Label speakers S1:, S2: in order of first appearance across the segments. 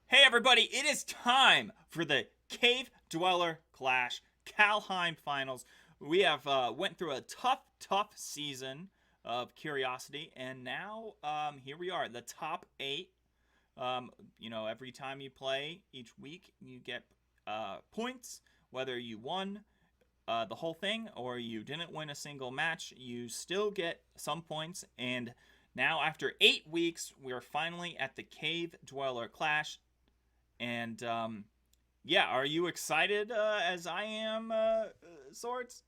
S1: Hey everybody, it is time for the Cavedweller Clash Kaldheim Finals. We have went through a tough season of curiosity, and now here we are, the top eight. Every time you play each week, you get points. Whether you won the whole thing or you didn't win a single match, you still get some points. And now, after 8 weeks, we are finally at the Cavedweller Clash. And yeah, are you excited as I am, Swords?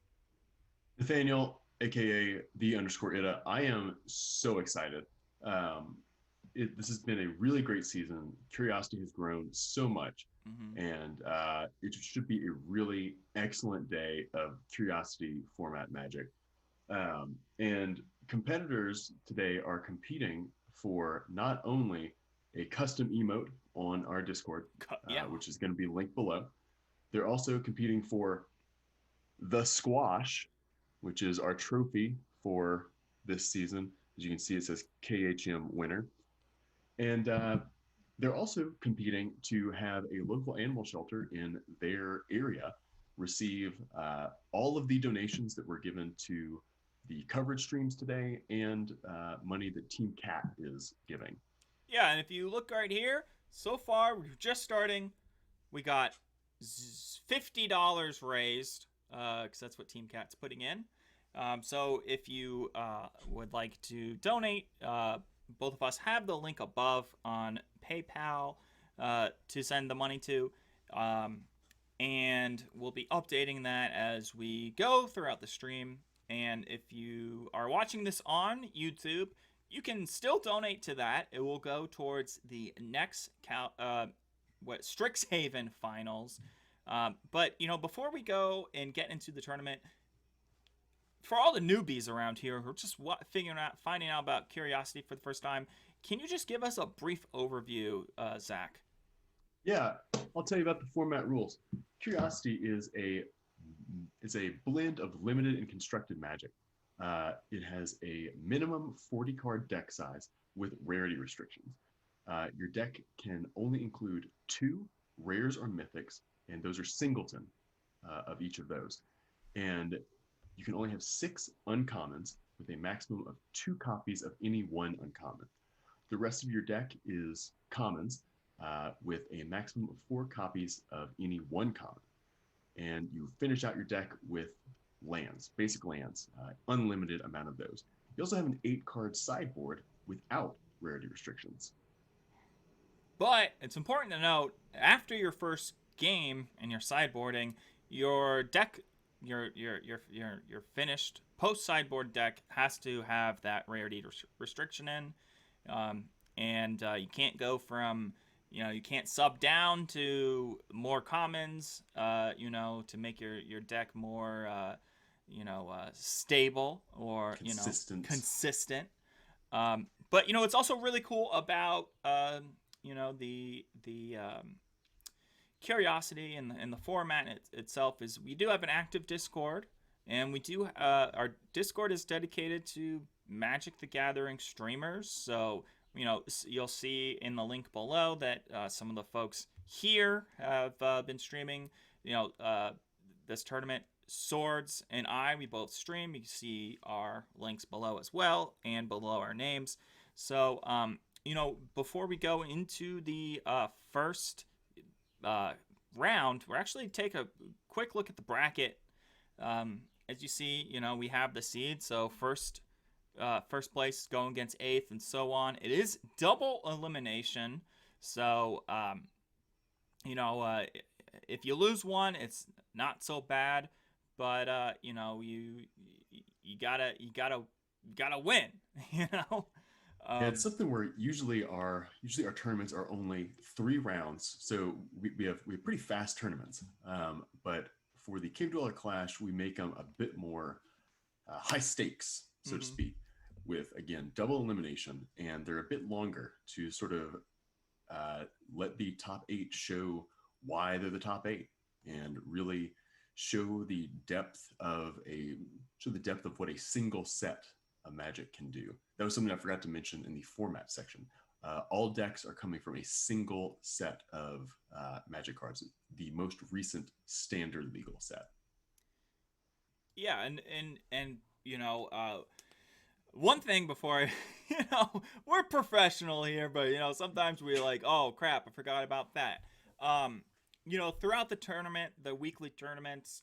S2: Nathaniel, aka the underscore Ida, I am so excited. Um, this has been a really great season. Curiosity has grown so much,
S1: Mm-hmm.
S2: and it should be a really excellent day of Curiosity format magic. And competitors today are competing for not only a custom emote on our Discord,
S1: Yeah.
S2: which is going to be linked below, they're also competing for the squash, which is our trophy for this season. As you can see, it says KHM winner. And they're also competing to have a local animal shelter in their area receive all of the donations that were given to the coverage streams today and money that Team Cat is giving.
S1: Yeah, and if you look right here, so far we're just starting. We got $50 raised, because that's what Team Cat's putting in. So if you would like to donate, both of us have the link above on PayPal to send the money to. Um, and we'll be updating that as we go throughout the stream. And if you are watching this on YouTube, you can still donate to that. It will go towards the next Strixhaven finals. But before we go and get into the tournament, for all the newbies around here who are just finding out about Curiosity for the first time, can you just give us a brief overview, Zach?
S2: Yeah, I'll tell you about the format rules. Curiosity is a blend of limited and constructed magic. It has a minimum 40 card deck size with rarity restrictions. Your deck can only include two rares or mythics, and those are singleton of each of those. And you can only have six uncommons with a maximum of two copies of any one uncommon. The rest of your deck is commons with a maximum of four copies of any one common. And you finish out your deck with lands, basic lands, unlimited amount of those. You also have an 8 card sideboard without rarity restrictions.
S1: But it's important to note after your first game and your sideboarding, your deck, your finished post sideboard deck has to have that rarity restriction in, um, and you can't go from you can't sub down to more commons, to make your deck more stable or
S2: Consistent.
S1: consistent. But it's also really cool about the curiosity and the format itself is we do have an active Discord, and we do our Discord is dedicated to Magic the Gathering streamers. So you'll see in the link below that some of the folks here have been streaming. This tournament. Swords and we both stream. You can see our links below as well, and below our names. So, before we go into the first uh, round, we're actually take a quick look at the bracket. As you see, we have the seed. So first place going against eighth, and so on. It is double elimination. So, you know, uh, if you lose one, it's not so bad. But you gotta win. You know.
S2: Yeah, it's
S1: Um,
S2: something where usually our tournaments are only 3 rounds, so we have pretty fast tournaments. But for the Cave Dweller Clash, we make them a bit more high stakes, so to
S1: mhm.
S2: speak, with again double elimination, and they're a bit longer to sort of let the top 8 show why they're the top 8 and really show the depth of a show the depth of what a single set of magic can do. That was something I forgot to mention in the format section. all decks are coming from a single set of Magic cards, the most recent standard legal set.
S1: Yeah, and one thing before I, we're professional here, but sometimes we like, oh crap, I forgot about that. Throughout the tournament, the weekly tournaments,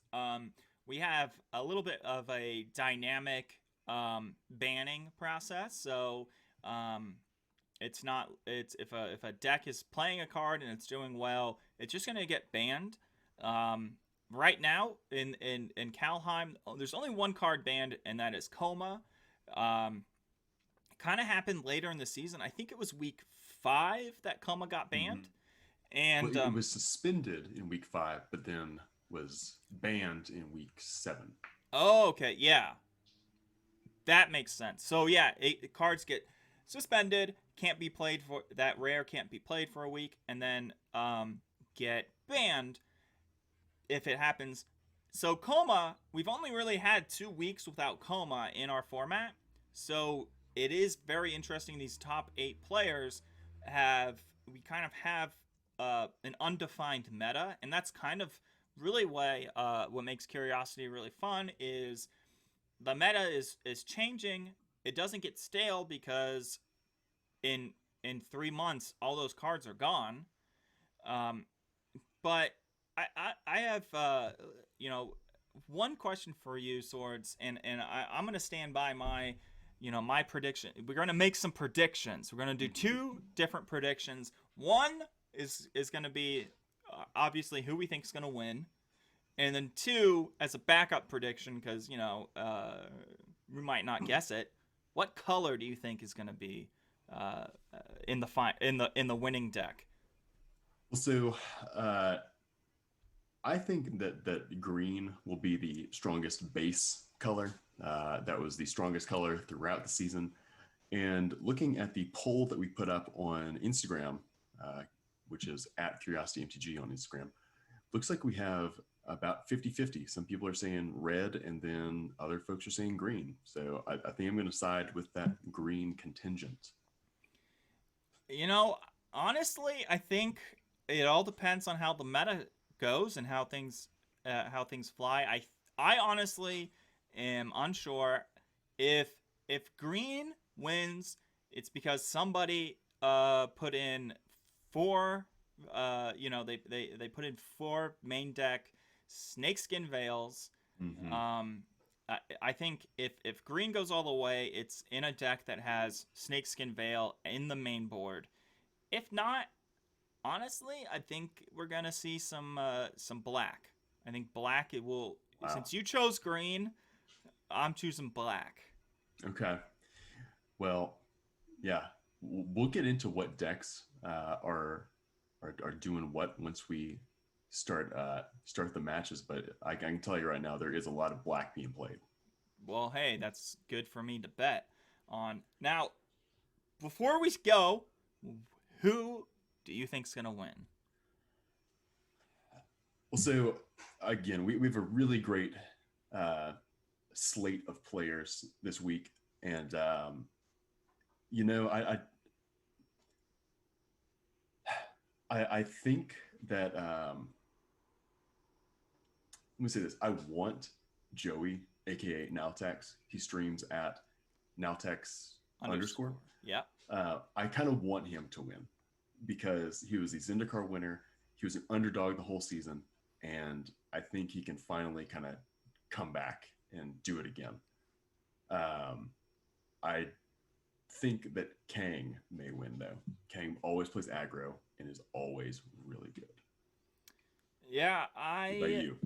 S1: we have a little bit of a dynamic banning process. So it's if a deck is playing a card and it's doing well, it's just gonna get banned. Right now in Kaldheim, there's only one card banned, and that is Coma. Kind of happened later in the season. I think it was week 5 that Coma got banned, and
S2: it was suspended in week 5, but then was banned in week 7.
S1: Oh, okay, yeah, that makes sense. So yeah, cards get suspended, can't be played for that rare, can't be played for a week, and then get banned if it happens. So Coma, we've only really had 2 weeks without Coma in our format. So it is very interesting. These top 8 players we kind of have an undefined meta, and that's kind of really what makes Curiosity really fun is the meta is changing. It doesn't get stale because in 3 months all those cards are gone. But I have one question for you, Swords, and I'm gonna stand by my my prediction. We're gonna make some predictions. We're gonna do 2 different predictions. One is gonna be obviously who we think is gonna win, and then 2 as a backup prediction because we might not guess it. What color do you think is gonna be in the winning deck?
S2: So I think that green will be the strongest base color. That was the strongest color throughout the season. And looking at the poll that we put up on Instagram, which is at CuriosityMTG on Instagram, looks like we have about 50-50. Some people are saying red, and then other folks are saying green. So I think I'm going to side with that green contingent.
S1: Honestly, I think it all depends on how the meta goes and how things fly. I honestly am unsure if green wins. It's because somebody put in 4. They put in 4 main deck snakeskin veils.
S2: Mm-hmm.
S1: I think if green goes all the way, it's in a deck that has snakeskin veil in the main board. If not, honestly, I think we're gonna see some black. I think black it will. Wow. Since you chose green, I'm choosing black.
S2: Okay. Well, yeah, we'll get into what decks are doing what once we start the matches. But I can tell you right now, there is a lot of black being played.
S1: Well, hey, that's good for me to bet on. Now, before we go, who do you think's gonna win?
S2: Well, so again, we have a really great slate of players this week, and I think that let me say this: I want Joey, aka Nowtex. He streams at Nowtex _.
S1: Yeah.
S2: I kind of want him to win because he was the Zendikar winner. He was an underdog the whole season, and I think he can finally kind of come back and do it again. I think that Kang may win, though. Kang always plays aggro and is always really good.
S1: Yeah,
S2: What about you?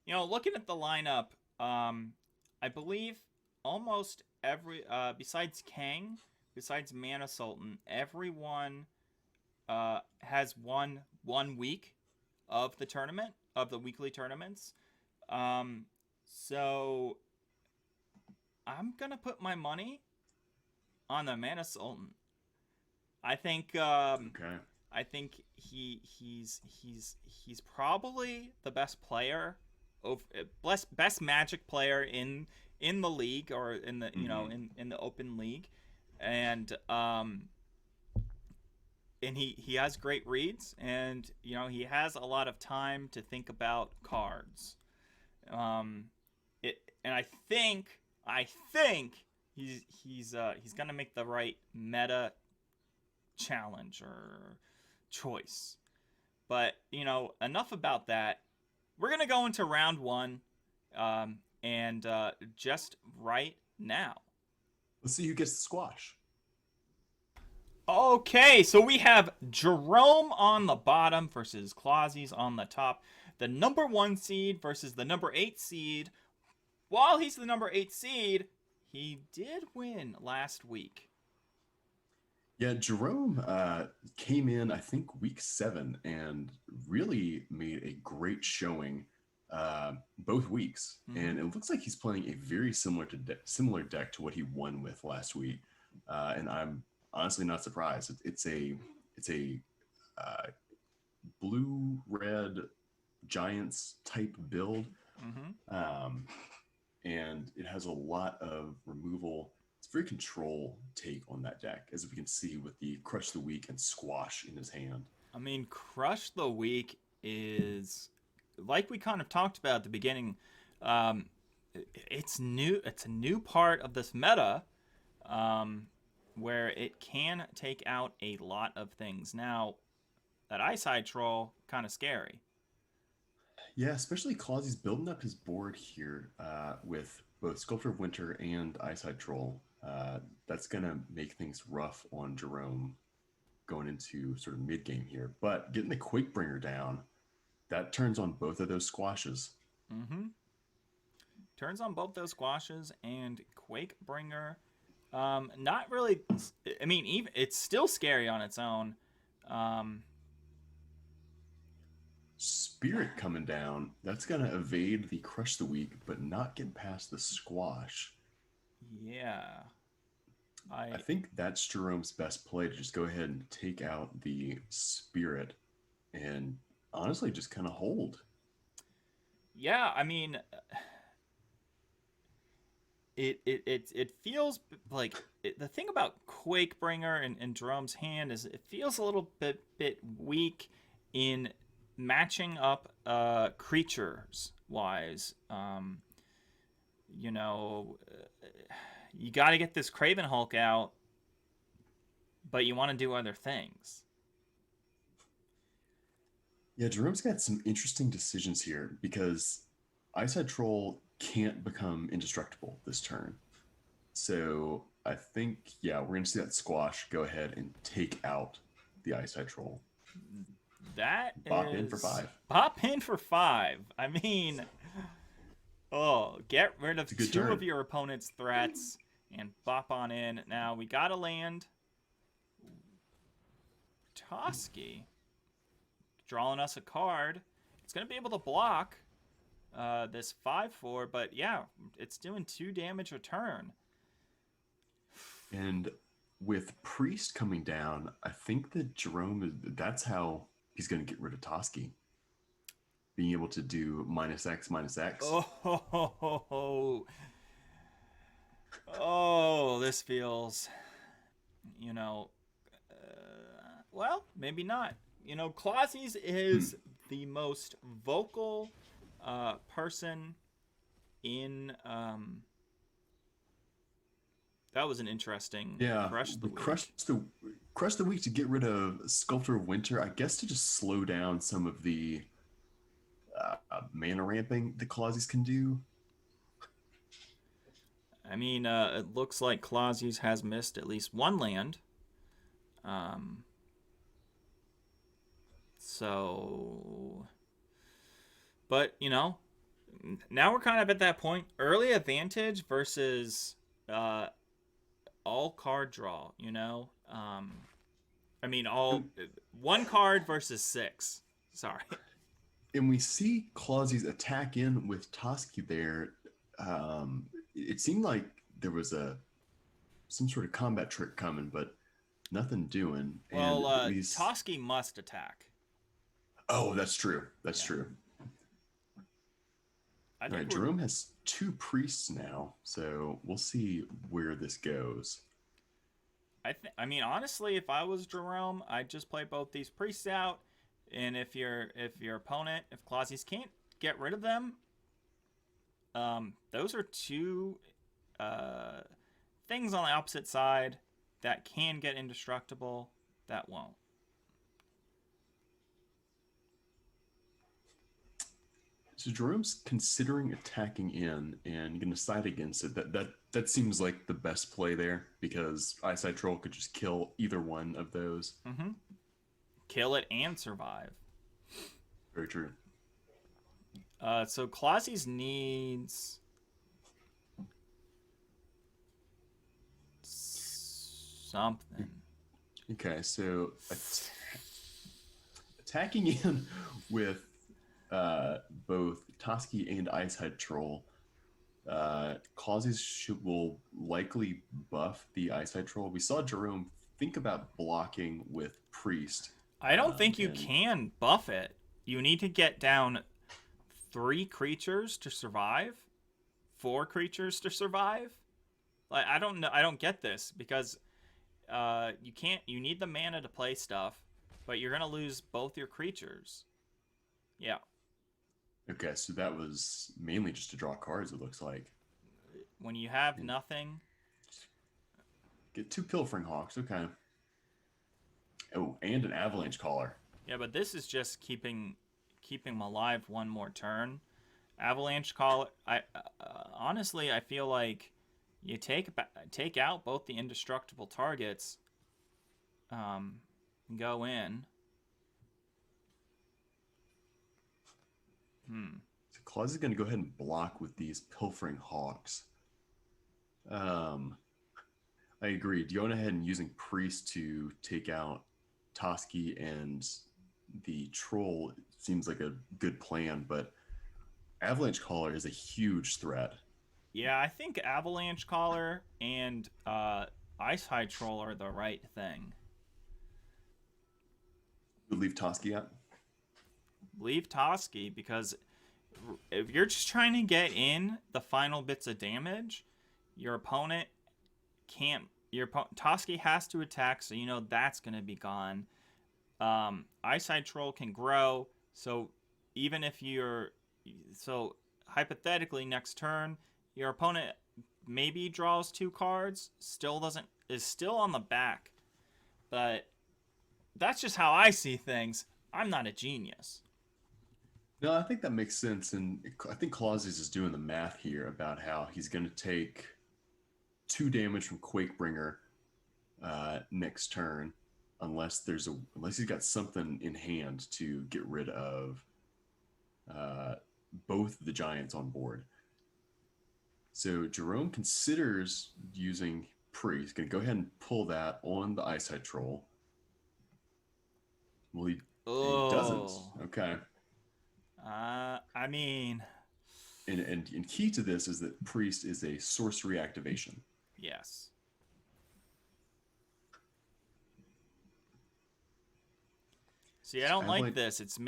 S1: Looking at the lineup, I believe almost every besides Kang, besides Mana Sultan, everyone has won 1 week of the tournament, of the weekly tournaments. So I'm gonna put my money on the Mana Sultan. I think
S2: Okay.
S1: I think he's probably the best player, best Magic player in the league, or in the in the open league. and he has great reads, and he has a lot of time to think about cards. Um, and I think he's gonna make the right meta challenge or choice. But enough about that. We're gonna go into round one, and just right now.
S2: Let's see who gets the squash.
S1: Okay, so we have Jerome on the bottom versus Clausies on the top. The number 1 seed versus the number 8 seed. While he's the number 8 seed, he did win last week.
S2: Yeah, Jerome came in, I think, week 7 and really made a great showing both weeks.
S1: Mm-hmm.
S2: And it looks like he's playing a very similar deck to what he won with last week. And I'm honestly not surprised. It's a blue-red Giants type build.
S1: Mm-hmm.
S2: And it has a lot of removal. It's a very control take on that deck, as we can see with the Crush the Weak and Squash in his hand.
S1: I mean, Crush the Weak is, like we kind of talked about at the beginning, it's new. It's a new part of this meta, where it can take out a lot of things. Now, that Eyesight Troll, kind of scary.
S2: Yeah, especially Clausy's building up his board here with both Sculptor of Winter and Eyesight Troll. That's going to make things rough on Jerome going into sort of mid-game here. But getting the Quakebringer down, that turns on both of those squashes.
S1: Mm-hmm. Turns on both those squashes, and Quakebringer, not really. I mean, even it's still scary on its own.
S2: Spirit coming down, that's going to evade the Crush the Weak, but not get past the squash.
S1: Yeah.
S2: I think that's Jerome's best play, to just go ahead and take out the Spirit and honestly just kind of hold.
S1: Yeah, I mean, it feels like the thing about Quakebringer and Jerome's hand is it feels a little bit weak in matching up creatures wise. You got to get this Craven Hulk out, but you want to do other things.
S2: Yeah, Jerome's got some interesting decisions here because Eyesight Troll can't become indestructible this turn. So I think, yeah, we're going to see that squash go ahead and take out the Eyesight Troll.
S1: That
S2: Bop in for 5.
S1: Bop in for 5. I mean, get rid of 2
S2: turn.
S1: of your opponent's threats and bop on in. Now we got to land Toski, drawing us a card. It's going to be able to block this 5/4, but yeah, it's doing 2 damage a turn.
S2: And with Priest coming down, I think that Jerome, that's how he's going to get rid of Toski. Being able to do -X.
S1: Oh, this feels, well, maybe not. Clausies is the most vocal person in. That was an interesting Crush the Weak.
S2: Crush the Weak to get rid of Sculptor of Winter, I guess, to just slow down some of the mana ramping the Clausies can do.
S1: I mean, it looks like Clausies has missed at least 1 land. But, now we're kind of at that point. Early advantage versus all card draw, I mean, all 1 card versus 6. Sorry.
S2: And we see Clausies attack in with Toski there. It seemed like there was some sort of combat trick coming, but nothing doing.
S1: Well, Toski must attack.
S2: Oh, that's true. That's true. All right, Jerome has 2 priests now, so we'll see where this goes.
S1: I mean, honestly, if I was Jerome, I'd just play both these priests out, and if your opponent, if Clausius can't get rid of them, those are two uh, things on the opposite side that can get indestructible that won't.
S2: So Jerome's considering attacking in and going to side against it. That seems like the best play there because Eyesight Troll could just kill either one of those.
S1: Mm-hmm. Kill it and survive.
S2: Very true.
S1: So Clausius needs something.
S2: Okay, so attacking in with both Toski and Eyesight Troll will likely buff the Eyesight Troll. We saw Jerome think about blocking with Priest.
S1: I don't think you can buff it. You need to get down 3 creatures to survive, 4 creatures to survive. Like, I don't know. I don't get this because you can't. You need the mana to play stuff, but you're gonna lose both your creatures. Yeah.
S2: Okay, so that was mainly just to draw cards. It looks like
S1: When you have nothing.
S2: Get 2 Pilfering Hawks. Okay. Oh, and an Avalanche Caller.
S1: Yeah, but this is just keeping them alive one more turn. Avalanche Caller. Honestly, I feel like you take out both the indestructible targets. Go in.
S2: So Claus is going to go ahead and block with these Pilfering Hawks. I agree. Going ahead and using Priest to take out Toski and the Troll seems like a good plan, but Avalanche Caller is a huge threat.
S1: Yeah, I think Avalanche Caller and Ice High Troll are the right thing.
S2: We'll leave Toski out?
S1: Leave Toski because if you're just trying to get in the final bits of damage, your opponent can't. Toski has to attack, so you know that's going to be gone. Eyesight Troll can grow, so even if hypothetically next turn your opponent maybe draws 2 cards, is still on the back, but that's just how I see things. I'm not a genius.
S2: No, I think that makes sense, and I think Clausius is doing the math here about how he's going to take 2 damage from Quakebringer next turn, unless he's got something in hand to get rid of both the giants on board. So Jerome considers using Priest. He's going to go ahead and pull that on the Eyesight Troll. Well, he doesn't. Okay.
S1: I mean,
S2: and key to this is that Priest is a sorcery activation.
S1: Yes. See, I don't like this. It's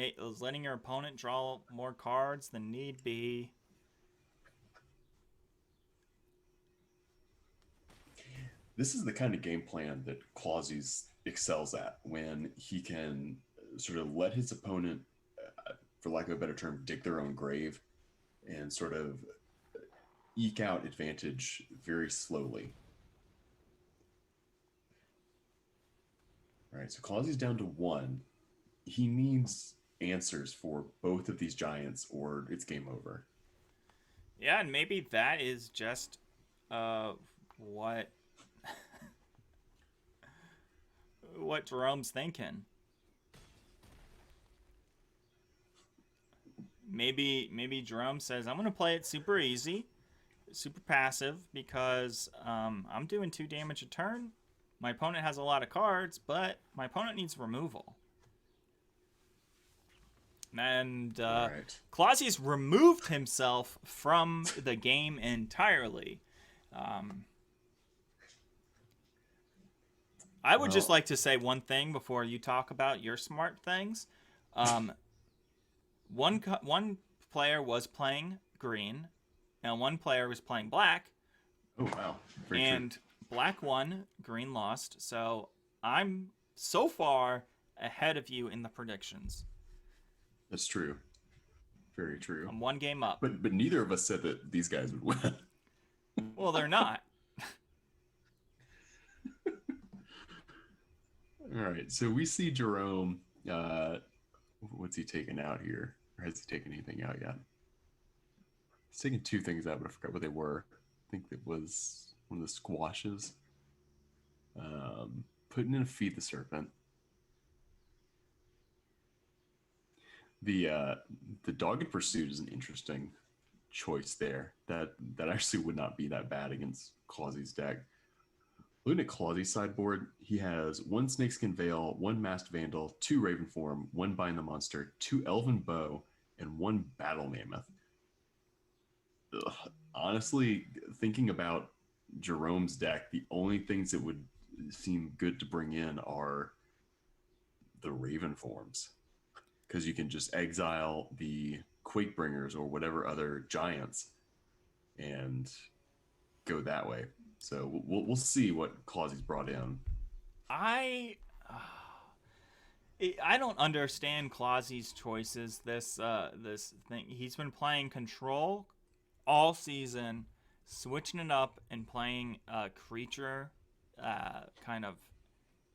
S1: letting your opponent draw more cards than need be.
S2: This is the kind of game plan that Clausius excels at, when he can sort of let his opponent, for lack of a better term, dig their own grave and sort of eke out advantage very slowly. All right, so Clausius down to 1. He needs answers for both of these giants or it's game over.
S1: Yeah, and maybe that is just what what Jerome's thinking. Maybe Jerome says, I'm going to play it super easy, super passive, because I'm doing 2 damage a turn. My opponent has a lot of cards, but my opponent needs removal. And
S2: Right.
S1: Clausius removed himself from the game entirely. I would just like to say one thing before you talk about your smart things. One player was playing green, and one player was playing black.
S2: Oh, wow. Very
S1: and
S2: true.
S1: black won, green lost. So I'm so far ahead of you in the predictions.
S2: That's true. Very true.
S1: I'm 1 game up.
S2: But neither of us said that these guys would win.
S1: Well, they're not.
S2: All right, so we see Jerome. What's he taking out here? Or has he taken anything out yet? He's taken 2 things out, but I forgot what they were. I think it was one of the squashes. Putting in a Feed the Serpent. The Dogged Pursuit is an interesting choice there. That actually would not be that bad against Clausy's deck. Looking at Clausy's sideboard, he has 1 Snakeskin Veil, 1 Masked Vandal, 2 Raven Form, 1 Bind the Monster, 2 Elven Bow, and 1 Battle Mammoth. Ugh. Honestly, thinking about Jerome's deck, the only things that would seem good to bring in are the Raven Forms. Because you can just exile the Quakebringers or whatever other giants and go that way. So we'll see what Clausy's brought in.
S1: I don't understand Clausy's choices. This thing, he's been playing control all season, switching it up and playing creature kind of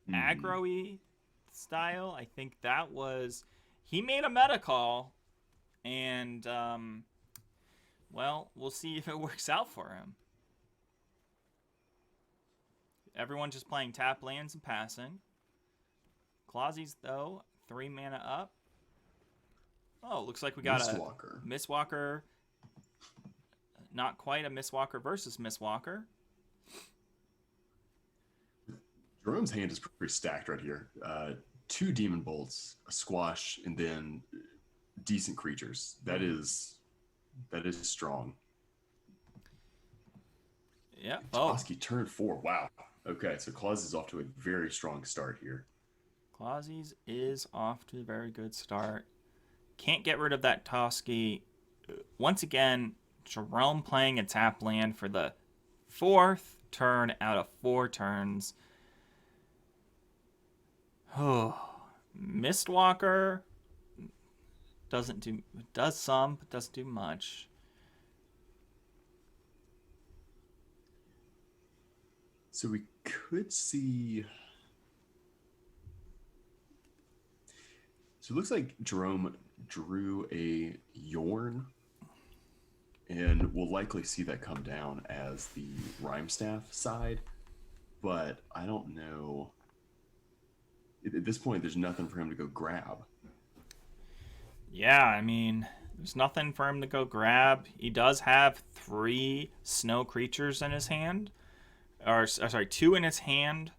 S1: aggro-y style. I think that was, he made a meta call, and well, we'll see if it works out for him. Everyone just playing tap lands and passing. Clausy's, though, 3 mana up. Oh, looks like we got
S2: Mistwalker.
S1: a Mistwalker. Not quite a Mistwalker versus Mistwalker.
S2: Jerome's hand is pretty stacked right here. 2 Demon Bolts, a Squash, and then decent creatures. That is strong.
S1: Yeah.
S2: Toski turn 4. Wow. Okay, so Clausy's off to a very strong start here.
S1: Clausy's is off to a very good start. Can't get rid of that Toski. Once again, Jerome playing a tap land for the 4th turn out of 4 turns. Oh, Mistwalker does some, but doesn't do much.
S2: So we could see. So it looks like Jerome drew a Yorn, and we'll likely see that come down as the Rhyme Staff side, but I don't know. At this point, there's nothing for him to go grab.
S1: Yeah, I mean, there's nothing for him to go grab. He does have 3 snow creatures in his hand. Or sorry, 2 in his hand,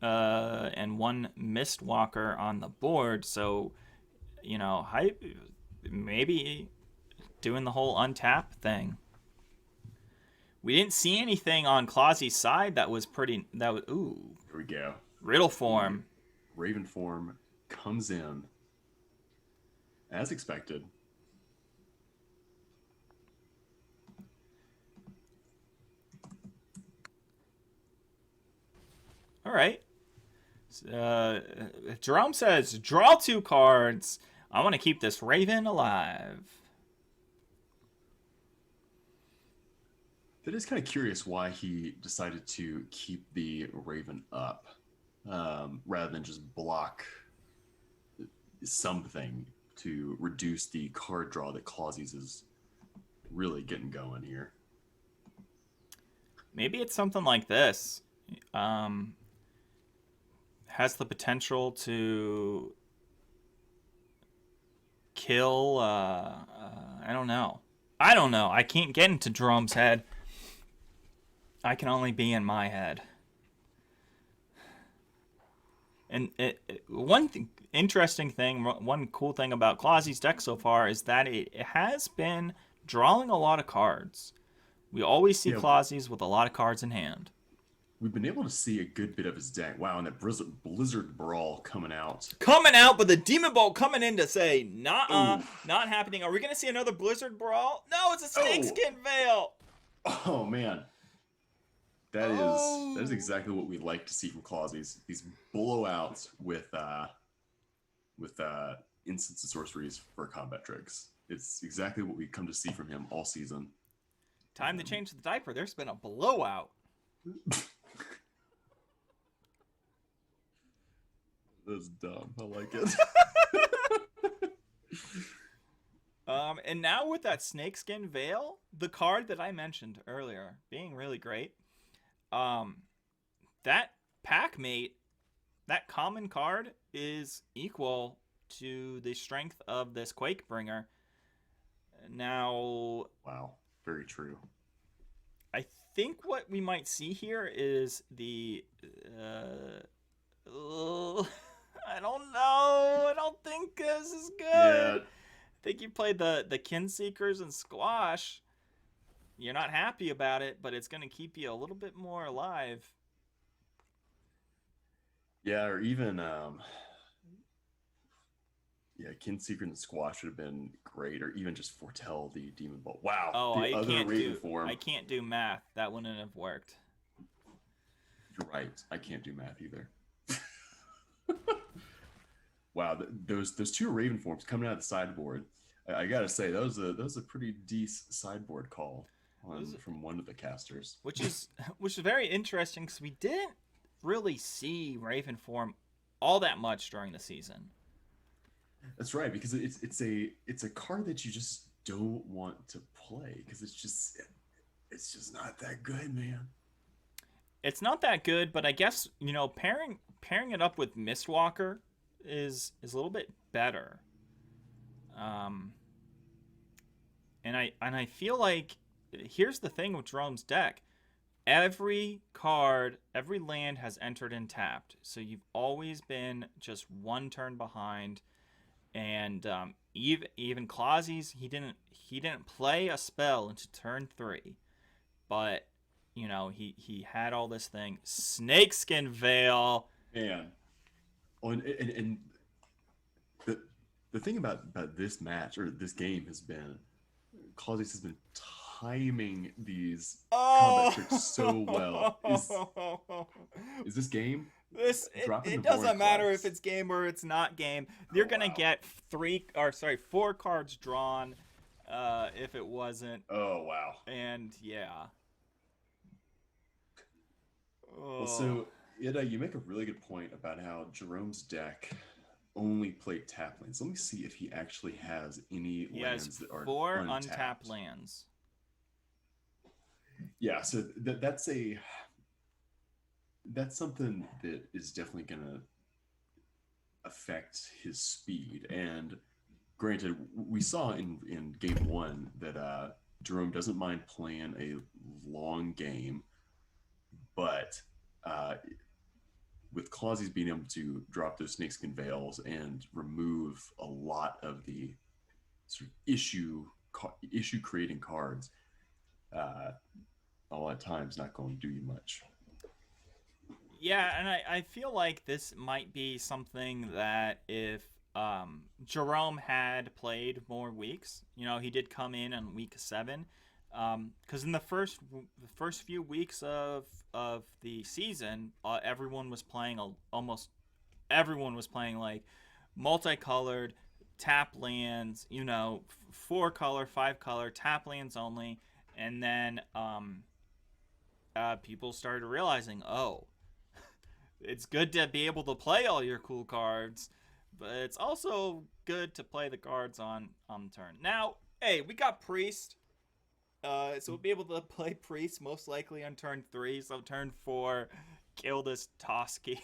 S1: and 1 Mistwalker on the board. So, you know, maybe doing the whole untap thing. We didn't see anything on Clausy's side that was ooh.
S2: Here we go.
S1: Riddle form.
S2: Raven form comes in as expected.
S1: All right. Jerome says, draw 2 cards. I want to keep this Raven alive.
S2: That is kind of curious why he decided to keep the Raven up rather than just block something to reduce the card draw that Clausy's is really getting going here.
S1: Maybe it's something like this. Has the potential to kill, I don't know. I can't get into Jerome's head. I can only be in my head. And interesting thing, one cool thing about Clausy's deck so far is that it has been drawing a lot of cards. We always see Clausy's with a lot of cards in hand.
S2: We've been able to see a good bit of his deck. Wow, and that Blizzard Brawl coming out.
S1: But the Demon Bolt coming in to say, not happening. Are we going to see another Blizzard Brawl? No, it's a Snakeskin Veil.
S2: Oh, man. That is exactly what we like to see from Claus. These blowouts with instants and sorceries for combat tricks. It's exactly what we come to see from him all season.
S1: Time to change the diaper. There's been a blowout.
S2: That's dumb. I like it.
S1: And now with that snakeskin veil, the card that I mentioned earlier being really great, that pack mate, that common card is equal to the strength of this Quakebringer. Now,
S2: Wow, very true.
S1: I think what we might see here is the. I don't know. I don't think this is good.
S2: Yeah.
S1: I think you played the Kinseekers and Squash. You're not happy about it, but it's going to keep you a little bit more alive.
S2: Yeah, or even Kinseeker and Squash would have been great, or even just foretell the Demon Bolt. Wow.
S1: Oh,
S2: the other Raven form.
S1: I can't do math. That wouldn't have worked.
S2: You're right. I can't do math either. Wow, those two Raven forms coming out of the sideboard. I gotta say, that was a pretty decent sideboard call from one of the casters.
S1: Which is very interesting because we didn't really see Raven form all that much during the season.
S2: That's right, because it's a card that you just don't want to play because it's just not that good, man.
S1: It's not that good, but I guess pairing it up with Mistwalker is a little bit better. And I feel like here's the thing with Jerome's deck. Every card, every land has entered and tapped. So you've always been just one turn behind. And even Clausies, he didn't play a spell into turn 3. But he had all this thing. Snakeskin Veil.
S2: Man. And the thing about this match or this game has been Clausius has been timing these combat tricks so well. Is this game?
S1: It doesn't matter if it's game or it's not game. You're gonna get 4 cards drawn if it wasn't.
S2: Oh wow.
S1: And yeah.
S2: Well, so Ida, you make a really good point about how Jerome's deck only played tap lands. Let me see if he actually has any lands that are
S1: 4
S2: untapped
S1: lands.
S2: Yeah, so that's something that is definitely going to affect his speed. And granted, we saw in game 1 that Jerome doesn't mind playing a long game, but with Clausies being able to drop those snakeskin veils and remove a lot of the sort of issue creating cards, all at times not going to do you much.
S1: Yeah, and I feel like this might be something that if Jerome had played more weeks, he did come in on week 7, because in the first few weeks of the season, everyone was playing like multicolored tap lands, 4 color, 5 color tap lands only, and then people started realizing, it's good to be able to play all your cool cards, but it's also good to play the cards on turn. Now, hey, we got Priest. So we'll be able to play Priest most likely on turn 3. So turn 4, kill this Toski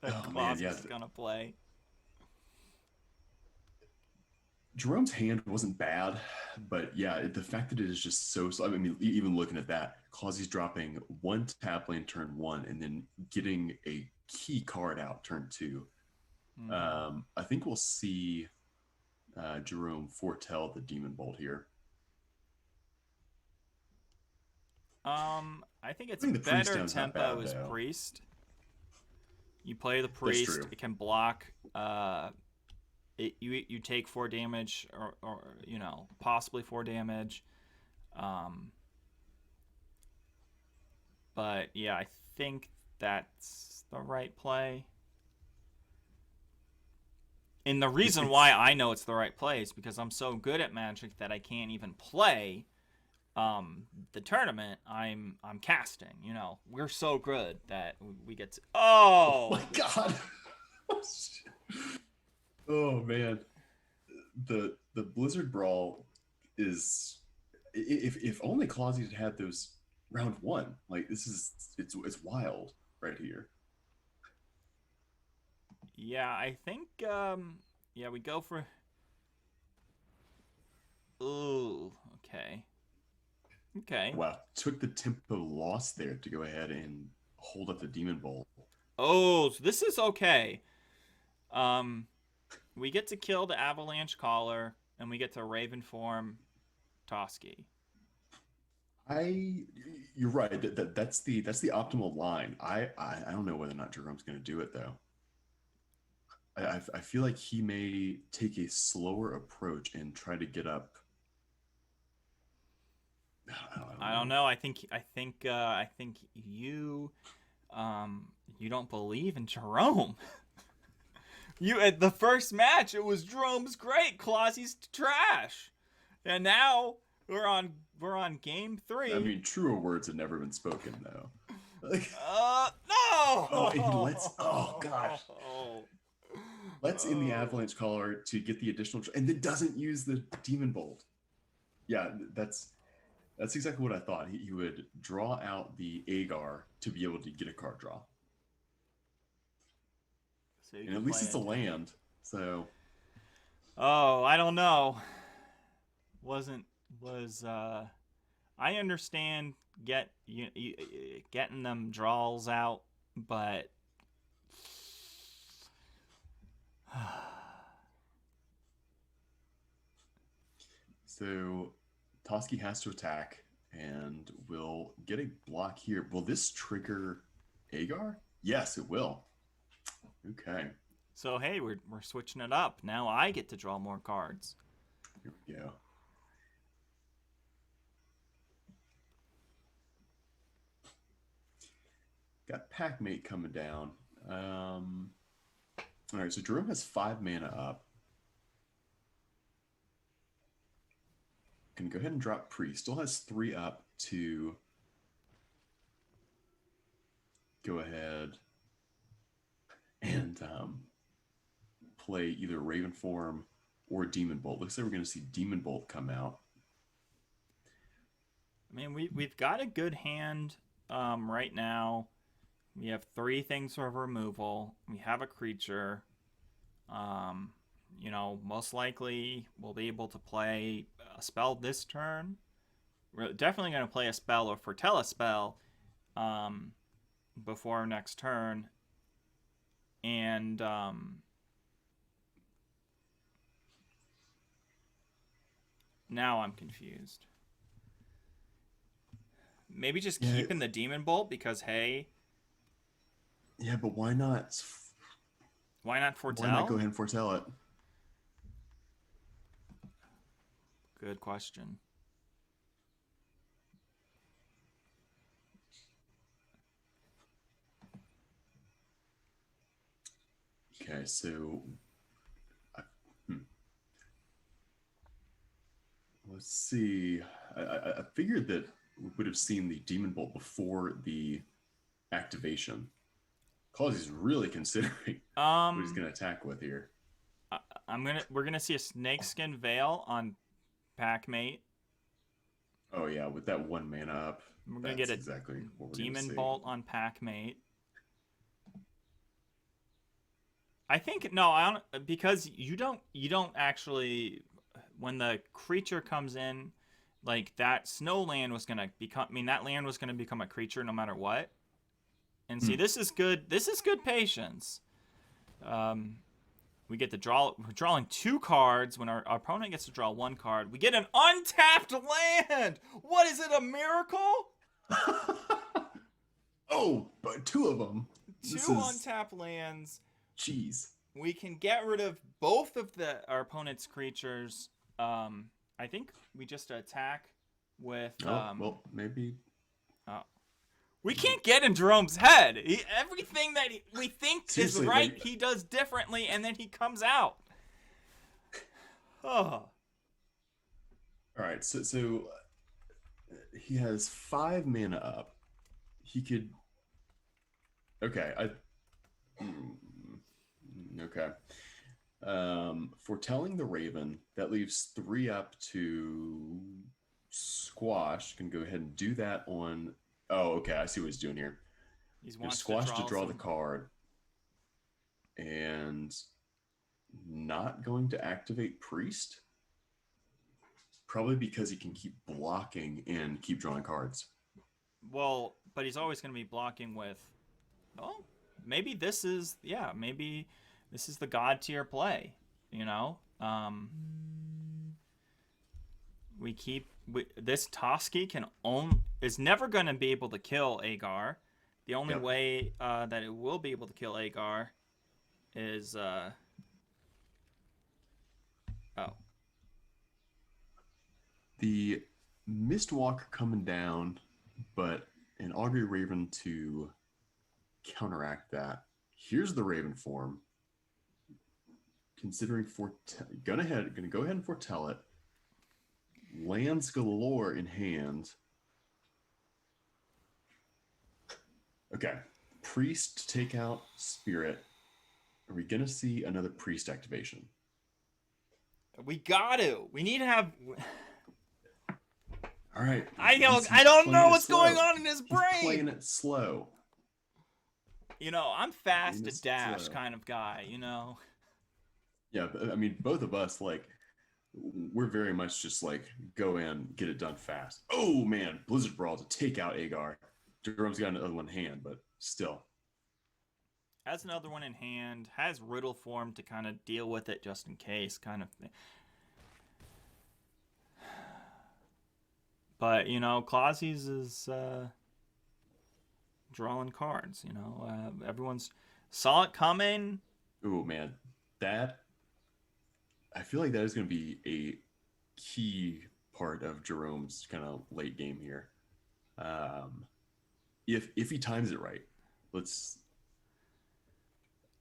S1: that Claus is gonna play.
S2: Jerome's hand wasn't bad, but yeah, the fact that it is just so. I mean, even looking at that, Clausies dropping 1 tap lane turn 1 and then getting a key card out turn 2. I think we'll see Jerome foretell the Demon Bolt here.
S1: I think it's better tempo is Priest. You play the Priest, it can block. You take 4 damage or possibly 4 damage. But yeah, I think that's the right play. And the reason why I know it's the right play is because I'm so good at Magic that I can't even play the tournament. I'm casting. You know, we're so good that we get to.
S2: Oh
S1: Oh,
S2: my god. Oh man. The Blizzard Brawl is, if only Clausius had those round one. Like this is it's wild right here.
S1: yeah. I think yeah, we go for. Ooh, okay, okay.
S2: Wow, took the tempo loss there to go ahead and hold up the Demon Bolt.
S1: Oh, so this is okay. Um, we get to kill the Avalanche Caller, and we get to Raven form Toski.
S2: I, you're right. That's the optimal line. I don't know whether or not Jerome's going to do it though. I feel like he may take a slower approach and try to get up.
S1: I don't know. I think you you don't believe in Jerome. You at the first match it was Jerome's great, Clausi's trash. And now we're on game 3.
S2: I mean, truer words have never been spoken though. Like,
S1: no.
S2: oh, and he lets. Oh gosh. Let's in the Avalanche Caller to get the additional, and it doesn't use the Demon Bolt. Yeah, that's exactly what I thought. He would draw out the Agar to be able to get a card draw.
S1: So
S2: and at least it's a land, so.
S1: Oh, I don't know. I understand getting them draws out, but
S2: So Toski has to attack and will get a block here. Will this trigger Agar? Yes, it will. Okay.
S1: So hey, we're switching it up. Now I get to draw more cards.
S2: Here we go. Got Packmate coming down. All right, so Jerome has 5 mana up. Can go ahead and drop Priest. Still has 3 up to go ahead and play either Raven Form or Demon Bolt. Looks like we're going to see Demon Bolt come out.
S1: I mean, we've got a good hand right now. We have 3 things for removal. We have a creature. You know, most likely we'll be able to play a spell this turn. We're definitely going to play a spell or foretell a spell before our next turn. And now I'm confused. Maybe just keeping the Demon Bolt because, hey...
S2: Yeah, but why not?
S1: Why not foretell?
S2: Why not go ahead and foretell it?
S1: Good question.
S2: Okay, so let's see. I figured that we would have seen the Demon Bolt before the activation. Clausius is really considering what he's going to attack with here.
S1: We're gonna see a Snakeskin Veil on Packmate.
S2: Oh yeah, with that 1 mana up.
S1: We're gonna get a
S2: exactly what we're
S1: Demon Bolt on Packmate. I think no, I don't, because you don't actually, when the creature comes in, like that snow land was gonna become. I mean, that land was gonna become a creature no matter what. And see, this is good. This is good patience. We get to draw. We're drawing 2 cards when our opponent gets to draw 1 card. We get an untapped land. What is it? A miracle?
S2: Oh, but 2 of them.
S1: 2 untapped lands.
S2: Jeez.
S1: We can get rid of both of our opponent's creatures. I think we just attack with.
S2: Well, maybe.
S1: We can't get in Jerome's head. Everything that we think
S2: Seriously,
S1: is right,
S2: like,
S1: he does differently, and then he comes out. Oh.
S2: all right, so he has 5 mana up. He could. Okay, okay. Foretelling the Raven, that leaves 3 up to Squash. Can go ahead and do that on. Oh, okay. I see what he's doing here.
S1: He's
S2: Gonna
S1: wants
S2: Squash to draw
S1: some...
S2: the card, and not going to activate Priest. Probably because he can keep blocking and keep drawing cards.
S1: Well, but he's always going to be blocking with... Oh, maybe this is... Yeah, maybe this is the God tier play, you know? We keep... this Toski is never going to be able to kill Agar. The only way that it will be able to kill Agar is... Oh.
S2: The Mistwalk coming down, but an Augury Raven to counteract that. Here's the Raven form. Considering gonna go ahead and foretell it. Lands galore in hand. Okay. Priest to take out Spirit. Are we gonna see another Priest activation?
S1: We got to. We need to have...
S2: All right.
S1: I don't know what's going on in his brain.
S2: He's playing it slow.
S1: You know, I'm fast to dash kind of guy, you know?
S2: Yeah, I mean, both of us, like, we're very much just like, go in, get it done fast. Oh, man, Blizzard Brawl to take out Agar. Jerome's got another one in hand, but still.
S1: Has another one in hand. Has Riddle form to kind of deal with it just in case, kind of thing. But, you know, Clausies is drawing cards, you know. Everyone's saw it coming.
S2: Oh, man. I feel like that is going to be a key part of Jerome's kind of late game here. If he times it right, let's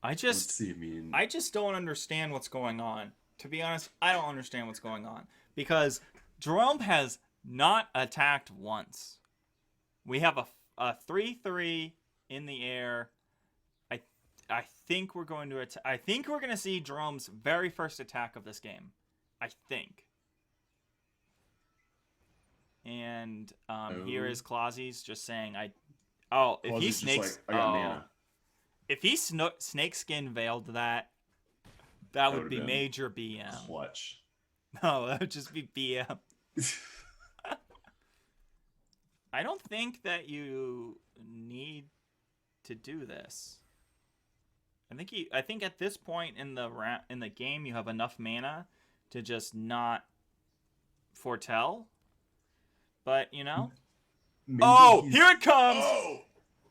S2: see.
S1: I just don't understand what's going on. To be honest, I don't understand what's going on. Because Jerome has not attacked once. We have a 3/3 in the air. I think we're going to I think we're going to see Jerome's very first attack of this game. I think. And here is Clausies just saying if he snakes
S2: like, I got mana.
S1: If he snakeskin veiled that would be major BM.
S2: Clutch.
S1: No, that would just be BM. I don't think that you need to do this. I think at this point in the game you have enough mana to just not foretell. But, you know. Maybe here it comes.
S2: Oh!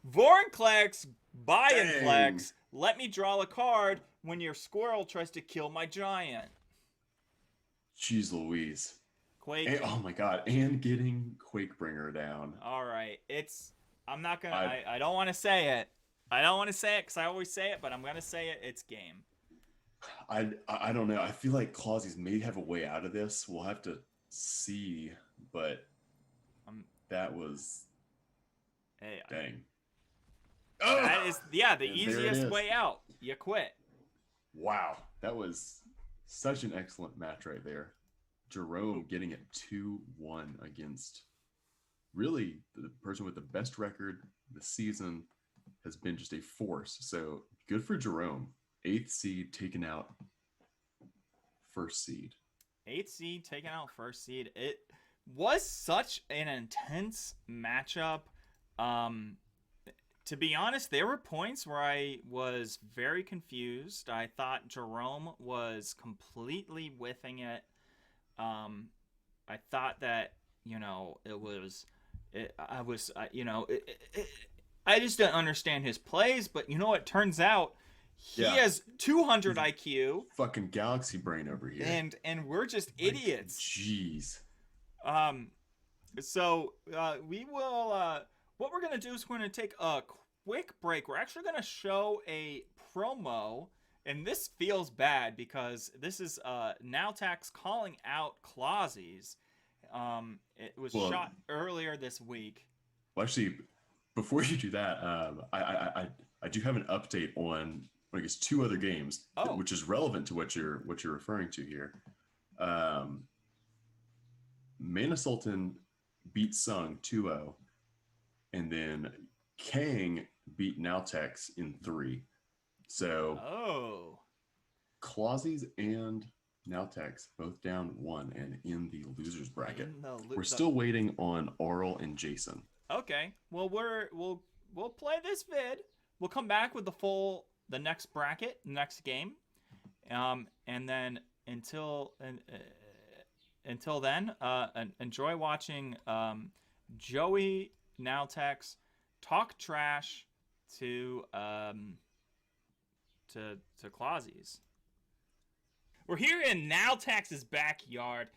S1: Vorinclex, Bionclex, let me draw a card when your squirrel tries to kill my giant.
S2: Jeez Louise.
S1: Quake.
S2: Oh my god, and getting Quakebringer down.
S1: All right, I'm not gonna. I don't want to say it. I don't want to say it because I always say it, but I'm gonna say it. It's game.
S2: I don't know. I feel like Clausies may have a way out of this. We'll have to see, but that was dang.
S1: That is the easiest way out. You quit.
S2: Wow, that was such an excellent match right there. Jerome getting it 2-1 against really the person with the best record this season has been just a force. So good for Jerome. 8th seed taking out 1st seed.
S1: 8th seed taking out 1st seed. It was such an intense matchup. To be honest, there were points where I was very confused. I thought Jerome was completely whiffing it. I thought that, you know, I just didn't understand his plays, but you know what? Turns out he has 200 IQ.
S2: Fucking galaxy brain over here.
S1: And we're just idiots.
S2: Jeez.
S1: So we will what we're going to do is we're going to take a quick break. We're actually going to show a promo, and this feels bad because this is Nowtax calling out Clausies. It was
S2: Well,
S1: shot earlier this week.
S2: Well, actually, before you do that, I do have an update on, I guess, two other games, which is relevant to what you're referring to here. Mana Sultan beat Sung 2-0, and then Kang beat Nowtex in 3. So, Clausies and Nowtex both down 1 and in the losers bracket. We're still waiting on Aurel and Jason.
S1: Okay, well we'll play this vid. We'll come back with the next bracket, next game, and then until then, enjoy watching Joey Nowtex talk trash to Clausies. We're here in Nowtax's backyard.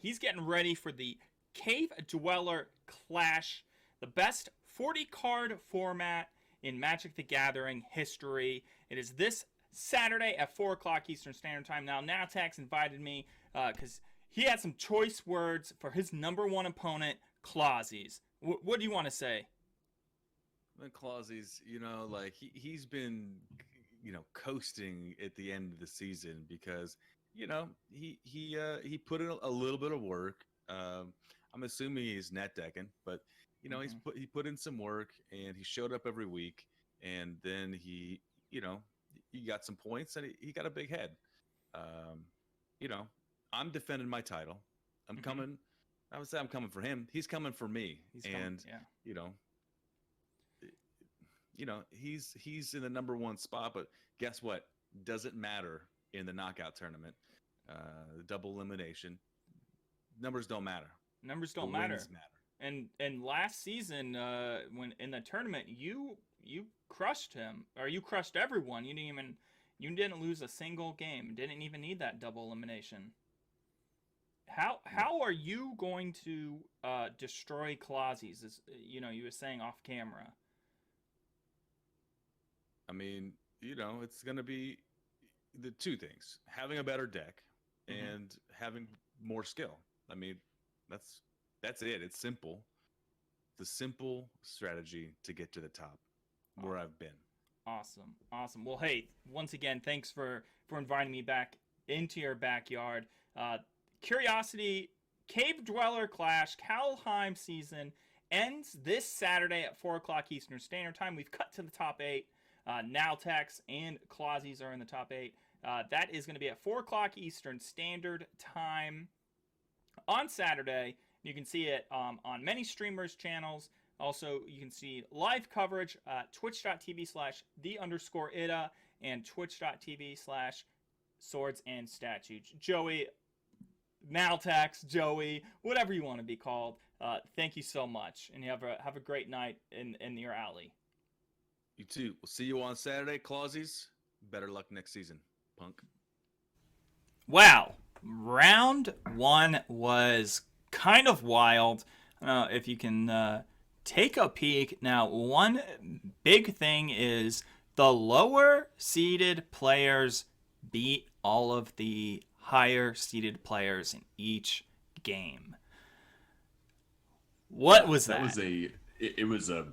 S1: He's getting ready for the Cavedweller Clash, the best 40-card format in Magic the Gathering history. It is this Saturday at 4 o'clock Eastern Standard Time. Now, Nowtax invited me because he had some choice words for his number one opponent, Clausies. What do you want to say?
S3: Clausies, like he's been, coasting at the end of the season because, he put in a little bit of work. I'm assuming he's net decking, but he put in some work and he showed up every week, and then he got some points and he got a big head. I'm defending my title. I'm coming. I would say I'm coming for him. He's coming for me. He's in the number one spot, but guess what? Doesn't matter in the knockout tournament. The double elimination. Numbers don't matter.
S1: Numbers don't matter. And last season, when in the tournament, you crushed him, or you crushed everyone. You didn't lose a single game. Didn't even need that double elimination. How are you going to destroy Clausies? As you were saying off camera.
S3: I mean, it's going to be the two things: having a better deck and having more skill. I mean, that's it. It's simple. It's a simple strategy to get to the top, where I've been.
S1: Awesome. Well, hey, once again, thanks for inviting me back into your backyard. Curiosity Cavedweller Clash Kaldheim season ends this Saturday at 4 o'clock Eastern Standard Time. We've cut to the top 8. Nowtax and Clausies are in the top 8. That is going to be at 4 o'clock Eastern Standard Time on Saturday. You can see it on many streamers' channels. Also, you can see live coverage at twitch.tv/the_ida and twitch.tv/SwordsAndStatutes. Joey, Nowtax, Joey, whatever you want to be called. Thank you so much, and you have a great night in your alley.
S3: You too. We'll see you on Saturday, Clausies. Better luck next season, punk.
S1: Wow. Round 1 was kind of wild. I don't know if you can take a peek. Now, one big thing is the lower seeded players beat all of the higher seeded players in each game. What was that?
S2: It was a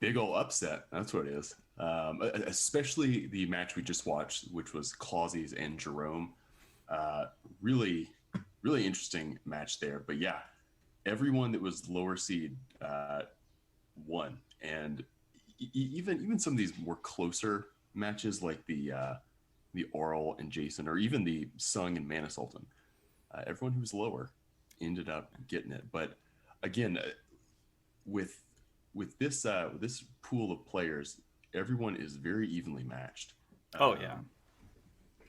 S2: big ol' upset. That's what it is. Especially the match we just watched, which was Clausies and Jerome. Really interesting match there. But yeah, everyone that was lower seed won, and even some of these more closer matches like the Aurel and Jason, or even the Sung and Mana Sultan, everyone who was lower ended up getting it. But again, with this pool of players, everyone is very evenly matched.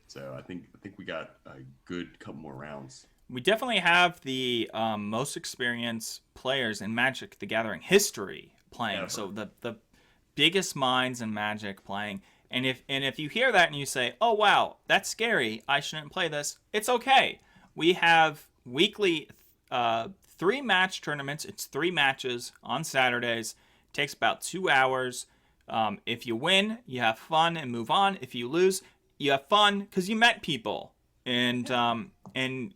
S2: So I think we got a good couple more rounds.
S1: We definitely have the most experienced players in Magic the Gathering history playing. Ever. So the biggest minds in Magic playing. And if you hear that and you say, "Oh wow, that's scary. I shouldn't play this." It's okay. We have weekly 3 match tournaments. It's 3 matches on Saturdays. takes about 2 hours. If you win, you have fun and move on. If you lose, you have fun because you met people, and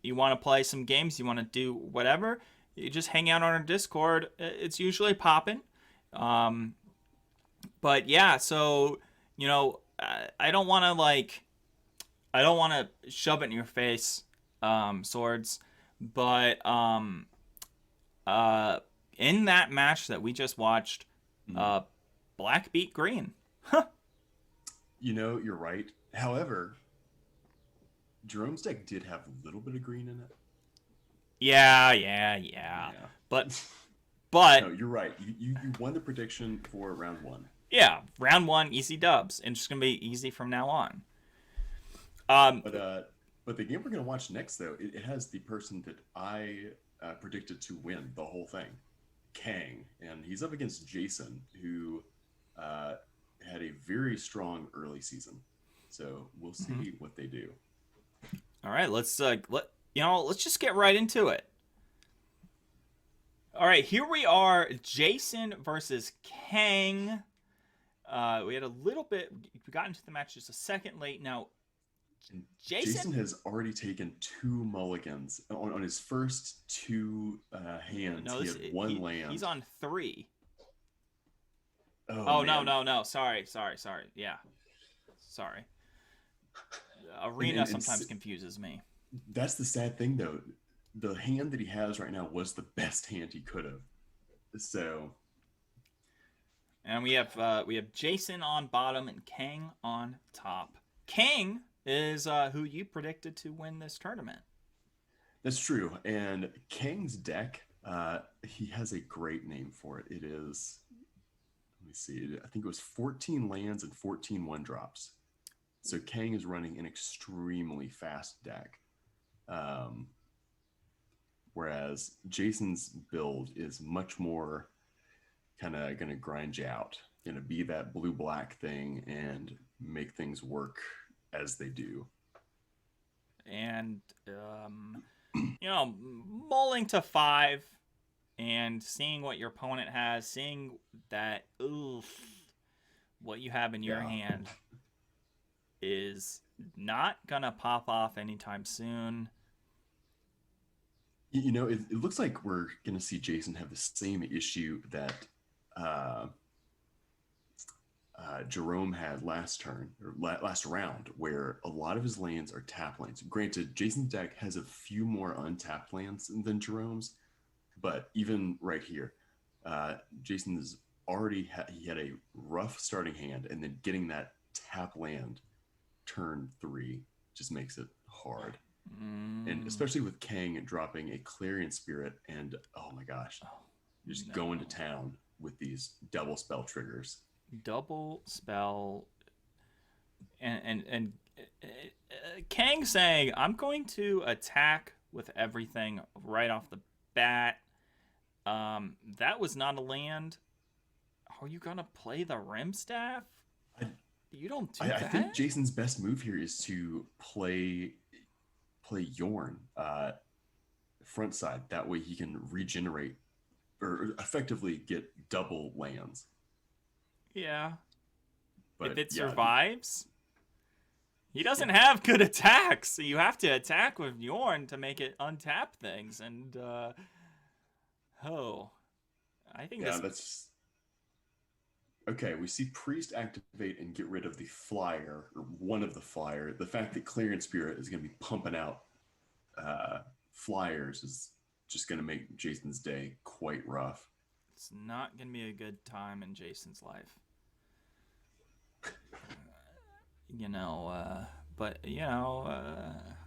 S1: you want to play some games. You want to do whatever. You just hang out on our Discord. It's usually popping. But yeah, so I don't want to shove it in your face, Swords, but in that match that we just watched, Black beat Green.
S2: You're right. However, Jerome's deck did have a little bit of green in it.
S1: Yeah. But
S2: no, you're right. You won the prediction for round 1.
S1: Yeah, round 1, easy dubs, and it's just gonna be easy from now on.
S2: But the game we're gonna watch next, though, it has the person that I predicted to win the whole thing, Kang, and he's up against Jason, who had a very strong early season. So we'll see what they do.
S1: All right, let's just get right into it. All right, here we are, Jason versus Kang. We had a little bit. We got into the match just a second late. Now,
S2: Jason has already taken 2 mulligans on his first 2 hands.
S1: No,
S2: he had 1 land.
S1: He's on 3.
S2: Oh
S1: no. Sorry. Yeah, sorry. Arena sometimes confuses me.
S2: That's the sad thing, though. The hand that he has right now was the best hand he could have. So.
S1: And we have Jason on bottom and Kang on top. Kang is who you predicted to win this tournament.
S2: That's true. And Kang's deck, he has a great name for it. It is, let me see, I think it was 14 lands and 14 1-drops. So Kang is running an extremely fast deck. Whereas Jason's build is much more kind of going to grind you out, going to be that blue-black thing and make things work as they do.
S1: And, mulling to 5 and seeing what your opponent has, seeing that, what you have in your hand is not going to pop off anytime soon.
S2: It looks like we're going to see Jason have the same issue that Jerome had last round, where a lot of his lands are tap lands. Granted, Jason's deck has a few more untapped lands than Jerome's, but even right here, Jason is already he had a rough starting hand, and then getting that tap land turn 3 just makes it hard. And especially with Kang dropping a Clarion Spirit, and oh my gosh, you're just going to town with these double spell triggers.
S1: Double spell, and Kang saying, "I'm going to attack with everything right off the bat." That was not a land. Are you gonna play the Rim Staff? You don't do that.
S2: I think Jason's best move here is to play Yorn front side. That way he can regenerate or effectively get double lands.
S1: Yeah.
S2: But
S1: if it survives, he doesn't have good attacks. So you have to attack with Yorn to make it untap things. And I think
S2: that's okay. We see Priest activate and get rid of the flyer, or one of the flyer. The fact that Clarion Spirit is going to be pumping out flyers is just going to make Jason's day quite rough.
S1: It's not going to be a good time in Jason's life.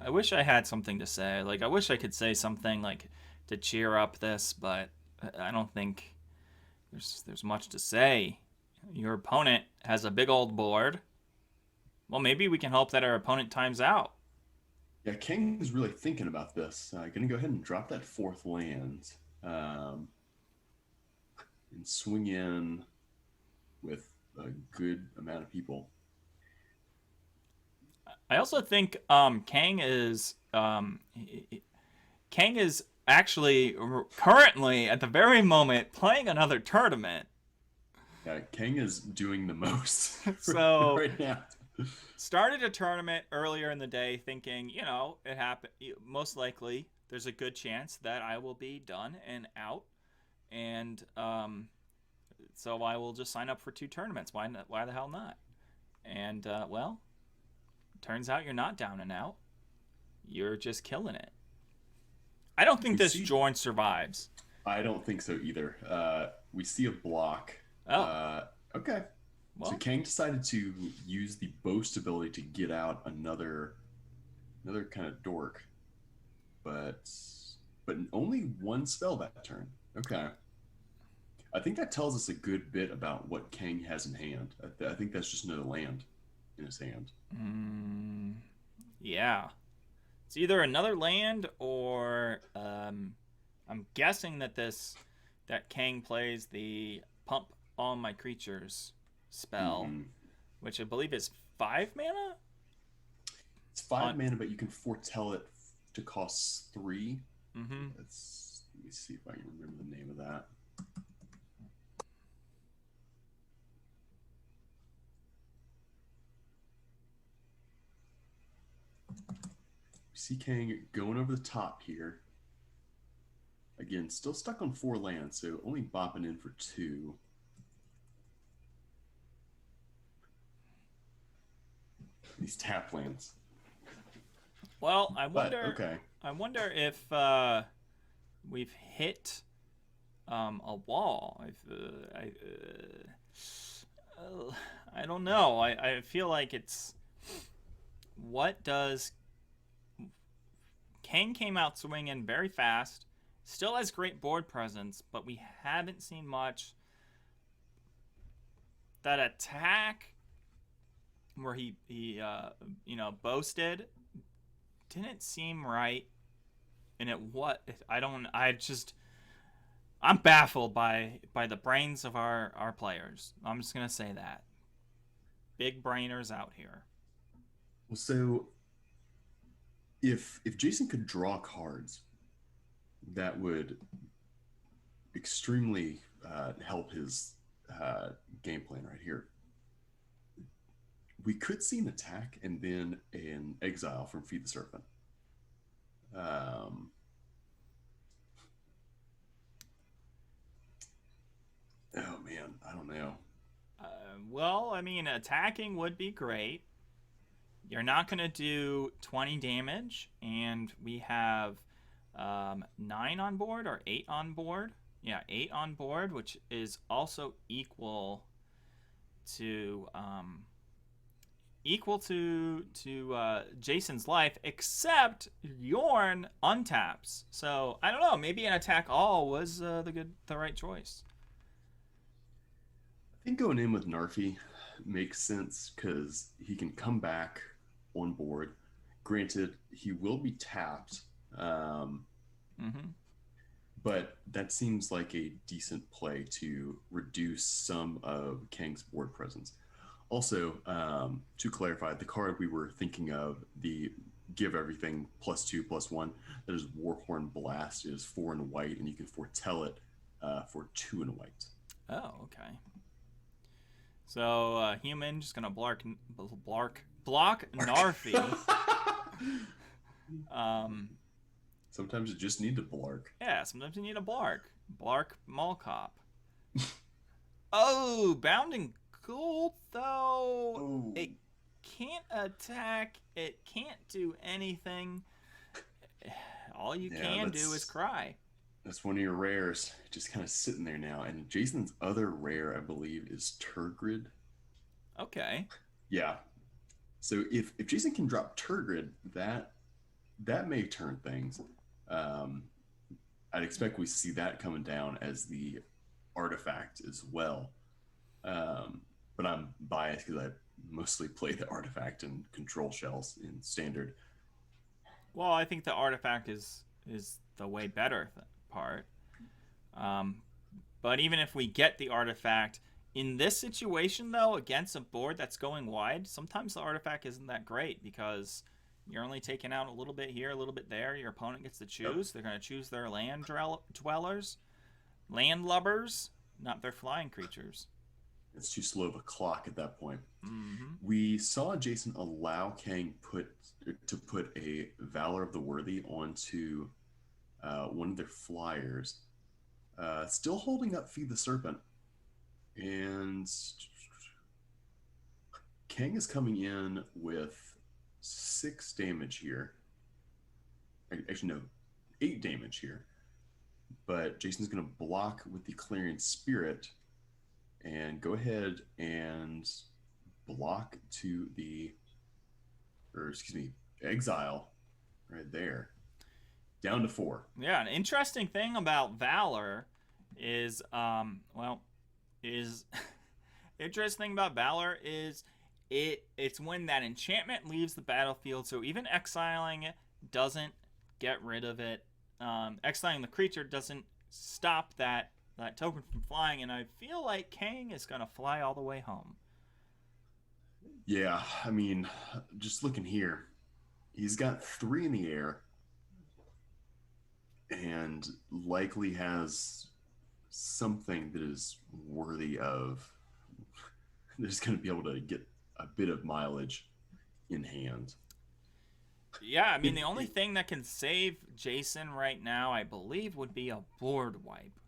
S1: I wish I had something to say. Like, I wish I could say something like to cheer up this, but I don't think there's much to say. Your opponent has a big old board. Well, maybe we can hope that our opponent times out.
S2: Yeah, King is really thinking about this. Going to go ahead and drop that 4th land and swing in with a good amount of people.
S1: I also think Kang is actually currently at the very moment playing another tournament.
S2: Yeah, Kang is doing the most
S1: So
S2: right now.
S1: started a tournament earlier in the day thinking, it happened. Most likely, there's a good chance that I will be done and out. And so I will just sign up for 2 tournaments. Why not? Why the hell not? And well, turns out you're not down and out. You're just killing it. I don't think this joint survives.
S2: I don't think so either. We see a block.
S1: Oh.
S2: Okay. Well, so Kang decided to use the boast ability to get out another kind of dork, but only 1 spell that turn. Okay. I think that tells us a good bit about what Kang has in hand. I think that's just another land in his hand.
S1: Yeah. It's either another land or I'm guessing that Kang plays the pump all my creatures spell, which I believe is 5 mana?
S2: It's 5 mana, but you can foretell it to cost 3. Let me see if I can remember the name of that. See Kang going over the top here. Again, still stuck on 4 lands, so only bopping in for 2. These tap lands.
S1: Well, I wonder if we've hit a wall. I don't know. I feel like it's what does Kang came out swinging very fast. Still has great board presence, but we haven't seen much. That attack where he boasted didn't seem right. And I'm baffled by the brains of our players. I'm just gonna say that. Big brainers out here.
S2: Well, so if Jason could draw cards, that would extremely help his game plan right here. We could see an attack and then an exile from Feed the Serpent. Oh man, I don't know.
S1: Well, I mean, attacking would be great. You're not going to do 20 damage, and we have 9 on board or 8 on board. Yeah, 8 on board, which is also equal to Jason's life, except Yorn untaps. So I don't know. Maybe an attack all was the right choice.
S2: I think going in with Narfi makes sense because he can come back on board. Granted, he will be tapped, but that seems like a decent play to reduce some of Kang's board presence. Also, to clarify, the card we were thinking of, the give everything +2/+1, that is Warhorn Blast. It is 4 and white, and you can foretell it for 2 and white.
S1: Oh, okay. So, human just gonna block Narfi.
S2: Sometimes you just need to blark.
S1: Yeah, sometimes you need a blark. Blark Mall Cop. Oh, Bounding Gold, though.
S2: Oh.
S1: It can't attack. It can't do anything. All you can do is cry.
S2: That's one of your rares, just kind of sitting there now. And Jason's other rare, I believe, is Turgid.
S1: Okay.
S2: Yeah. So if Jason can drop Turgid, that may turn things. I'd expect we see that coming down as the artifact as well. But I'm biased because I mostly play the artifact and control shells in standard.
S1: Well, I think the artifact is the way better part. But even if we get the artifact, in this situation, though, against a board that's going wide, sometimes the artifact isn't that great because you're only taking out a little bit here, a little bit there. Your opponent gets to choose. Yep. They're going to choose their land dwellers, landlubbers, not their flying creatures.
S2: It's too slow of a clock at that point.
S1: Mm-hmm.
S2: We saw Jason allow Kang to put a Valor of the Worthy onto one of their flyers, still holding up Feed the Serpent, and Kang is coming in with 6 damage here. Actually, no, 8 damage here. But Jason's going to block with the Clarion Spirit and go ahead and block to exile right there. Down to 4.
S1: Yeah, an interesting thing about Valor is, interesting thing about Valor is it's when that enchantment leaves the battlefield, so even exiling it doesn't get rid of it. Exiling the creature doesn't stop that token from flying, and I feel like Kang is going to fly all the way home.
S2: Yeah, I mean, just looking here, he's got 3 in the air and likely has something that is worthy of that's going to be able to get a bit of mileage in hand.
S1: Yeah, I mean, the only thing that can save Jason right now, I believe, would be a board wipe.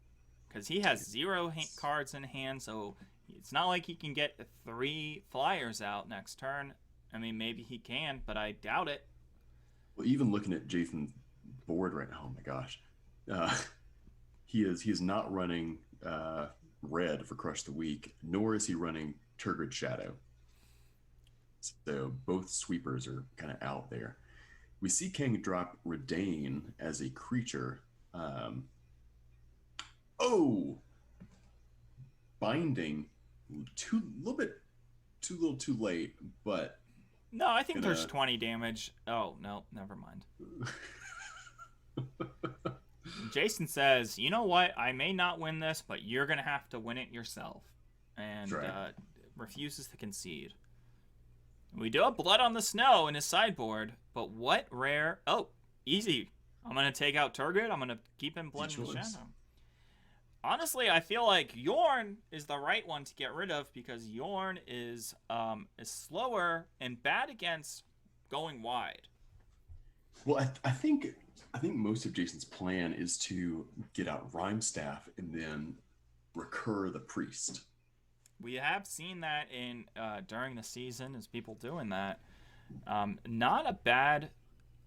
S1: Because he has 0 cards in hand, so it's not like he can get 3 flyers out next turn. I mean, maybe he can, but I doubt it.
S2: Well, even looking at Jason's board right now, oh my gosh. He is not running red for Crush the Weak, nor is he running Turgid Shadow. So both sweepers are kind of out there. We see Kang drop Redain as a creature. Binding, a little bit too late, but
S1: no, I think there's 20 damage. Oh no, never mind. Jason says, "You know what? I may not win this, but you're gonna have to win it yourself," and refuses to concede. We do have Blood on the Snow in his sideboard, but what rare? Oh, easy. I'm going to take out Turgid. I'm going to keep him Blood in the Shadow. Honestly, I feel like Yorn is the right one to get rid of because Yorn is slower and bad against going wide.
S2: Well, I think most of Jason's plan is to get out Rhyme Staff and then recur the Priest.
S1: We have seen that in during the season as people doing that. Not a bad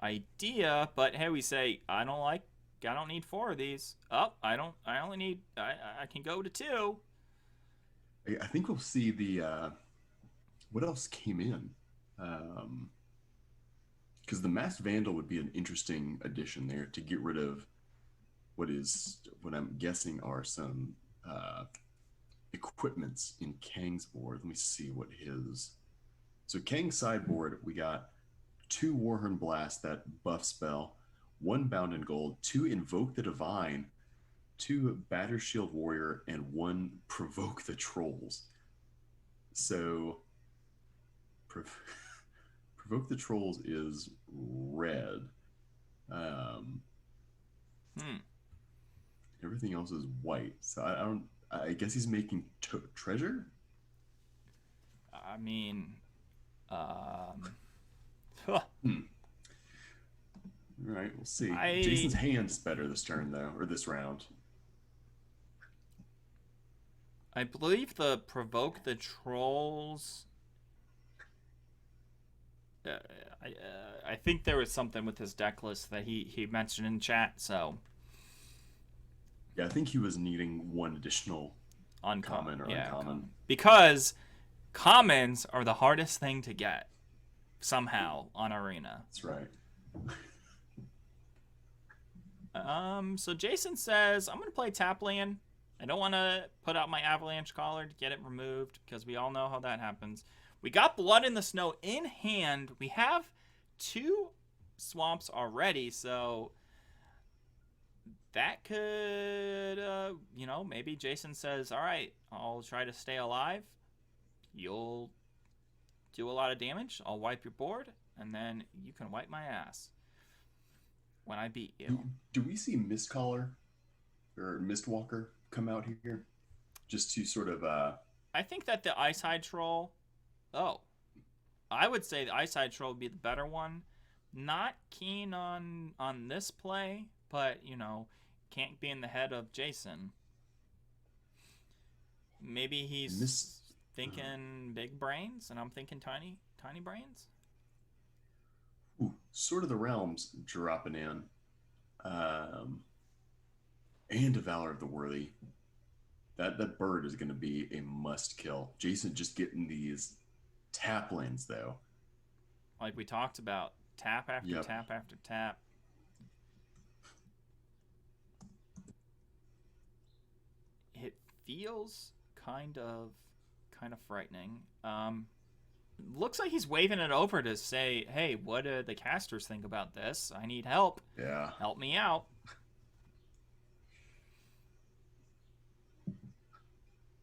S1: idea, but hey, we say I don't need 4 of these. Oh, I can go to 2.
S2: I think we'll see the what else came in, because the Masked Vandal would be an interesting addition there to get rid of what I'm guessing are some equipments in Kang's board. Let me see what his. So Kang's sideboard, we got 2 Warhorn Blast, that buff spell, 1 Bound in Gold, 2 Invoke the Divine, 2 Batter Shield Warrior, and 1 Provoke the Trolls. So Provoke the Trolls is red. Everything else is white. So I guess he's making treasure.
S1: I mean,
S2: All right, we'll see. Jason's hand's better this turn, though, or this round.
S1: I believe the Provoke the Trolls. I think there was something with his deck list that he mentioned in chat, so.
S2: Yeah, I think he was needing 1 additional uncommon.
S1: Because commons are the hardest thing to get somehow on Arena.
S2: That's right.
S1: So Jason says, I'm going to play Taplian. I don't want to put out my Avalanche Collar to get it removed because we all know how that happens. We got Blood in the Snow in hand. We have 2 swamps already, so that could, maybe Jason says, all right, I'll try to stay alive. You'll do a lot of damage. I'll wipe your board, and then you can wipe my ass when I beat you.
S2: Do we see Mistcaller or Mistwalker come out here just to sort of
S1: I think that the Ice Hide Troll. Oh, I would say the Ice Hide Troll would be the better one. Not keen on this play, but can't be in the head of Jason. Maybe he's thinking big brains, and I'm thinking tiny brains.
S2: Ooh, Sword of the Realms dropping in, and a Valor of the Worthy. That bird is going to be a must kill. Jason just getting these tap lands though.
S1: Like we talked about, tap after tap after tap. It feels kind of frightening. Looks like he's waving it over to say, hey, what do the casters think about this? I need help.
S2: Yeah.
S1: Help me out.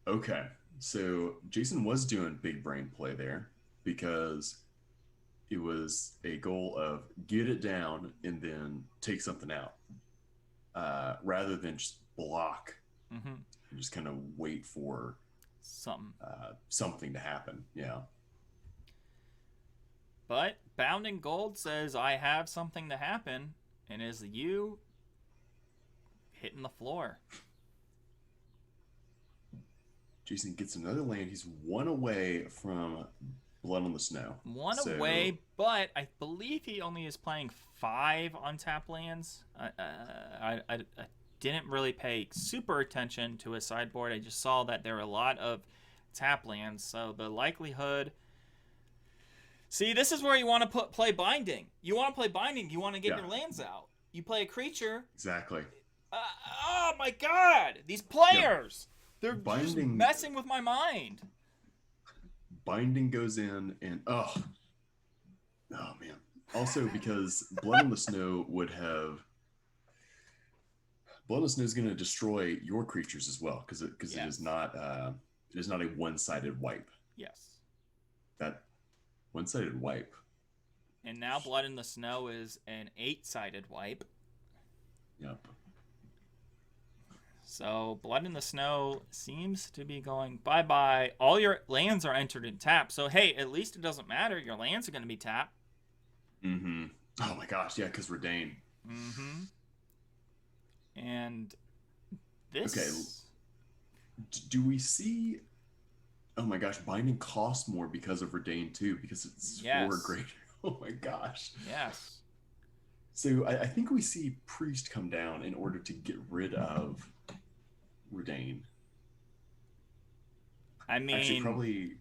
S2: Okay. So Jason was doing big brain play there because it was a goal of get it down and then take something out, rather than just block and just kind of wait for something to happen. Yeah.
S1: But Bounding Gold says, I have something to happen, and is you hitting the floor.
S2: Jason gets another land. He's one away from Blood on the Snow.
S1: One away, but I believe he only is playing 5 untapped lands. I didn't really pay super attention to his sideboard. I just saw that there are a lot of tap lands, so the likelihood... See, this is where you want to play Binding. You want to play Binding, you want to get your lands out. You play a creature.
S2: Exactly.
S1: Oh my god! These players! They're just messing with my mind.
S2: Binding goes in and oh man. Also because Blood on the Snow is going to destroy your creatures as well because it is not a one-sided wipe.
S1: Yes.
S2: That one-sided wipe.
S1: And now Blood in the Snow is an 8-sided wipe.
S2: Yep.
S1: So Blood in the Snow seems to be going bye-bye. All your lands are entered in tap. So, hey, at least it doesn't matter. Your lands are going to be tapped.
S2: Mm-hmm. Oh, my gosh. Yeah, because Redain.
S1: Mm-hmm. And this...
S2: Okay. Do we see... Oh, my gosh. Binding costs more because of Redain, too, because it's 4 greater. Oh, my gosh.
S1: Yes.
S2: So I think we see Priest come down in order to get rid of Redain.
S1: I mean,
S2: actually,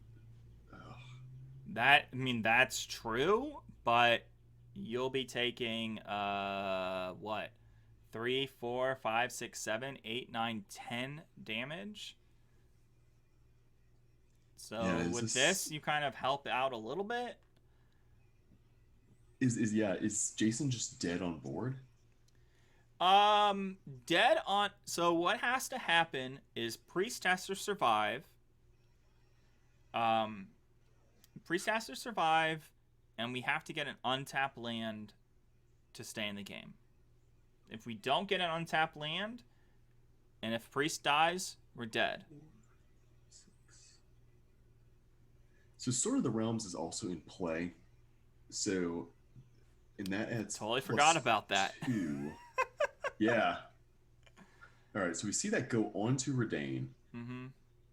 S2: probably.
S1: That's true, but you'll be taking what, 3, 4, 5, 6, 7, 8, 9, 10 damage. So with this, you kind of help out a little bit.
S2: Is Jason just dead on board?
S1: Dead on. So what has to happen is Priest has to survive. Priest has to survive, and we have to get an untapped land to stay in the game. If we don't get an untapped land, and if Priest dies, we're dead.
S2: So Sword of the Realms is also in play. So, and that adds
S1: totally forgot about that.
S2: 2. Yeah. All right, so we see that go onto Redain.
S1: Mm-hmm.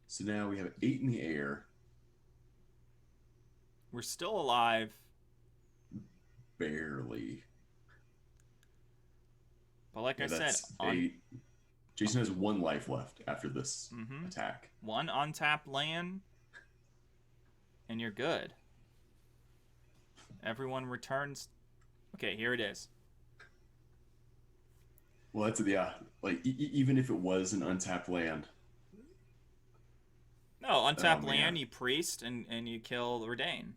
S2: So now we have 8 in the air.
S1: We're still alive.
S2: Barely.
S1: But like I said,
S2: 8. Jason has 1 life left after this attack.
S1: 1 untapped land, and you're good. Everyone returns. Okay, here it is.
S2: Well, that's like even if it was an untapped land.
S1: No, untapped land. You priest and you kill Redain.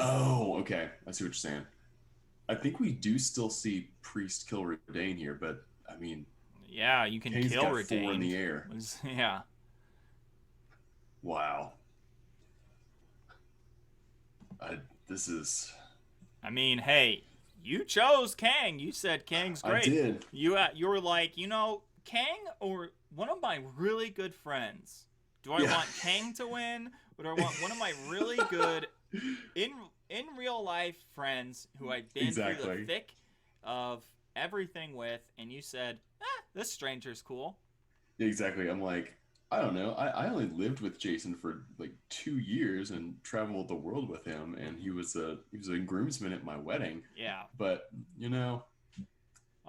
S2: Oh, okay. I see what you're saying. I think we do still see priest kill Redain here, but I mean.
S1: Yeah, you can kill Redain.
S2: 4 in the air.
S1: Yeah.
S2: Wow. This is.
S1: I mean, hey, you chose Kang. You said Kang's great.
S2: I did.
S1: You were like, Kang or one of my really good friends Do I want Kang to win? Or do I want one of my really good in real life friends who I've been through the thick of everything with, and you said, this stranger's cool.
S2: Exactly. I'm like, I don't know. I only lived with Jason for like 2 years and traveled the world with him, and he was a groomsman at my wedding.
S1: Yeah.
S2: But
S1: I'll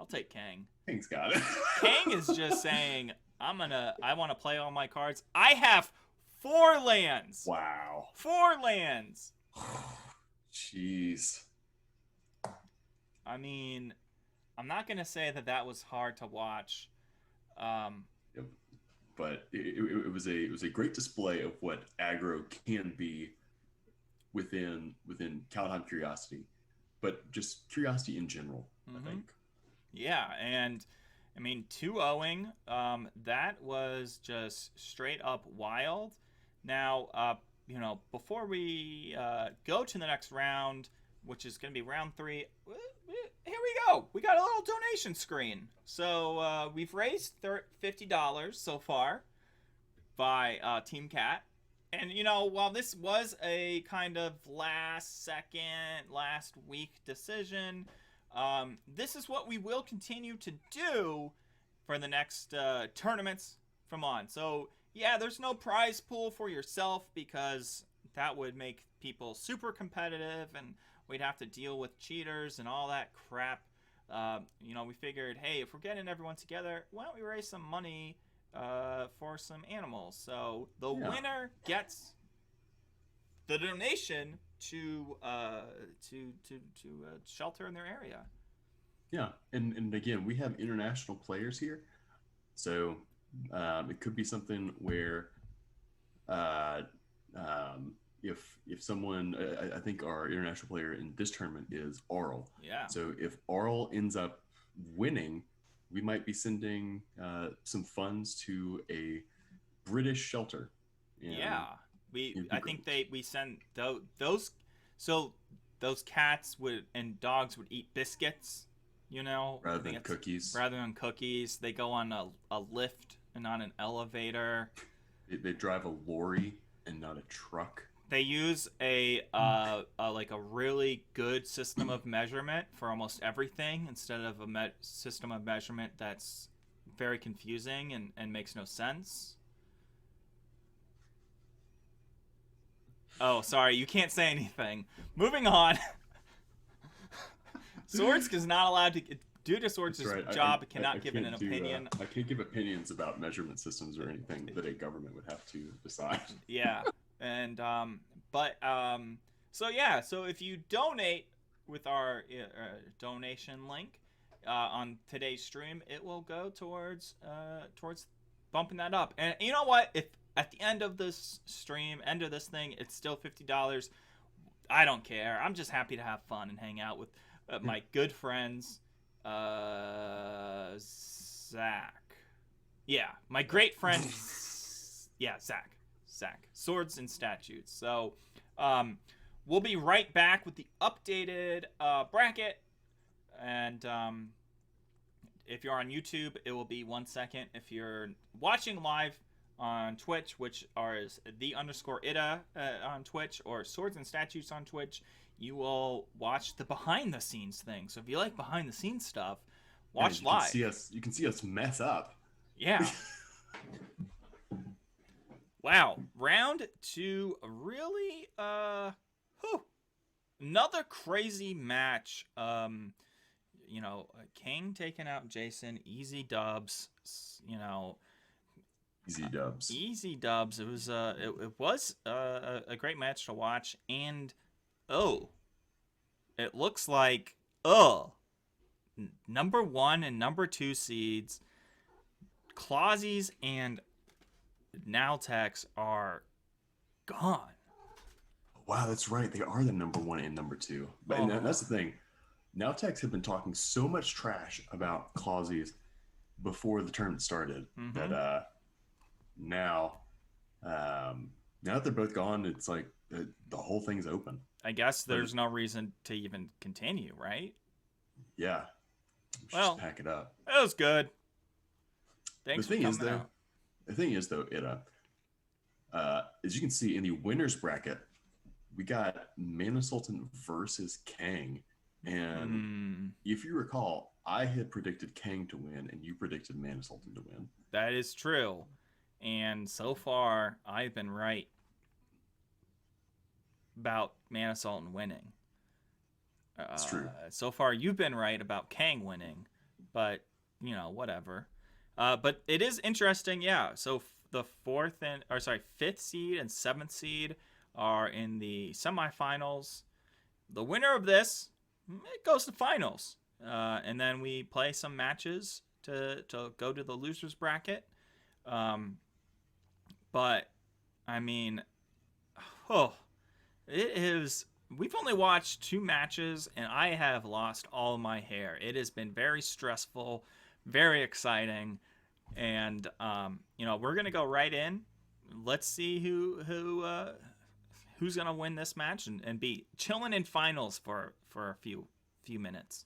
S1: take Kang.
S2: Kang's got it.
S1: Kang is just saying, I want to play all my cards. I have 4 lands.
S2: Wow.
S1: 4 lands.
S2: Jeez.
S1: I mean, I'm not gonna say that was hard to watch.
S2: Yep. But it was a great display of what aggro can be within Kaldheim Curiosity, but just Curiosity in general. I think.
S1: Yeah, and I mean 2-0ing. That was just straight up wild. Now, before we go to the next round, which is going to be round 3, here we go. We got a little donation screen. So we've raised $50 so far by Team Cat. And, while this was a kind of last week decision, this is what we will continue to do for the next tournaments from on. So, yeah, there's no prize pool for yourself because that would make people super competitive and we'd have to deal with cheaters and all that crap. We figured, hey, if we're getting everyone together, why don't we raise some money for some animals? So the winner gets the donation to shelter in their area.
S2: Yeah, and again, we have international players here, so it could be something where if someone, I think our international player in this tournament is Arl.
S1: Yeah.
S2: So if Arl ends up winning, we might be sending some funds to a British shelter.
S1: Yeah, I think we send those. So those cats and dogs would eat biscuits,
S2: rather than cookies.
S1: Rather than cookies, they go on a lift and not an elevator.
S2: They drive a lorry and not a truck.
S1: They use a really good system of measurement for almost everything instead of a system of measurement that's very confusing and makes no sense. Oh, sorry, you can't say anything. Moving on. Swords is not allowed to, due to Swords' job, cannot give an opinion.
S2: I can't give opinions about measurement systems or anything that a government would have to decide.
S1: Yeah. And so if you donate with our donation link on today's stream, it will go towards bumping that up. And you know what? If at the end of this stream, end of this thing, it's still $50, I don't care. I'm just happy to have fun and hang out with my good friends, Zach. Yeah, my great friend, Zach. Swords and Statutes. So we'll be right back with the updated bracket. And if you're on YouTube, it will be 1 second. If you're watching live on Twitch, which is _ida on Twitch, or Swords and Statutes on Twitch, you will watch the behind the scenes thing. So if you like behind the scenes stuff, watch live.
S2: You can see us mess up.
S1: Yeah. Wow, round 2, really, another crazy match. King taking out Jason, easy dubs.
S2: Easy dubs.
S1: Easy dubs. It was a great match to watch, and it looks like number 1 and number 2 seeds, Clausies and Nowtex are gone.
S2: Wow, that's right. They are the number 1 and number 2. But and that's the thing. Nowtex have been talking so much trash about Clausies before the tournament started that now that they're both gone, it's like the whole thing's open.
S1: I guess there's no reason to even continue, right?
S2: Yeah.
S1: Well,
S2: just pack it up.
S1: It was good. Thanks for coming out.
S2: The thing is, though, As you can see in the winners bracket, we got Mana Sultan versus Kang. And if you recall, I had predicted Kang to win, and you predicted Mana Sultan to win.
S1: That is true. And so far, I've been right about Mana Sultan winning.
S2: It's true.
S1: So far, you've been right about Kang winning, but you know, whatever. But it is interesting, yeah. So the fifth seed and seventh seed are in the semifinals. The winner of this, it goes to finals, and then we play some matches to go to the losers bracket. But I mean, it is. We've only watched 2 matches, and I have lost all my hair. It has been very stressful, very exciting, and you know, we're gonna go right in. Let's see who's gonna win this match and be chilling in finals for a few minutes.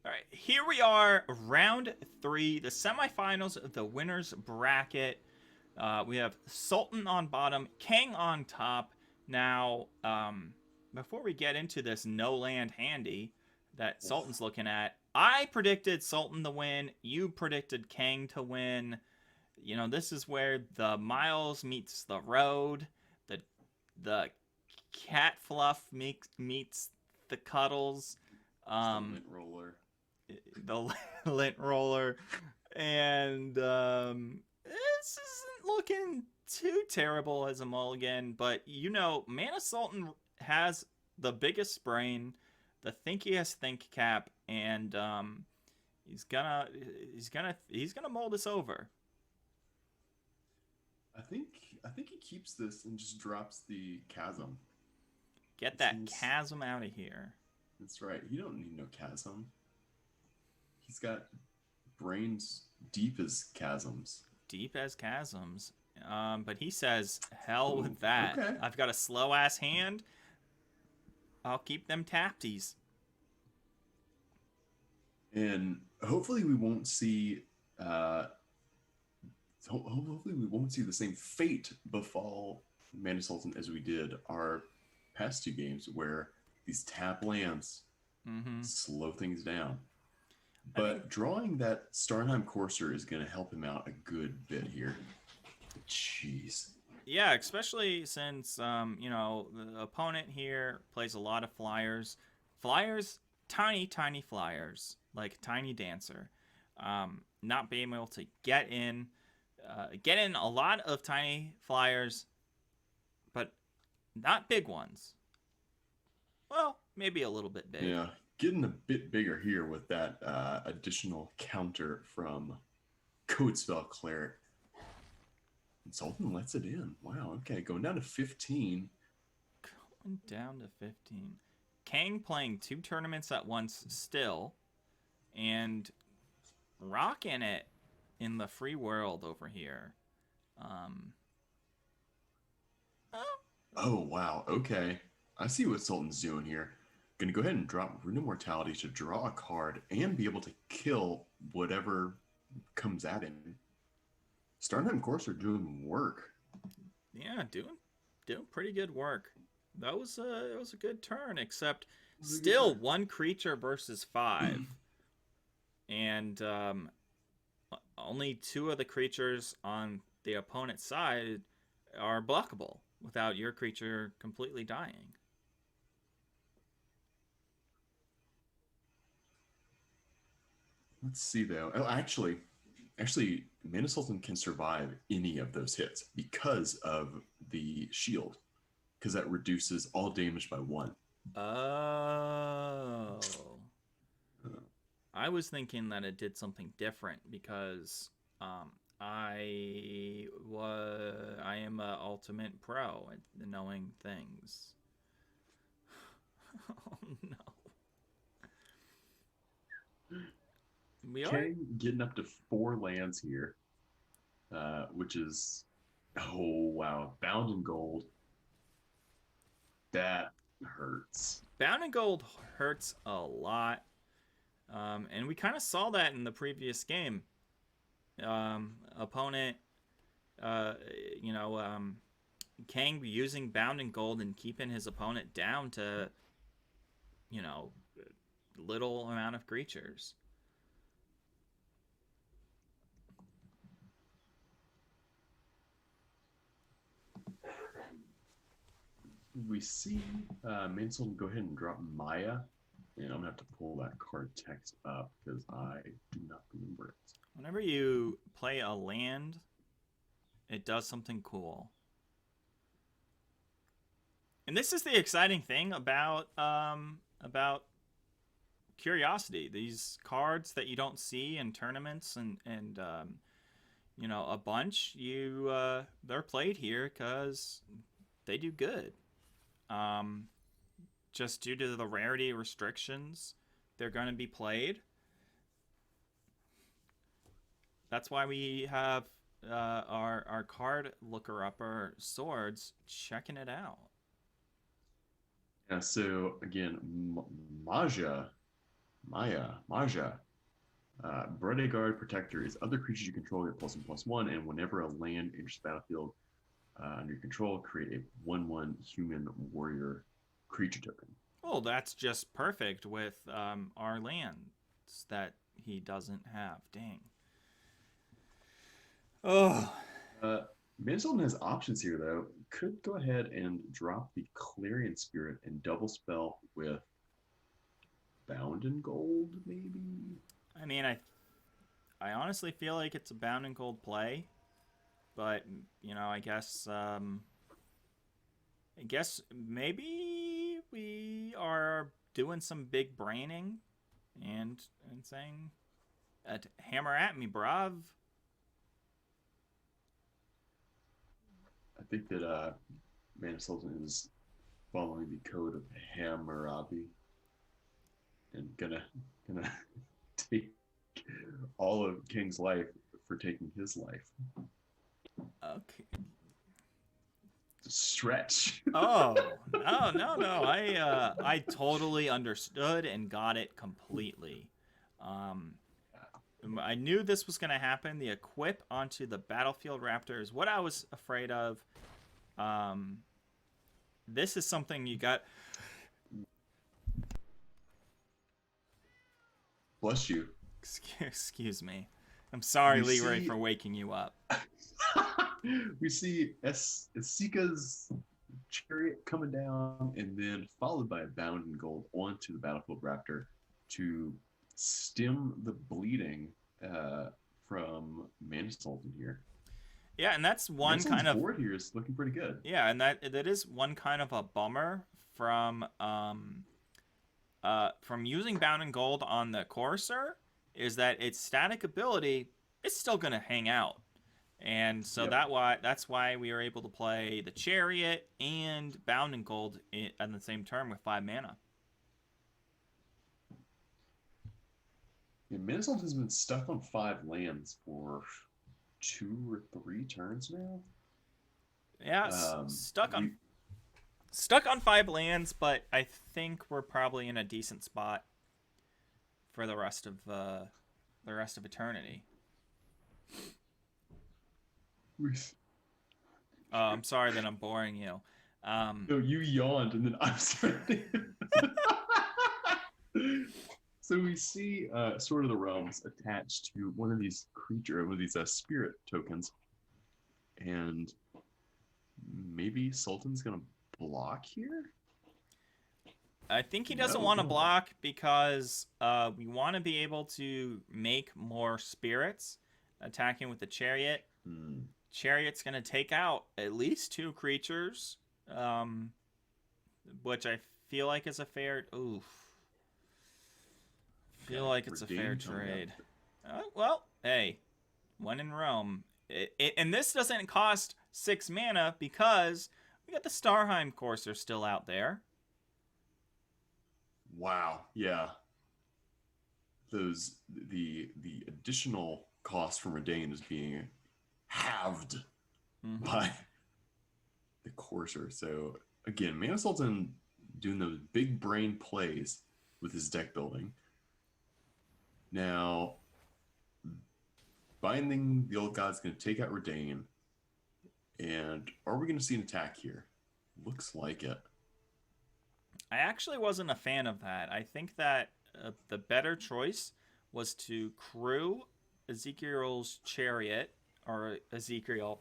S1: All right, here we are, round 3, the semifinals of the winners bracket. We have Sultan on bottom, Kang on top. Now, before we get into this no land handy that Sultan's looking at, I predicted Sultan to win. You predicted Kang to win. You know, this is where the miles meets the road. The cat fluff meets the cuddles.
S2: The lint roller.
S1: The lint roller. And this isn't looking too terrible as a mulligan, but you know, Mana Sultan has the biggest brain, the thinkiest think cap, and he's gonna mold us over.
S2: I think he keeps this and just drops the chasm.
S1: Get that chasm out of here.
S2: That's right. You don't need no chasm. He's got brains deep as chasms.
S1: Deep as chasms. But he says, hell with that.
S2: Okay.
S1: I've got a slow ass hand. I'll keep them tapties.
S2: And hopefully we won't see hopefully we won't see the same fate befall Mana Sultan as we did our past 2 games, where these tap lands slow things down. But drawing that Starnheim Courser is going to help him out a good bit here. Jeez.
S1: Yeah, especially since you know, the opponent here plays a lot of flyers. Flyers, tiny flyers, like Tiny Dancer. Not being able to get in a lot of tiny flyers, but not big ones. Well, maybe a little bit big.
S2: Yeah, getting a bit bigger here with that additional counter from Codespell Cleric. And Sultan lets it in. Wow, okay, going down to 15.
S1: Going down to 15. Kang playing 2 tournaments at once still, and rocking it in the free world over here.
S2: Oh, wow, okay. I see what Sultan's doing here. Gonna go ahead and drop Rune of Mortality to draw a card and be able to kill whatever comes at him. Starnheim Courser doing work.
S1: Yeah, doing pretty good work. That was a good turn, except still 1 creature versus 5. And only 2 of the creatures on the opponent's side are blockable without your creature completely dying.
S2: Let's see though. Oh, actually, Mana Sultan can survive any of those hits because of the shield, because that reduces all damage by 1.
S1: Oh. I was thinking that it did something different because I am a ultimate pro at knowing things. Oh no. We are
S2: getting up to 4 lands here, which is, oh wow, Bound in Gold. That hurts.
S1: Bound in Gold hurts a lot, and we kind of saw that in the previous game. Opponent uh, you know, Kang using Bound in Gold and keeping his opponent down to, you know, little amount of creatures.
S2: We see Mansell go ahead and drop Maya, and I'm gonna have to pull that card text up because I do not remember it.
S1: Whenever you play a land, it does something cool. And this is the exciting thing about Curiosity. These cards that you don't see in tournaments and you know, a bunch, they're played here because they do good. Just due to the rarity restrictions, they're going to be played. That's why we have our card looker upper Swords checking it out.
S2: Yeah, so again, Maja, Brede Guard Protector is other creatures you control get +1/+1, and whenever a land enters the battlefield under your control, create a 1/1 human warrior creature token.
S1: Oh, that's just perfect with our lands that he doesn't have. Dang. Oh.
S2: Minnesota has options here, though. Could go ahead and drop the Clarion Spirit and double spell with Bound in Gold, maybe?
S1: I mean, I honestly feel like it's a Bound in Gold play, but you know, I guess maybe we are doing some big braining and saying, "Hammer at me, bruv."
S2: I think that Mana Sultan is following the code of Hammurabi and gonna take all of King's life for taking his life.
S1: Okay.
S2: Stretch.
S1: Oh, no. I totally understood and got it completely. I knew this was going to happen. The equip onto the Battlefield Raptor is what I was afraid of. This is something you got.
S2: Bless you.
S1: Excuse me. I'm sorry, Leroy, for waking you up.
S2: We see Esika's chariot coming down, and then followed by a Bound in Gold onto the Battlefield Raptor to stem the bleeding from Mana Sultan here.
S1: Yeah, and that's one kind of
S2: board here is looking pretty good.
S1: Yeah, and that is one kind of a bummer from using Bound in Gold on the Courser, is that its static ability is still going to hang out. And so that's why we were able to play the Chariot and Bound in Gold on the same turn with 5 mana.
S2: Yeah, Minnesota has been stuck on 5 lands for 2 or 3 turns now.
S1: Yeah, stuck on 5 lands, but I think we're probably in a decent spot for the rest of eternity. I'm sorry that I'm boring you.
S2: No, you yawned, and then I'm starting. So we see Sword of the Realms attached to one of these spirit tokens, and maybe Sultan's gonna block here.
S1: I think he doesn't want to block because we want to be able to make more spirits attacking with the Chariot. Chariot's going to take out at least 2 creatures, which I feel like is a fair... Oof. Feel like it's a fair trade. Well, hey, when in Rome. And this doesn't cost 6 mana because we got the Starheim Courser still out there.
S2: Wow. Yeah. The additional cost from Redain is being halved by the Courser. So again, Mana Sultan doing those big brain plays with his deck building. Now, Binding the Old God's going to take out Redain, And are we going to see an attack here? Looks like it.
S1: I actually wasn't a fan of that. I think that the better choice was to crew Ezekiel's chariot, or Ezekiel.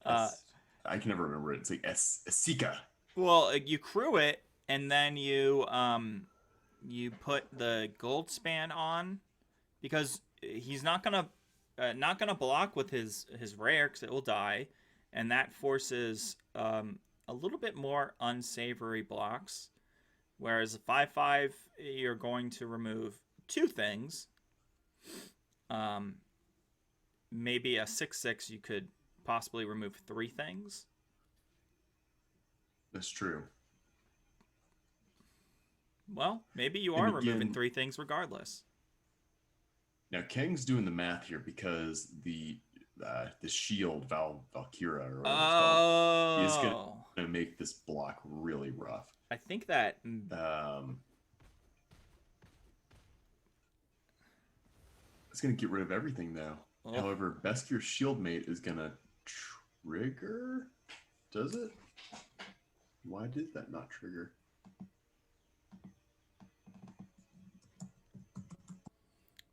S2: I can never remember it. It's like Esika.
S1: Well, you crew it, and then you put the gold span on, because he's not gonna block with his rare, because it will die, and that forces a little bit more unsavory blocks. Whereas a 5/5, you're going to remove 2 things. Maybe a 6/6, you could possibly remove 3 things.
S2: That's true.
S1: Well, maybe you
S2: And
S1: are
S2: again,
S1: removing 3 things regardless.
S2: Now Kang's doing the math here because the shield Valkyra, or whatever it's called, is going to make this block really rough.
S1: I think that
S2: it's going to get rid of everything though.
S1: Oh.
S2: However, Beskir's Shieldmate is going to trigger. Does it? Why did that not trigger?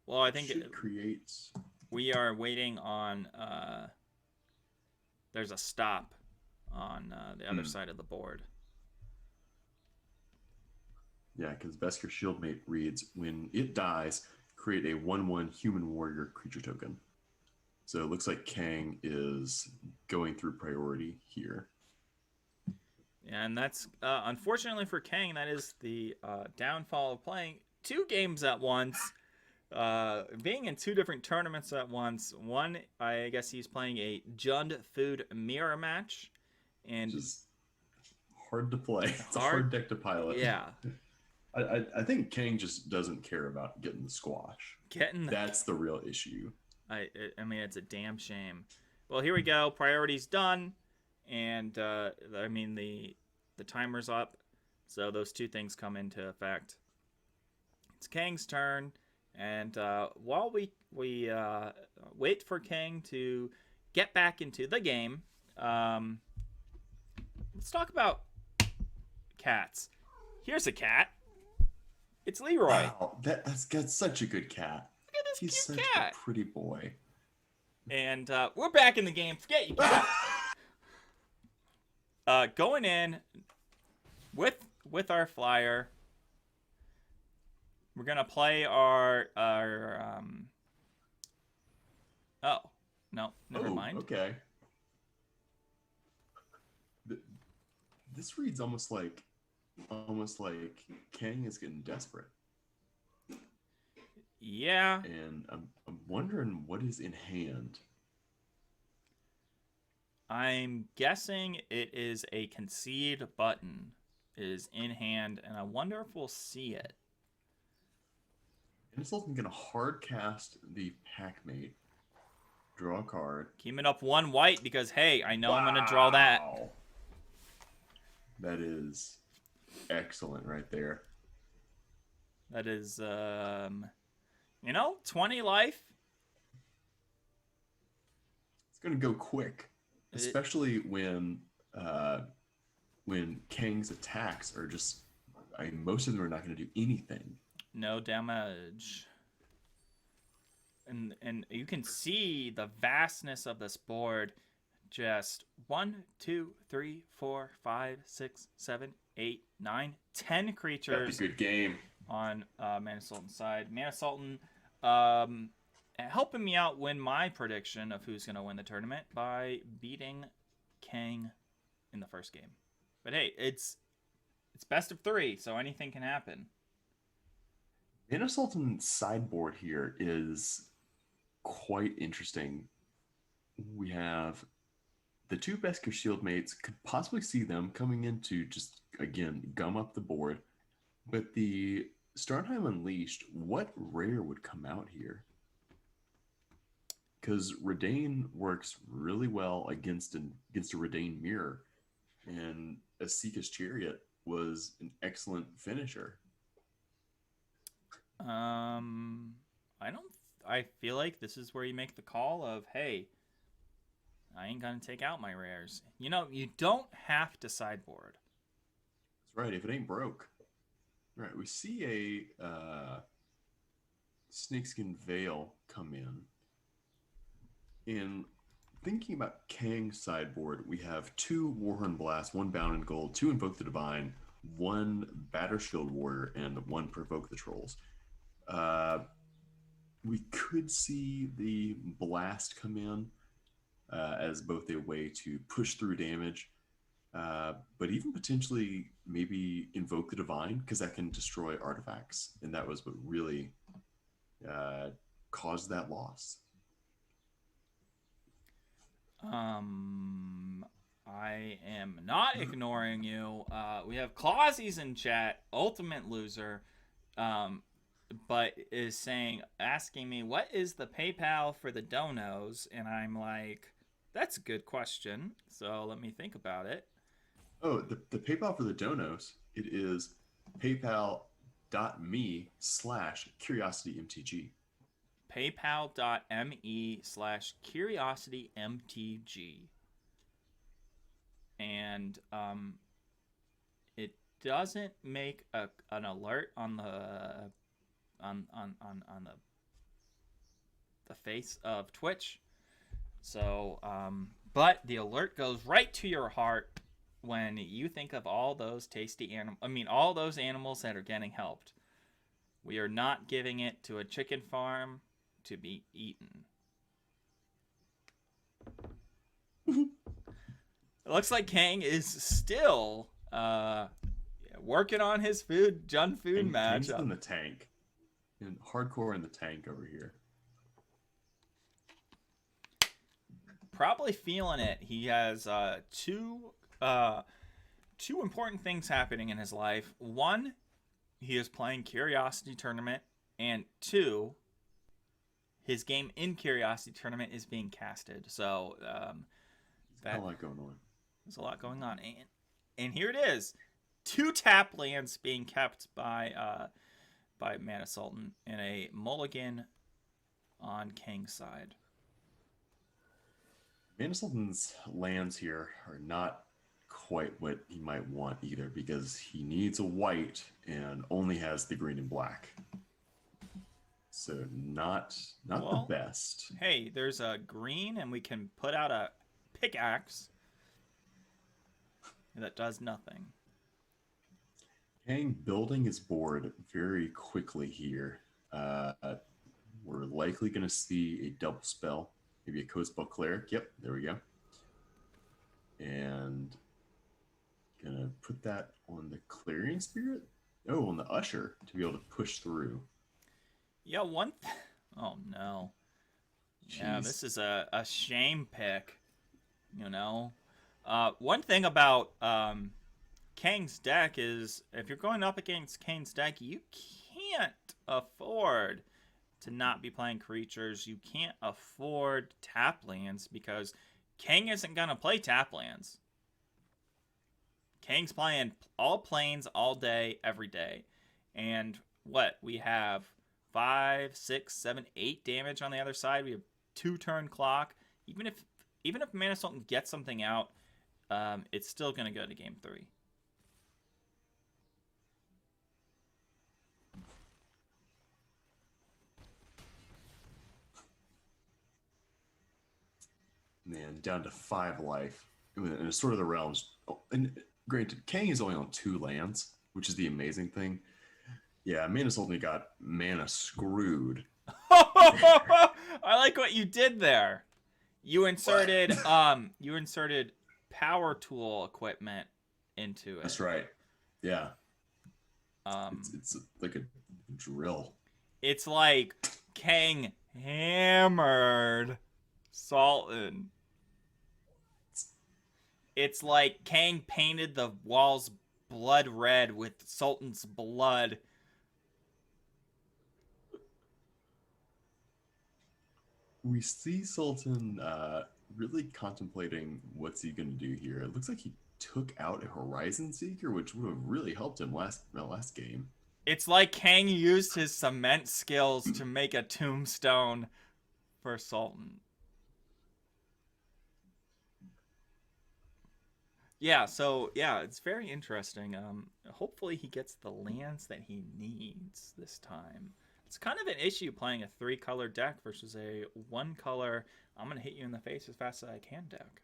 S1: Well, I think
S2: it creates.
S1: We are waiting on. There's a stop on the other side of the board.
S2: Yeah, because Beskir's Shieldmate reads, when it dies, create a 1/1 human warrior creature token. So it looks like Kang is going through priority here.
S1: Yeah, and that's unfortunately for Kang, that is the downfall of playing 2 games at once. Being in 2 different tournaments at once. One, I guess he's playing a Jund Food mirror match, and
S2: just hard to play. It's a hard deck to pilot.
S1: Yeah.
S2: I think Kang just doesn't care about getting the squash. That's the real issue.
S1: I mean, it's a damn shame. Well, here we go. Priority's done, and I mean the timer's up, so those 2 things come into effect. It's Kang's turn, and while we wait for Kang to get back into the game, let's talk about cats. Here's a cat. It's Leroy.
S2: Wow, that's such a good cat.
S1: Look at this
S2: He's
S1: cute
S2: such
S1: cat.
S2: a pretty boy.
S1: And we're back in the game. Forget you, cat. Going in with our flyer. We're gonna play our oh no, never mind.
S2: Okay. This reads almost like Kang is getting desperate.
S1: Yeah.
S2: And I'm wondering what is in hand.
S1: I'm guessing it is a concede button is in hand, and I wonder if we'll see it.
S2: And it's also going to hard cast the Packmate. Draw a card.
S1: Keeping up 1 white because, hey, I know I'm going to draw that.
S2: That is excellent right there.
S1: That is, 20 life.
S2: It's going to go quick, especially when Kang's attacks are just, most of them are not going to do anything.
S1: No damage. And you can see the vastness of this board. Just 1, 2, 3, 4, 5, 6, 7, 8, 9, 10 creatures.
S2: That's a good game.
S1: On Mana Sultan's side. Mana Sultan helping me out win my prediction of who's going to win the tournament by beating Kang in the first game. But hey, it's best of 3, so anything can happen.
S2: Mana Sultan's sideboard here is quite interesting. We have the 2 Beskir Shieldmates, could possibly see them coming in to just, again, gum up the board. But the Starnheim Unleashed, what rare would come out here? Because Redain works really well against a Redain mirror. And Asika's Chariot was an excellent finisher.
S1: I feel like this is where you make the call of, hey, I ain't gonna take out my rares. You know, you don't have to sideboard.
S2: That's right. If it ain't broke. All right. We see a snakeskin veil come in. In thinking about Kang's sideboard, we have 2 Warhorn Blast, 1 Bound in Gold, 2 Invoke the Divine, 1 Batter Shield Warrior, and 1 Provoke the Trolls. We could see the Blast come in as both a way to push through damage, but even potentially maybe Invoke the Divine, because that can destroy artifacts, and that was what really caused that loss.
S1: I am not ignoring you. We have Clausies in chat, ultimate loser, but is asking me, what is the PayPal for the donos? And I'm like, that's a good question. So let me think about it.
S2: Oh, the PayPal for the donos, it is paypal.me/curiositymtg.
S1: paypal.me/curiositymtg. And it doesn't make an alert on the the face of Twitch. So but the alert goes right to your heart when you think of all those all those animals that are getting helped. We are not giving it to a chicken farm to be eaten. It looks like Kang is still working on his Jund Food match.
S2: Kang's in the tank. And hardcore in the tank over here.
S1: Probably feeling it. He has two important things happening in his life. One, he is playing Curiosity Tournament, and 2, his game in Curiosity Tournament is being casted. So
S2: There's a lot going on.
S1: There's a lot going on, and here it is: 2 tap lands being kept by Mana Sultan and a mulligan on Kang's side.
S2: Mana Sultan's lands here are not quite what he might want either, because he needs a white and only has the green and black. So not the best.
S1: Hey, there's a green, and we can put out a pickaxe that does nothing.
S2: Kang building his board very quickly here. We're likely going to see a double spell, maybe a Code Spell Cleric. Yep, there we go. And gonna put that on the Clarion Spirit. Oh, on the Usher to be able to push through.
S1: Yeah, oh no.
S2: Jeez.
S1: Yeah, this is a shame pick. You know, one thing about Kang's deck is if you're going up against Kang's deck, you can't afford to not be playing creatures. You can't afford tap lands because Kang isn't gonna play tap lands. Kang's playing all planes all day, every day. And what? We have 5, 6, 7, 8 damage on the other side. We have 2-turn clock. Even if Mana Sultan gets something out, it's still going to go to game 3.
S2: Man, down to 5 life. And it's sort of the realms. Oh, and granted, Kang is only on 2 lands, which is the amazing thing. Yeah, Mana Sultan got mana screwed.
S1: I like what you did there. You inserted power tool equipment into it.
S2: That's right. Yeah. It's like a drill.
S1: It's like Kang hammered Sultan. It's like Kang painted the walls blood red with Sultan's blood.
S2: We see Sultan really contemplating what's he going to do here. It looks like he took out a Horizon Seeker, which would have really helped him last game.
S1: It's like Kang used his cement skills to make a tombstone for Sultan. Yeah, so yeah, it's very interesting. Hopefully he gets the lands that he needs this time. It's kind of an issue playing a 3-color deck versus a 1-color, I'm gonna hit you in the face as fast as I can deck.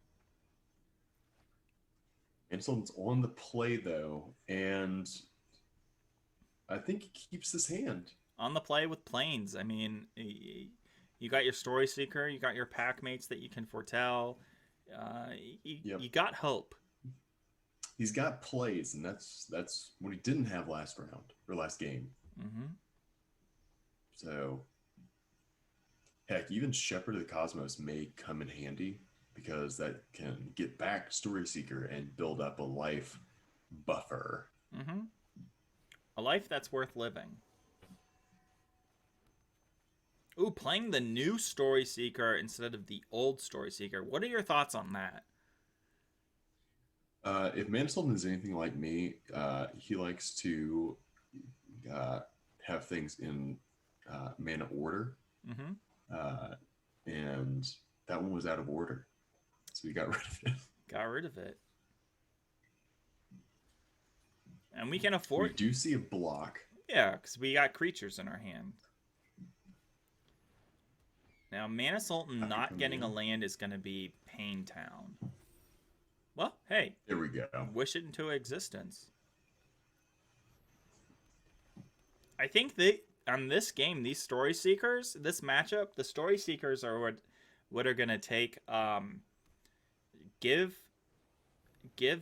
S2: Anselm's on the play though, and I think he keeps this hand.
S1: On the play with planes. I mean, you got your Story Seeker, you got your pack mates that you can foretell. You got hope.
S2: He's got plays, and that's what he didn't have last round or last game.
S1: Mm-hmm.
S2: So, heck, even Shepherd of the Cosmos may come in handy because that can get back Story Seeker and build up a life buffer.
S1: Mm-hmm. A life that's worth living. Ooh, playing the new Story Seeker instead of the old Story Seeker. What are your thoughts on that?
S2: If Manisolden is anything like me, he likes to have things in mana order.
S1: Mm-hmm.
S2: And that one was out of order. So we got rid of it.
S1: Got rid of it. And we can afford...
S2: We do see a block.
S1: Yeah, because we got creatures in our hand. Now, Mana Sultan not getting a land is going to be Pain Town. Well, hey.
S2: There we go.
S1: Wish it into existence. I think that on this game, these Story Seekers, this matchup, the Story Seekers are what are going to take... Give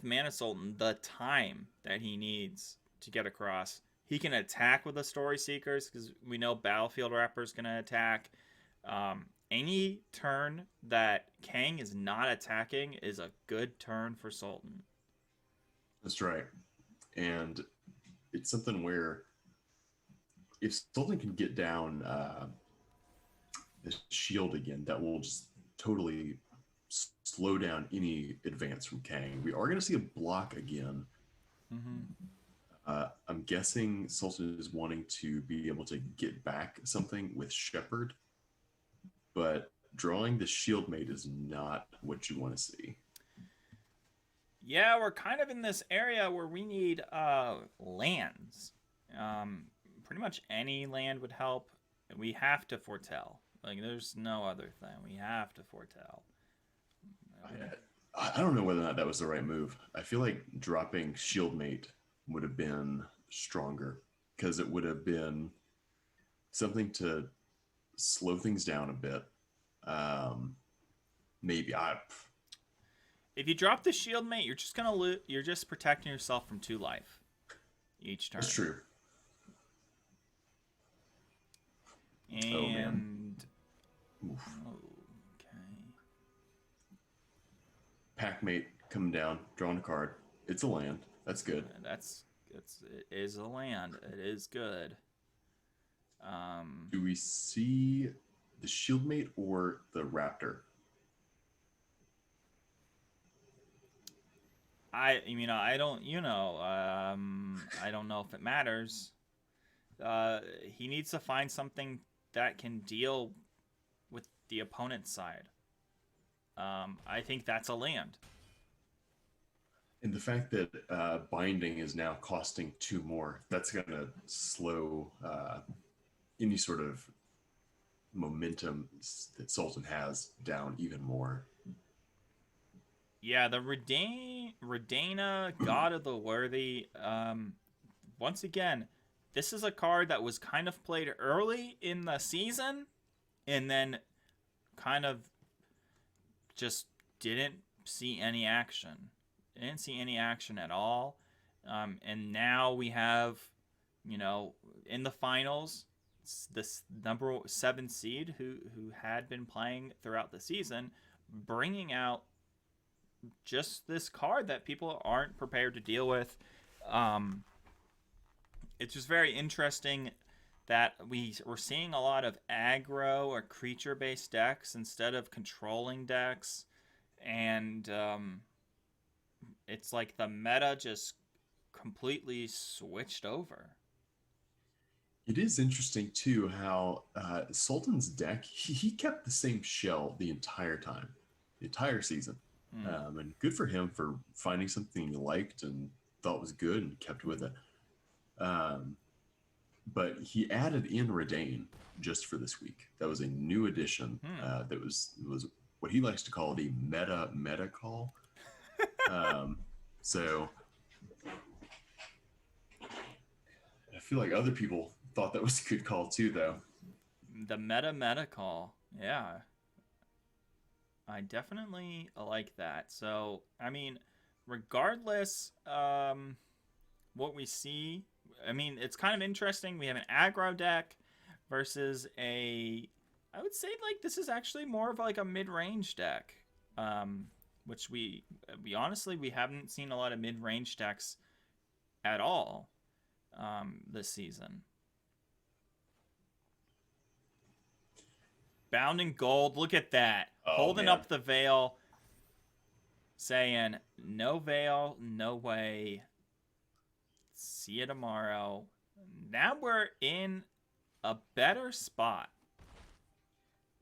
S1: Mana Sultan the time that he needs to get across. He can attack with the Story Seekers because we know Battlefield Rapper is going to attack. Any turn that Kang is not attacking is a good turn for Sultan.
S2: That's right. And it's something where if Sultan can get down the shield again, that will just totally slow down any advance from Kang. We are going to see a block again.
S1: Mm-hmm.
S2: I'm guessing Sultan is wanting to be able to get back something with Shepherd, but drawing the shield mate is not what you want to see.
S1: Yeah, we're kind of in this area where we need lands. Pretty much any land would help. We have to foretell. Like, there's no other thing. We have to foretell.
S2: I don't know whether or not that was the right move. I feel like dropping Shieldmate would have been stronger because it would have been something to slow things down a bit. Maybe
S1: if you drop the Shieldmate, you're just gonna you're just protecting yourself from 2 life each turn.
S2: That's true.
S1: And
S2: oh man. Packmate coming down, drawing a card. It's a land. That's good.
S1: It is a land. It is good.
S2: Do we see the Shieldmate or the Raptor?
S1: I don't know if it matters. He needs to find something that can deal with the opponent's side. I think that's a land.
S2: And the fact that binding is now costing 2 more, that's going to slow any sort of momentum that Sultan has down even more.
S1: Yeah, the Redana, God of the Worthy. Once again, this is a card that was kind of played early in the season and then kind of just didn't see any action. Didn't see any action at all. And now we have, in the finals, this number 7 seed who had been playing throughout the season, bringing out just this card that people aren't prepared to deal with. It's just very interesting that we're seeing a lot of aggro or creature-based decks instead of controlling decks. And it's like the meta just completely switched over.
S2: It is interesting, too, how Sultan's deck, he kept the same shell the entire time, the entire season. And good for him for finding something he liked and thought was good and kept with it. But he added in Redain just for this week. That was a new addition. That was what he likes to call the meta call. So I feel like other people thought that was a good call too, though.
S1: The meta call. Yeah. I definitely like that. So, I mean, regardless what we see, I mean, it's kind of interesting. We have an aggro deck versus I would say like this is actually more of like a mid-range deck. Which we honestly we haven't seen a lot of mid-range decks at all this season. Bounding Gold, look at that. Holding up the veil, saying, no veil, no way. See you tomorrow. Now we're in a better spot.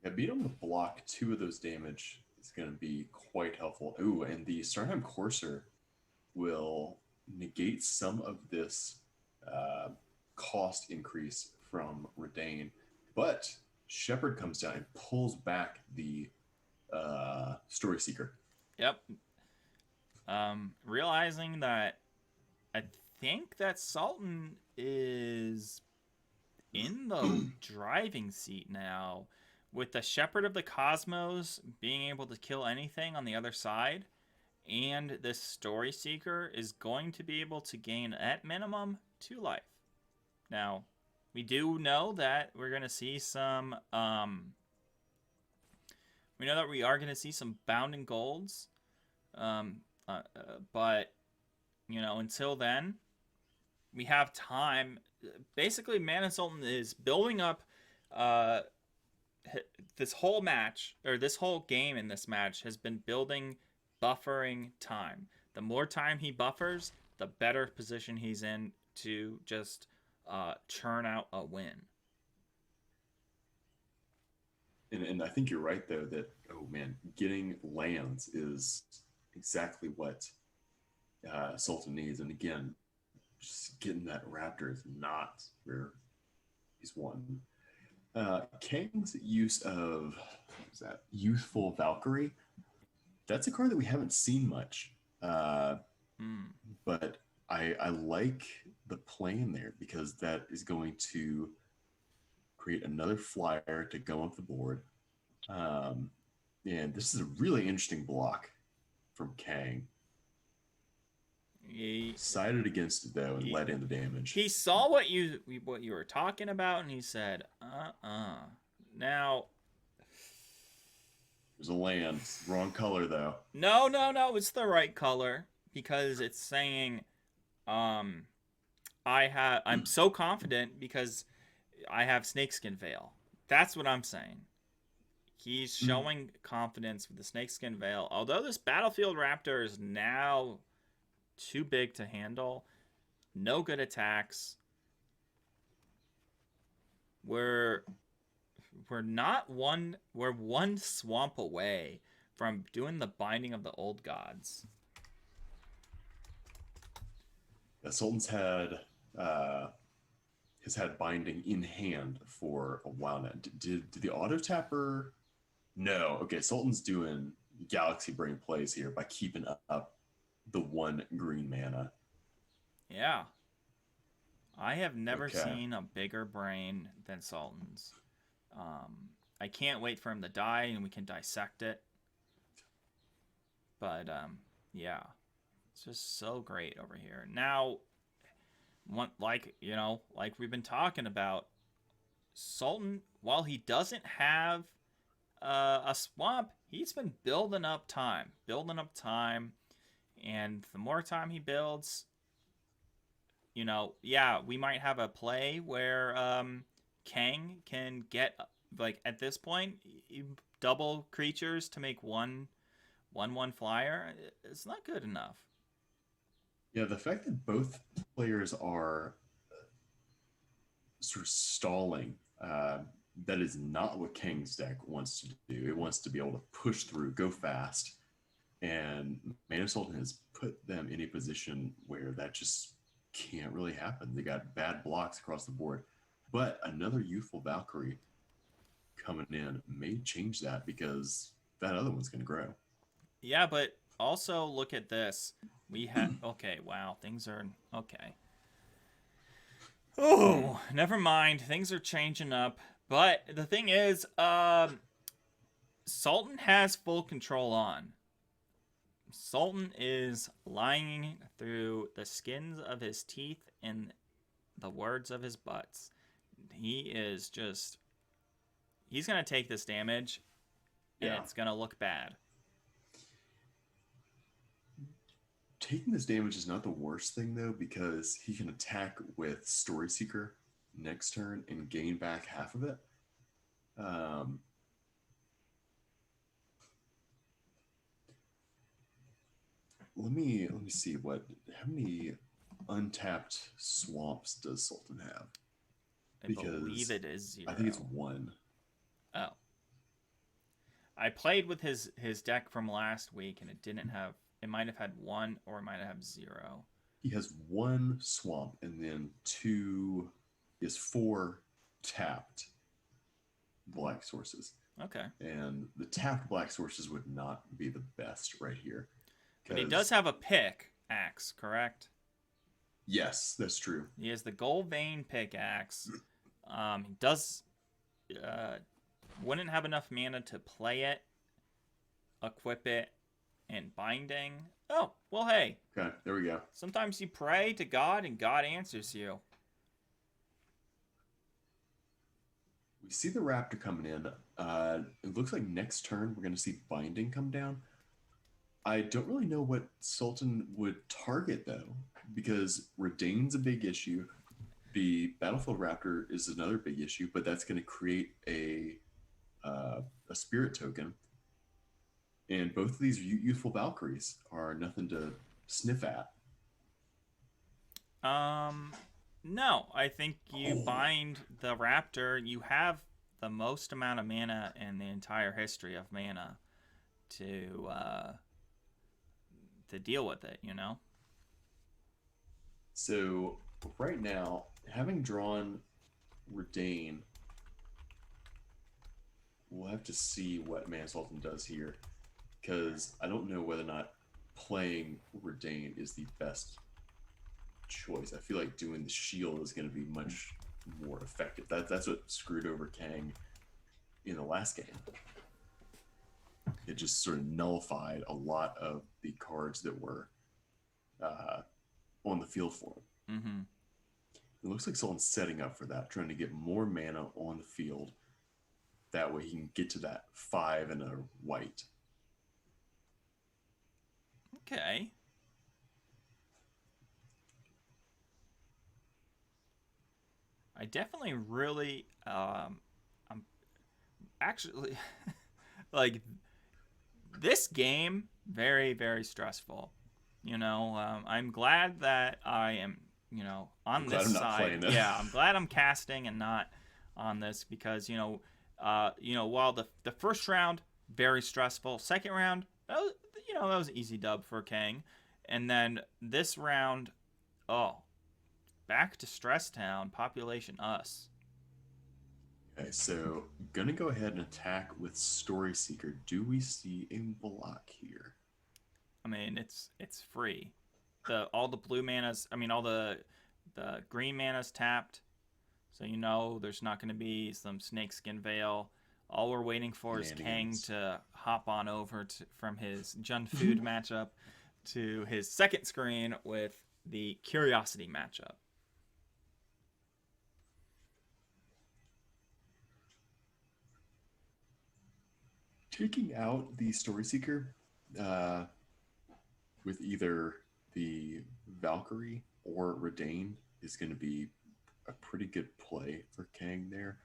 S2: Yeah, being able to block 2 of those damage is going to be quite helpful. Ooh, and the Starnheim Courser will negate some of this cost increase from Redain, but Shepherd comes down and pulls back the Story Seeker.
S1: Yep. Realizing that I think that Sultan is in the driving seat now, with the Shepherd of the Cosmos being able to kill anything on the other side, and this Story Seeker is going to be able to gain, at minimum, 2 life. Now, we do know that we're going to see some, we know that we are going to see some Bounding Golds, but, you know, until then, we have time. Basically, Mana Sultan is building up this whole match, or this whole game in this match has been building buffering time. The more time he buffers, the better position he's in to just churn out a win.
S2: And I think you're right, though, that, oh man, getting lands is exactly what Sultan needs. And again, just getting that Raptor is not where he's won. Kang's use of Youthful Valkyrie, that's a card that we haven't seen much. But I like the plan there, because that is going to create another flyer to go up the board. And this is a really interesting block from Kang.
S1: He
S2: sided against it, though, and let in the damage.
S1: He saw what you were talking about, and he said, Now,
S2: there's a land. Wrong color, though.
S1: No, it's the right color, because it's saying, I'm so confident because I have Snakeskin Veil. That's what I'm saying. He's showing confidence with the Snakeskin Veil. Although this Battlefield Raptor is now too big to handle, no good attacks. We're one swamp away from doing the Binding of the Old Gods.
S2: Yeah, Sultan's has had Binding in hand for a while now. Did the auto tapper? No. Okay, Sultan's doing Galaxy Brain plays here by keeping up the 1 green mana.
S1: Yeah. I have never seen a bigger brain than Sultan's. I can't wait for him to die and we can dissect it. But, yeah. It's just so great over here. Now, like we've been talking about, Sultan, while he doesn't have a swamp, he's been building up time. And the more time he builds, we might have a play where Kang can get, like, at this point, double creatures to make one flyer. It's not good enough.
S2: Yeah, the fact that both players are sort of stalling, that is not what Kang's deck wants to do. It wants to be able to push through, go fast, And Mana Sultan has put them in a position where that just can't really happen. They got bad blocks across the board. But another youthful Valkyrie coming in may change that because that other one's going to grow.
S1: Yeah, but also look at this. We have okay. Wow, things are okay. Oh, never mind. Things are changing up. But the thing is, Sultan has full control on. Sultan is lying through the skins of his teeth and the words of his butts. He is just. He's going to take this damage, and it's going to look bad.
S2: Taking this damage is not the worst thing, though, because he can attack with Story Seeker next turn and gain back half of it. Let me see how many untapped swamps does Sultan have?
S1: I believe it is 0.
S2: I think it's 1.
S1: Oh. I played with his deck from last week, and it didn't have. It might have had 1, or it might have 0.
S2: He has 1 swamp, and then 4 tapped black sources.
S1: Okay.
S2: And the tapped black sources would not be the best right here.
S1: But he does have a pickaxe, correct?
S2: Yes, that's true.
S1: He has the gold vein pickaxe. He does wouldn't have enough mana to play it, equip it, and binding. Oh, well, hey.
S2: Okay, there we go.
S1: Sometimes you pray to God and God answers you.
S2: We see the raptor coming in. It looks like next turn we're going to see binding come down. I don't really know what Sultan would target, though, because Redain's a big issue. The Battlefield Raptor is another big issue, but that's going to create a spirit token. And both of these youthful Valkyries are nothing to sniff at.
S1: No, I think you bind the Raptor. You have the most amount of mana in the entire history of mana to deal with it, you know?
S2: So right now, having drawn Redain, we'll have to see what Mana Sultan does here, because I don't know whether or not playing Redain is the best choice. I feel like doing the shield is going to be much more effective. That's what screwed over Kang in the last game. It just sort of nullified a lot of the cards that were on the field for him.
S1: Mm-hmm.
S2: It looks like Sultan's setting up for that, trying to get more mana on the field. That way he can get to that 5 and a white.
S1: Okay. I definitely really I'm actually like this game very, very stressful. You know, I'm glad that I am, you know, on this side. Yeah, I'm glad I'm casting and not on this because, while the first round very stressful, second round, that was an easy dub for Kang, and then this round, back to Stress Town, population us.
S2: Okay, so gonna go ahead and attack with Story Seeker. Do we see a block here?
S1: I mean, it's free. All the blue manas, all the green manas tapped. So there's not going to be some Snakeskin Veil. All we're waiting for is Kang to hop on over from his Jund Food matchup to his second screen with the Curiosity matchup.
S2: Taking out the Story Seeker with either the Valkyrie or Redain is going to be a pretty good play for Kang there.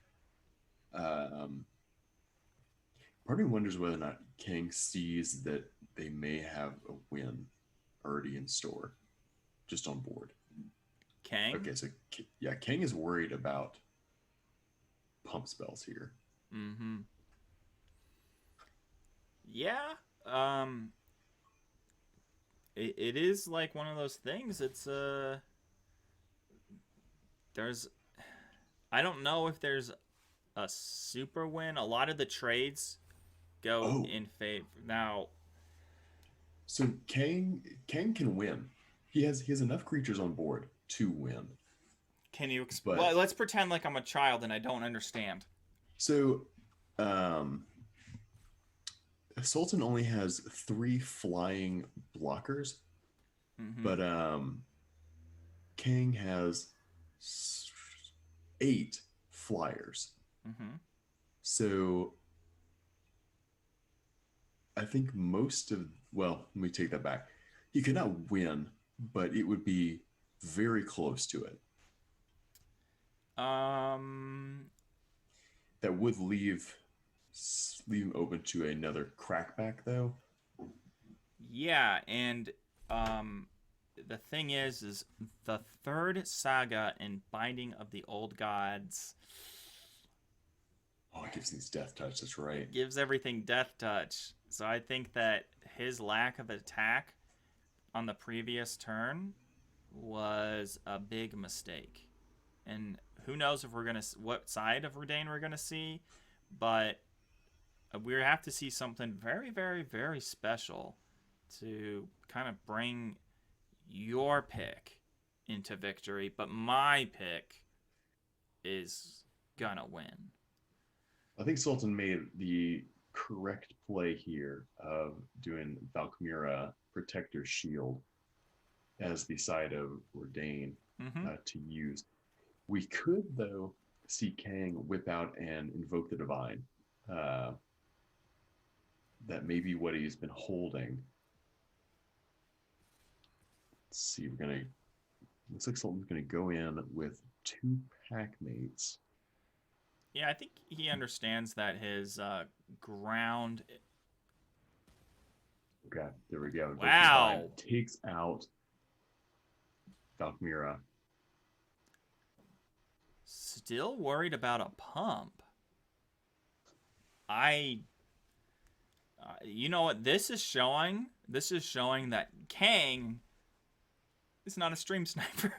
S2: Part of me wonders whether or not Kang sees that they may have a win already in store, just on board.
S1: Kang?
S2: Okay, so yeah, Kang is worried about pump spells here.
S1: Mm-hmm. Yeah. it is like one of those things. It's there's I don't know if there's a super win. A lot of the trades go
S2: Oh,
S1: in favor. Now,
S2: so Kang can win. He has enough creatures on board to win.
S1: can you
S2: But
S1: well, let's pretend like I'm a child and I don't understand.
S2: so um Sultan only has 3 flying blockers,
S1: Mhm.
S2: but Kang has 8 flyers.
S1: Mhm.
S2: So I think well, let me take that back. He could not win, but it would be very close to it.
S1: Um
S2: That would leave him open to another crackback, though.
S1: yeah, and um the thing is the third saga in Binding of the Old Gods
S2: Oh, it gives these death touch. That's right.
S1: gives everything death touch. So I think that his lack of attack on the previous turn was a big mistake. And who knows if we're going to what side of Redain we're going to see, but we have to see something very, very, very special to kind of bring your pick into victory, but my pick is gonna win.
S2: I think Sultan made the correct play here of doing Valkmira Protector Shield as the side of Redain
S1: Mm-hmm.
S2: to use. We could, though, see Kang whip out and invoke the Divine. That may be what he's been holding. Let's see. Looks like Sultan's gonna go in with 2 pack mates.
S1: Yeah, I think he understands that his ground.
S2: Okay, there we go.
S1: Wow.
S2: Takes out Valkmira.
S1: Still worried about a pump. I. You know what this is showing? This is showing that Kang is not a stream sniper.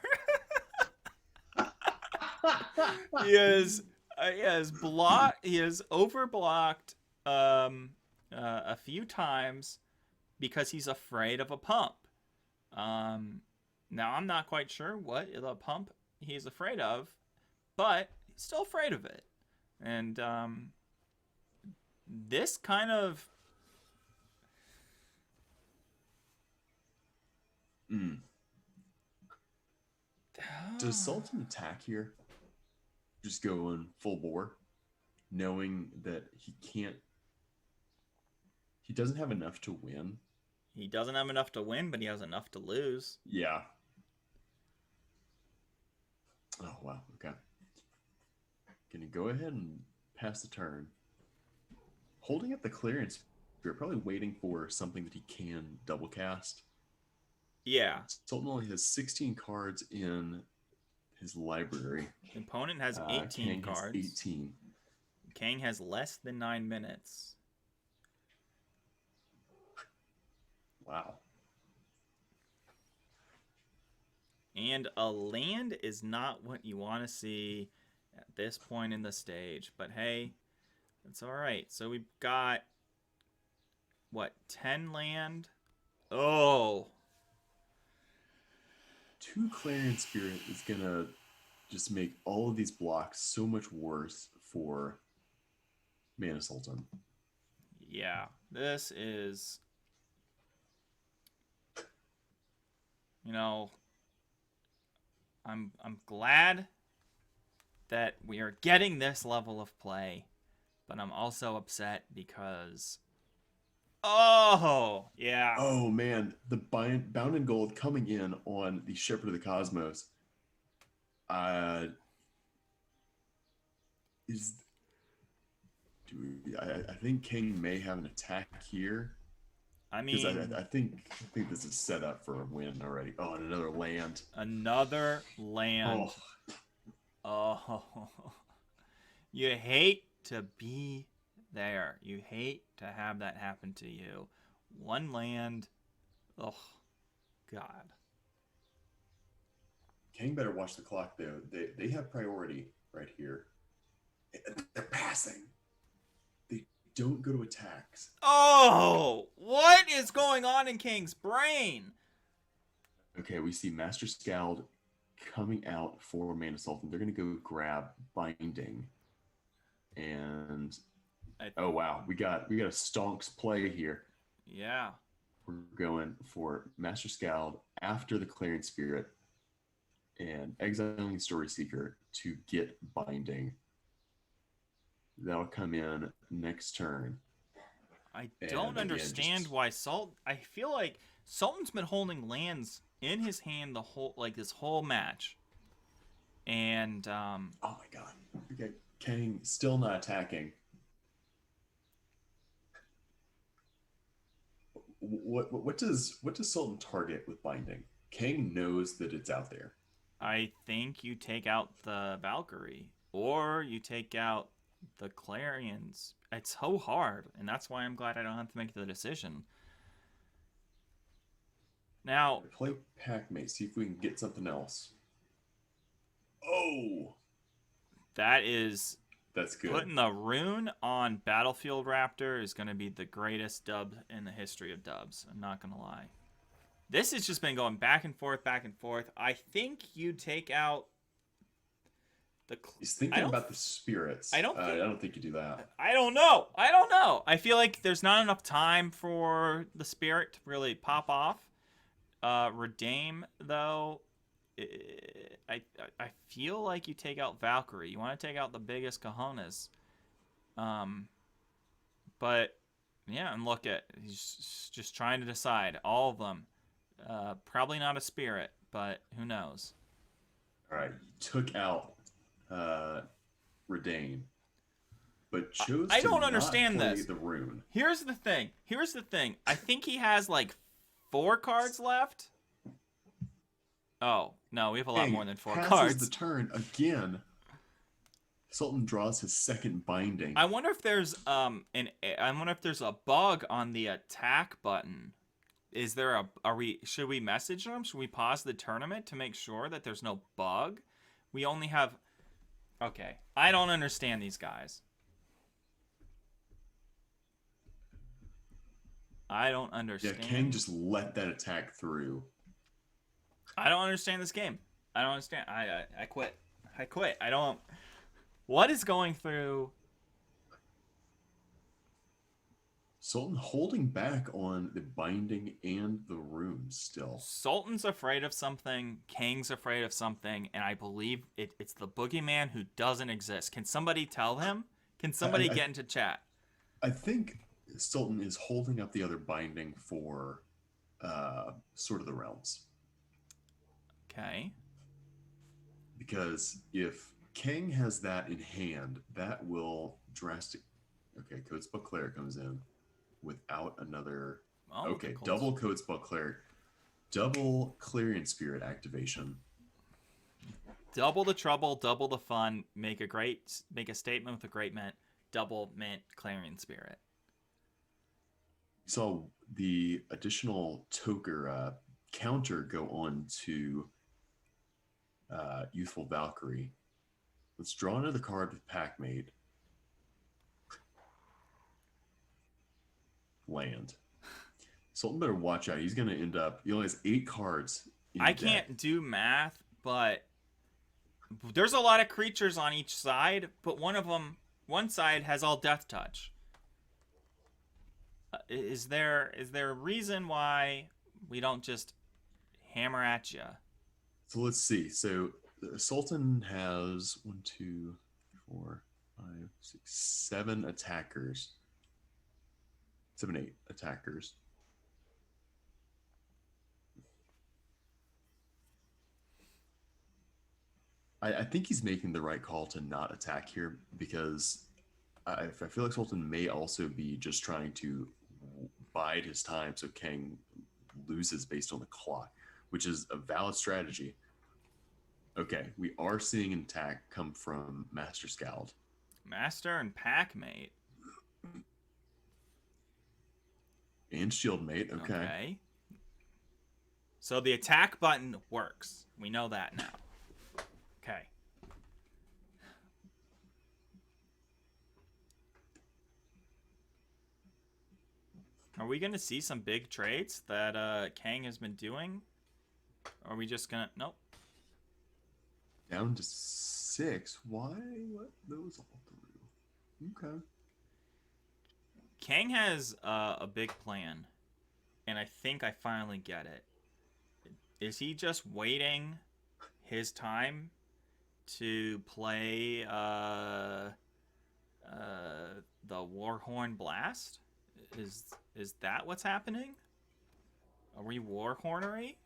S1: he is he has overblocked a few times because he's afraid of a pump. Now I'm not quite sure what the pump he's afraid of, but he's still afraid of it. And this kind of
S2: Does Sultan attack here? Just go in full bore, knowing that he doesn't have enough to win.
S1: He doesn't have enough to win, but he has enough to lose.
S2: Yeah. Oh, wow. Okay. Can you go ahead and pass the turn? Holding up the clearance spirit, probably waiting for something that he can double cast.
S1: Yeah.
S2: Sultan only has 16 cards in his library.
S1: The opponent has 18
S2: Kang
S1: cards.
S2: Has 18.
S1: Kang has less than 9 minutes.
S2: Wow.
S1: And a land is not what you want to see at this point in the stage. But hey, that's all right. So we've got, 10 land? Oh.
S2: 2 Clarion Spirit is going to just make all of these blocks so much worse for Mana Sultan.
S1: Yeah, this is... I'm glad that we are getting this level of play, but I'm also upset because... Oh, yeah.
S2: Oh, man. The Bound in Gold coming in on the Shepherd of the Cosmos. I think King may have an attack here.
S1: I mean...
S2: I think this is set up for a win already. Oh, and another land.
S1: Another land. Oh. You hate to be there. You hate to have that happen to you. 1 land. Ugh. God.
S2: King better watch the clock though. They have priority right here. They're passing. They don't go to attacks.
S1: Oh, what is going on in King's brain?
S2: Okay, we see Master Scald coming out for Mana Sultan. They're gonna go grab Binding. And oh wow, we got a stonks play here.
S1: Yeah.
S2: We're going for Master Scald after the Clarion Spirit and exiling Story Seeker to get Binding. That'll come in next turn.
S1: I don't understand why I feel like Sultan's been holding lands in his hand this whole match. And
S2: oh my god. Okay, Kang still not attacking. What does Sultan target with Binding? Kang knows that it's out there.
S1: I think you take out the Valkyrie, or you take out the Clarions. It's so hard, and that's why I'm glad I don't have to make the decision. Now,
S2: play Pac-Mate, see if we can get something else. Oh,
S1: that's good. Putting the rune on Battlefield Raptor is going to be the greatest dub in the history of dubs. I'm not going to lie. This has just been going back and forth, back and forth. I think you take out the...
S2: He's thinking about the spirits. I don't think you do that.
S1: I don't know. I feel like there's not enough time for the spirit to really pop off. Redeem, though, I feel like you take out Valkyrie. You want to take out the biggest cojones. But, yeah, and look at... He's just trying to decide. All of them. Probably not a spirit, but who knows?
S2: All right, took out Redain, but chose
S1: I don't
S2: to
S1: understand
S2: not play
S1: this.
S2: The rune.
S1: Here's the thing. I think he has like 4 cards left. Oh no, we have a lot more than 4 cards.
S2: The turn again. Sultan draws his second Binding.
S1: I wonder if there's a bug on the attack button. Is there should we message them? Should we pause the tournament to make sure that there's no bug? We only have... Okay. I don't understand these guys. I don't understand.
S2: Yeah, Kang just let that attack through.
S1: I don't understand this game. I don't understand. I quit. I don't... What is going through...
S2: Sultan holding back on the Binding and the runes still.
S1: Sultan's afraid of something, Kang's afraid of something, and I believe it's the boogeyman who doesn't exist. Can somebody tell him? Can somebody get into chat?
S2: I think Sultan is holding up the other Binding for Sword of the Realms.
S1: Okay.
S2: Because if Kang has that in hand, that will drastic... Okay, Codespell Cleric comes in without another... okay, double Codespell Cleric. Double Clarion Spirit activation.
S1: Double the trouble, double the fun. Make a statement with a great mint. Double mint Clarion Spirit.
S2: So the additional toker counter go on to Youthful Valkyrie. Let's draw another card with Pac-Mate. Land. Sultan better watch out. He's going to end up... He only has 8 cards.
S1: I can't do math, but there's a lot of creatures on each side, but one side has all Death Touch. Is there a reason why we don't just hammer at you?
S2: So let's see. So Sultan has 1, 2, 4, 5, 6, 7 attackers. 7, 8 attackers. I think he's making the right call to not attack here because I feel like Sultan may also be just trying to bide his time so Kang loses based on the clock, which is a valid strategy. Okay, we are seeing an attack come from Master Scald.
S1: Master and Pac-Mate.
S2: And Shieldmate, okay.
S1: So the attack button works. We know that now. Okay. Are we going to see some big trades that Kang has been doing? Or are we just going to... Nope.
S2: Down to 6. Why let those all through? Okay.
S1: Kang has a big plan. And I think I finally get it. Is he just waiting his time to play the Warhorn Blast? Is that what's happening? Are we Warhornery?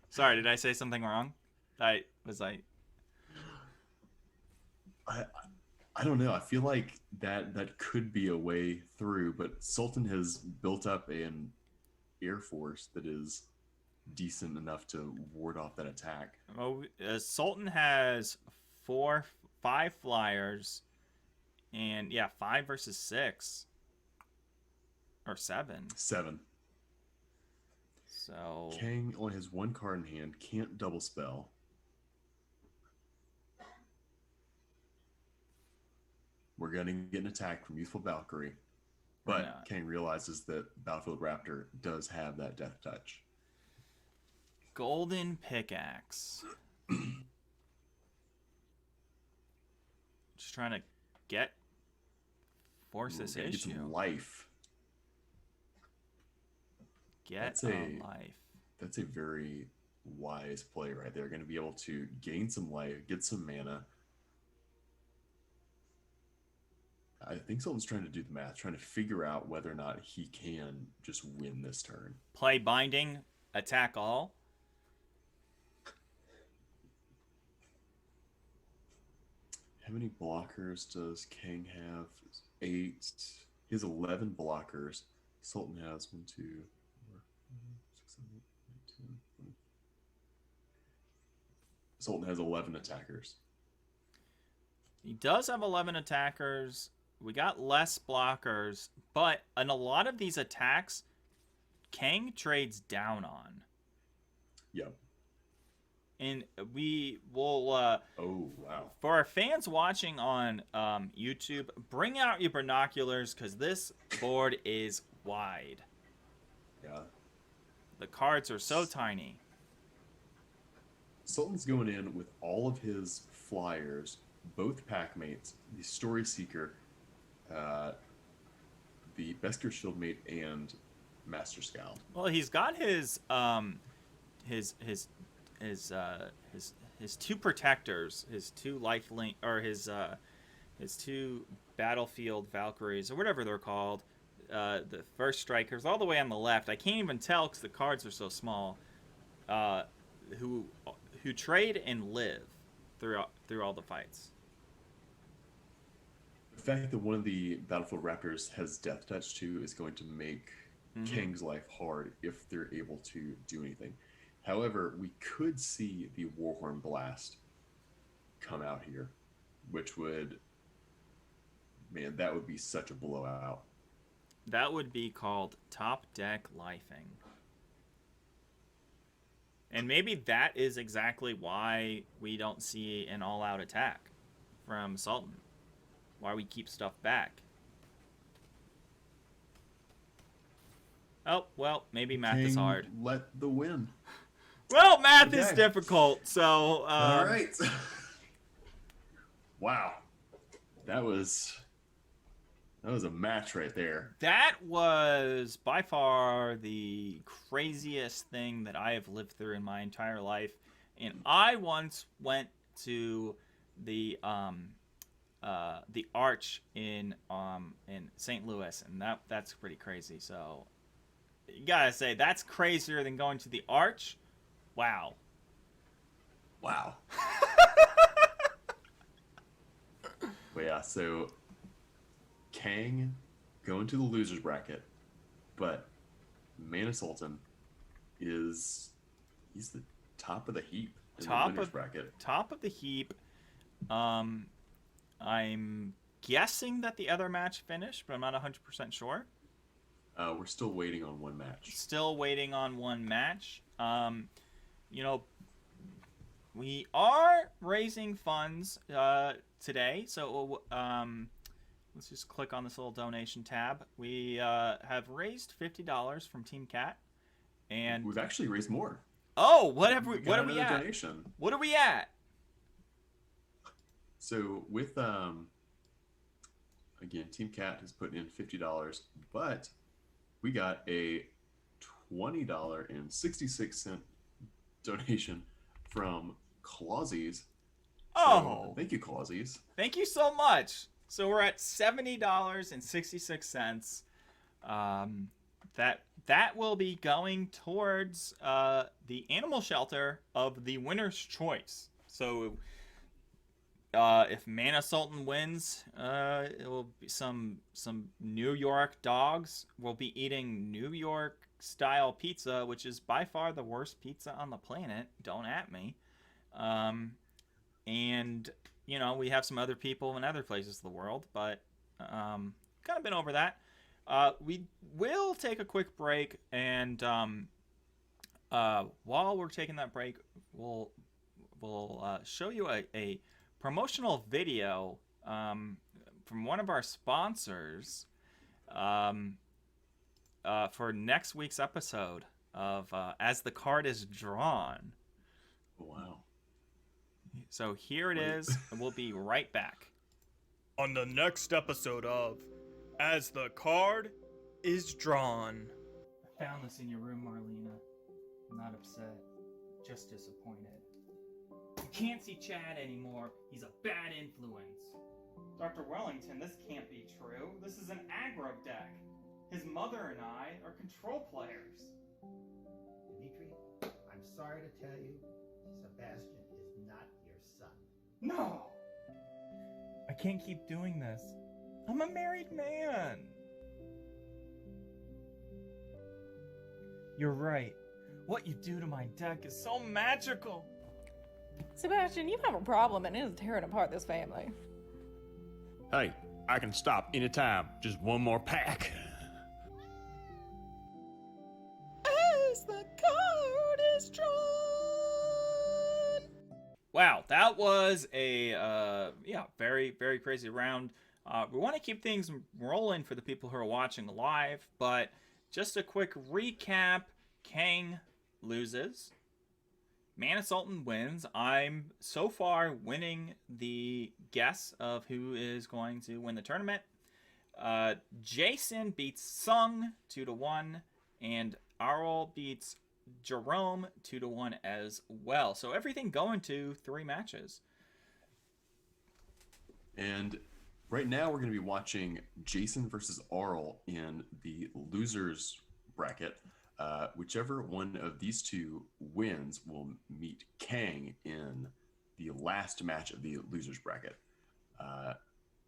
S1: Sorry, did I say something wrong? I
S2: I don't know. I feel like that could be a way through, but Sultan has built up an air force that is decent enough to ward off that attack.
S1: Oh, Sultan has 5 flyers, and yeah, 5 versus 6 or 7.
S2: 7.
S1: So
S2: Kang only has 1 card in hand, can't double spell. We're going to get an attack from Youthful Valkyrie, but Kang realizes that Battlefield Raptor does have that death touch.
S1: Golden Pickaxe. Just trying to force this issue.
S2: Get some life.
S1: Get a life.
S2: That's a very wise play right there. Going to be able to gain some life, get some mana. I think Sultan's trying to do the math, trying to figure out whether or not he can just win this turn.
S1: Play Binding, attack all.
S2: How many blockers does Kang have? 8. He has 11 blockers. Sultan has 1, 2, 4, 6, 7, 8, 9, 10, 11. Sultan has 11 attackers.
S1: He does have 11 attackers. We got less blockers, but in a lot of these attacks, Kang trades down on.
S2: Yep.
S1: And we will...
S2: oh, wow.
S1: For our fans watching on YouTube, bring out your binoculars because this board is wide.
S2: Yeah.
S1: The cards are so tiny.
S2: Sultan's going in with all of his flyers, both pack mates, the Story Seeker, the Beskar Shieldmate, and Master Scout.
S1: Well, he's got his 2 protectors, his 2 lifelink, or his 2 battlefield Valkyries, or whatever they're called, the first strikers, all the way on the left. I can't even tell because the cards are so small. Who trade and live through all the fights.
S2: The fact that one of the Battlefield Raptors has Death Touch too is going to make Kang's life hard if they're able to do anything. However, we could see the Warhorn Blast come out here, which would, man, that would be such a blowout.
S1: That would be called top deck lifing. And maybe that is exactly why we don't see an all-out attack from Sultan. Why we keep stuff back. Oh, well, maybe math is hard.
S2: Let the win.
S1: Well, math is difficult, so...
S2: all right. Wow. That was a match right there.
S1: That was by far the craziest thing that I have lived through in my entire life. And I once went to the Arch in St. Louis, and that's pretty crazy. So you gotta say that's crazier than going to the Arch. Wow.
S2: Wow. But yeah, so Kang going to the losers bracket, but Mana Sultan he's the top of the heap in the winners bracket.
S1: Top of the heap. I'm guessing that the other match finished, but I'm not 100% sure.
S2: We're still waiting on one match.
S1: Still waiting on one match. You know, we are raising funds today, so let's just click on this little donation tab. We have raised $50 from Team Cat, and
S2: We've actually raised more.
S1: oh, what have we?
S2: got
S1: What are we
S2: another
S1: at?
S2: donation.
S1: What are we at?
S2: So with again, Team Cat has put in $50, but we got a $20.66 donation from Clausies.
S1: Oh,
S2: Thank you, Clausies.
S1: thank you so much. So we're at $70.66. That will be going towards the animal shelter of the winner's choice. So if Mana Sultan wins, it will be some New York dogs will be eating New York style pizza, which is by far the worst pizza on the planet. Don't at me. And you know, we have some other people in other places of the world, but kind of been over that. We will take a quick break, and while we're taking that break, we'll show you a promotional video from one of our sponsors for next week's episode of As the Card is Drawn.
S2: Wow.
S1: So here it is, and we'll be right back. On the next episode of As the Card is Drawn. I found this in your room, Marlena. I'm not upset, just disappointed. You can't see Chad anymore. He's a bad influence. Dr. Wellington, this can't be true. This is an aggro deck. His mother and I are control players.
S4: Dimitri, I'm sorry to tell you, Sebastian is not your son.
S1: No! I can't keep doing this. I'm a married man. You're right. What you do to my deck is so magical.
S5: Sebastian, you have a problem and it is tearing apart this family.
S6: Hey, I can stop anytime. Just one more pack.
S5: As the card is drawn.
S1: Wow, that was a very, very crazy round. We want to keep things rolling for the people who are watching live, but just a quick recap. Kang loses. Mana Sultan wins. I'm so far winning the guess of who is going to win the tournament. Jason beats Sung 2-1, and Arl beats Jerome 2-1 as well. So everything going to 3 matches.
S2: And right now we're going to be watching Jason versus Arl in the losers bracket. Whichever one of these two wins will meet Kang in the last match of the losers bracket.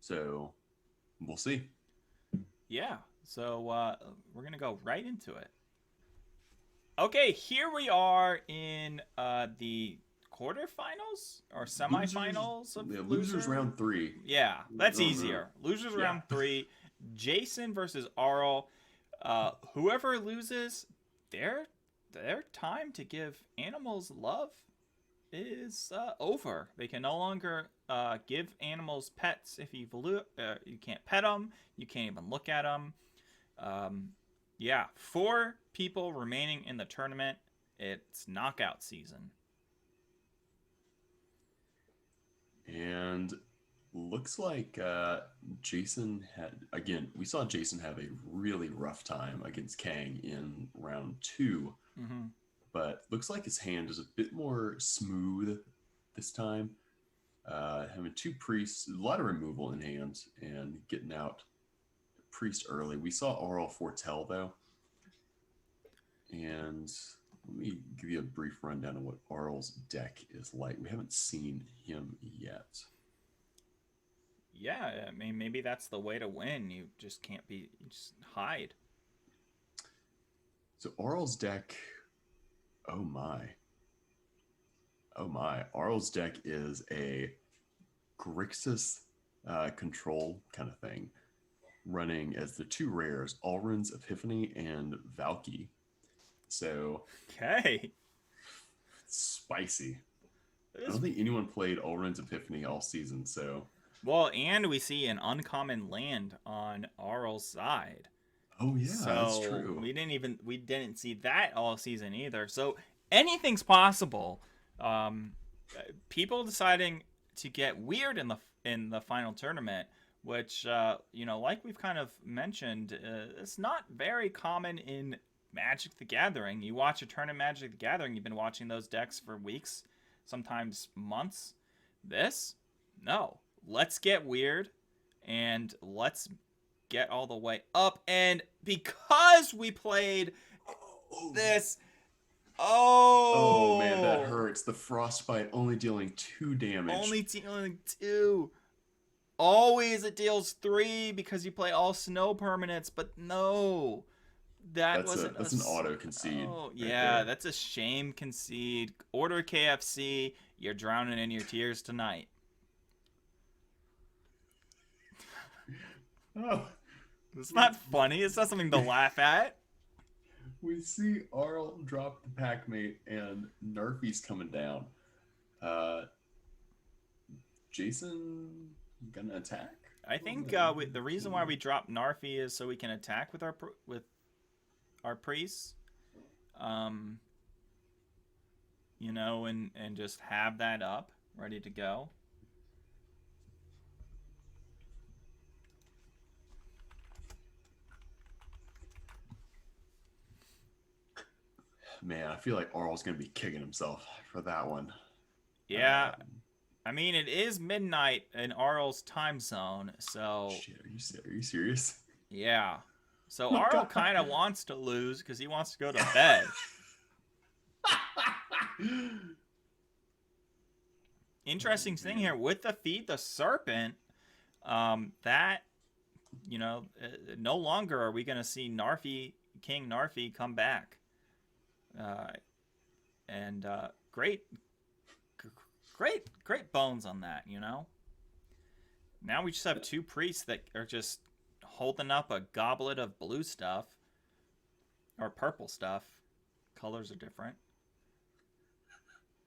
S2: So we'll see.
S1: Yeah, so we're going to go right into it. Okay, here we are in the quarterfinals or semifinals of
S2: losers round 3.
S1: Yeah, that's easier. Losers round 3. Jason versus Arl. Whoever loses, their time to give animals love is over. They can no longer give animals pets if you can't pet them. You can't even look at them. 4 people remaining in the tournament. It's knockout season.
S2: And looks like Jason we saw Jason have a really rough time against Kang in round 2.
S1: Mm-hmm.
S2: But looks like his hand is a bit more smooth this time. Having 2 priests, a lot of removal in hand, and getting out priest early. We saw Arl foretell, though. And let me give you a brief rundown of what Arl's deck is like. We haven't seen him yet.
S1: Yeah, I mean, maybe that's the way to win. You just can't you just hide.
S2: So Arl's deck, oh my. Arl's deck is a Grixis control kind of thing, running as the 2 rares, Alrund's Epiphany and Valky. So
S1: Okay.
S2: spicy.
S1: It
S2: I
S1: is-
S2: don't think anyone played Alrund's Epiphany all season, so.
S1: Well, and we see an uncommon land on Arl's side.
S2: Oh yeah,
S1: So
S2: that's true.
S1: we didn't see that all season either. So anything's possible. People deciding to get weird in the final tournament, which like we've kind of mentioned, it's not very common in Magic the Gathering. You watch a tournament Magic the Gathering, you've been watching those decks for weeks, sometimes months. This, no. Let's get weird, and let's get all the way up. And because we played this,
S2: Oh man, that hurts. The Frostbite only dealing 2 damage.
S1: Only dealing 2. Always it deals 3 because you play all snow permanents, but no. That's
S2: an auto concede.
S1: Oh,
S2: right
S1: yeah,
S2: there.
S1: that's a shame concede. Order KFC, you're drowning in your tears tonight.
S2: Oh,
S1: It's not funny. It's not something to laugh at.
S2: we see Arl drop the Packmate and Narfi's coming down. Jason gonna attack?
S1: I think the reason why we dropped Narfi is so we can attack with our priests, and just have that up ready to go.
S2: Man, I feel like Arl's gonna be kicking himself for that one.
S1: Yeah, I mean it is midnight in Arl's time zone, so
S2: Shit, are you serious?
S1: yeah. So
S2: Oh,
S1: Arl
S2: God.
S1: kind of wants to lose because he wants to go to bed. Interesting thing here with the Feed the Serpent, that no longer are we going to see King Narfi come back, and great bones on that. Now we just have 2 priests that are just holding up a goblet of blue stuff or purple stuff. Colors are different.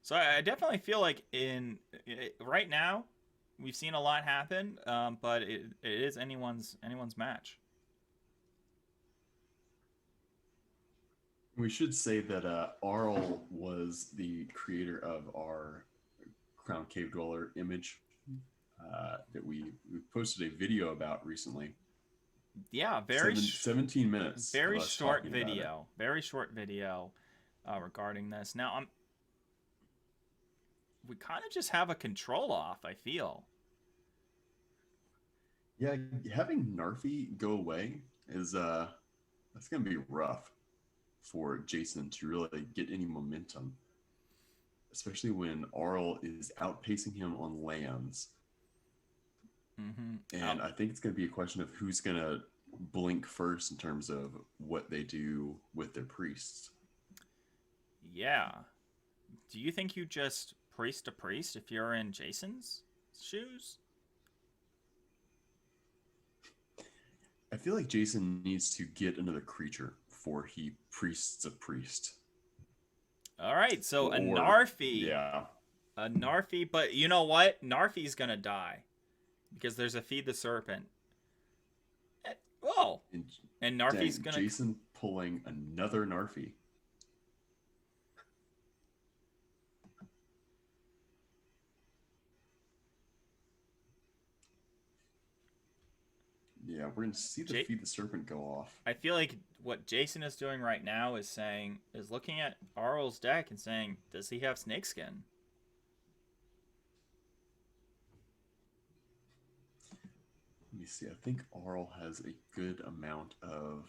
S1: So I definitely feel like right now we've seen a lot happen, but it is anyone's match.
S2: We should say that Arl was the creator of our Crown Cavedweller image that we posted a video about recently.
S1: Yeah,
S2: 17 minutes.
S1: Very
S2: of us
S1: short
S2: talking about it.
S1: video. Very short video regarding this. Now we kind of just have a control off, I feel.
S2: Yeah, having Narfi go away is that's gonna be rough for Jason to really get any momentum, especially when Arl is outpacing him on lands.
S1: Mm-hmm.
S2: And I think it's gonna be a question of who's gonna blink first in terms of what they do with their priests.
S1: Yeah. Do you think you just priest to priest if you're in Jason's shoes?
S2: I feel like Jason needs to get another creature before he priests a priest.
S1: All right, so a
S2: Or-
S1: Narfi.
S2: Yeah.
S1: A Narfi, but you know what? Narfi's gonna die because there's a Feed the Serpent. Oh, and Narfi's
S2: Dang,
S1: gonna.
S2: Jason pulling another Narfi. Yeah, we're gonna see the Feed the Serpent go off.
S1: I feel like what Jason is doing right now is looking at Arl's deck and saying, does he have Snakeskin?
S2: Let me see. I think Arl has a good amount of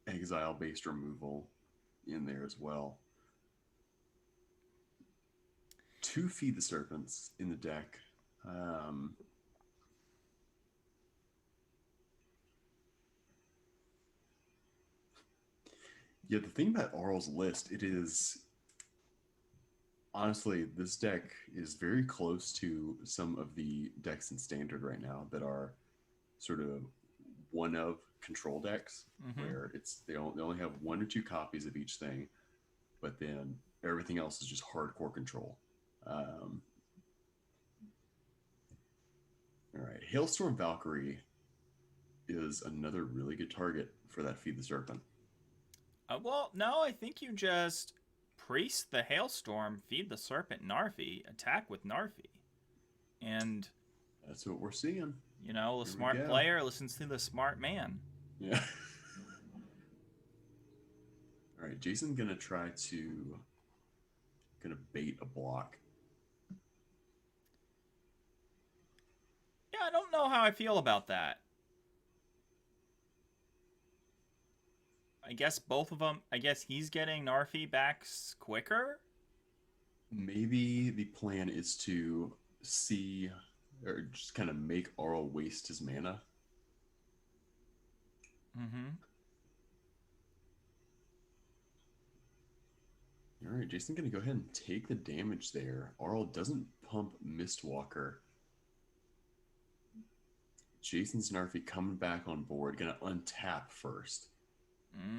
S2: exile-based removal in there as well. 2 Feed the Serpents in the deck. Yeah, the thing about Arl's list, it is honestly, this deck is very close to some of the decks in Standard right now that are sort of one of control decks, where they only have one or two copies of each thing, but then everything else is just hardcore control. All right, Hailstorm Valkyrie is another really good target for that Feed the Serpent.
S1: Well, no, I think you just priest the Hailstorm, feed the Serpent Narfi, attack with Narfi. And
S2: that's what we're seeing.
S1: You know, the smart player listens to the smart man.
S2: Yeah. All right, Jason's gonna try to bait a block.
S1: Yeah, I don't know how I feel about that. I guess both of them. I guess he's getting Narfi back quicker.
S2: Maybe the plan is to see, or just kind of make Arl waste his mana. All right, Jason's going to go ahead and take the damage there. Arl doesn't pump Mistwalker. Jason's Narfi coming back on board, going to untap first.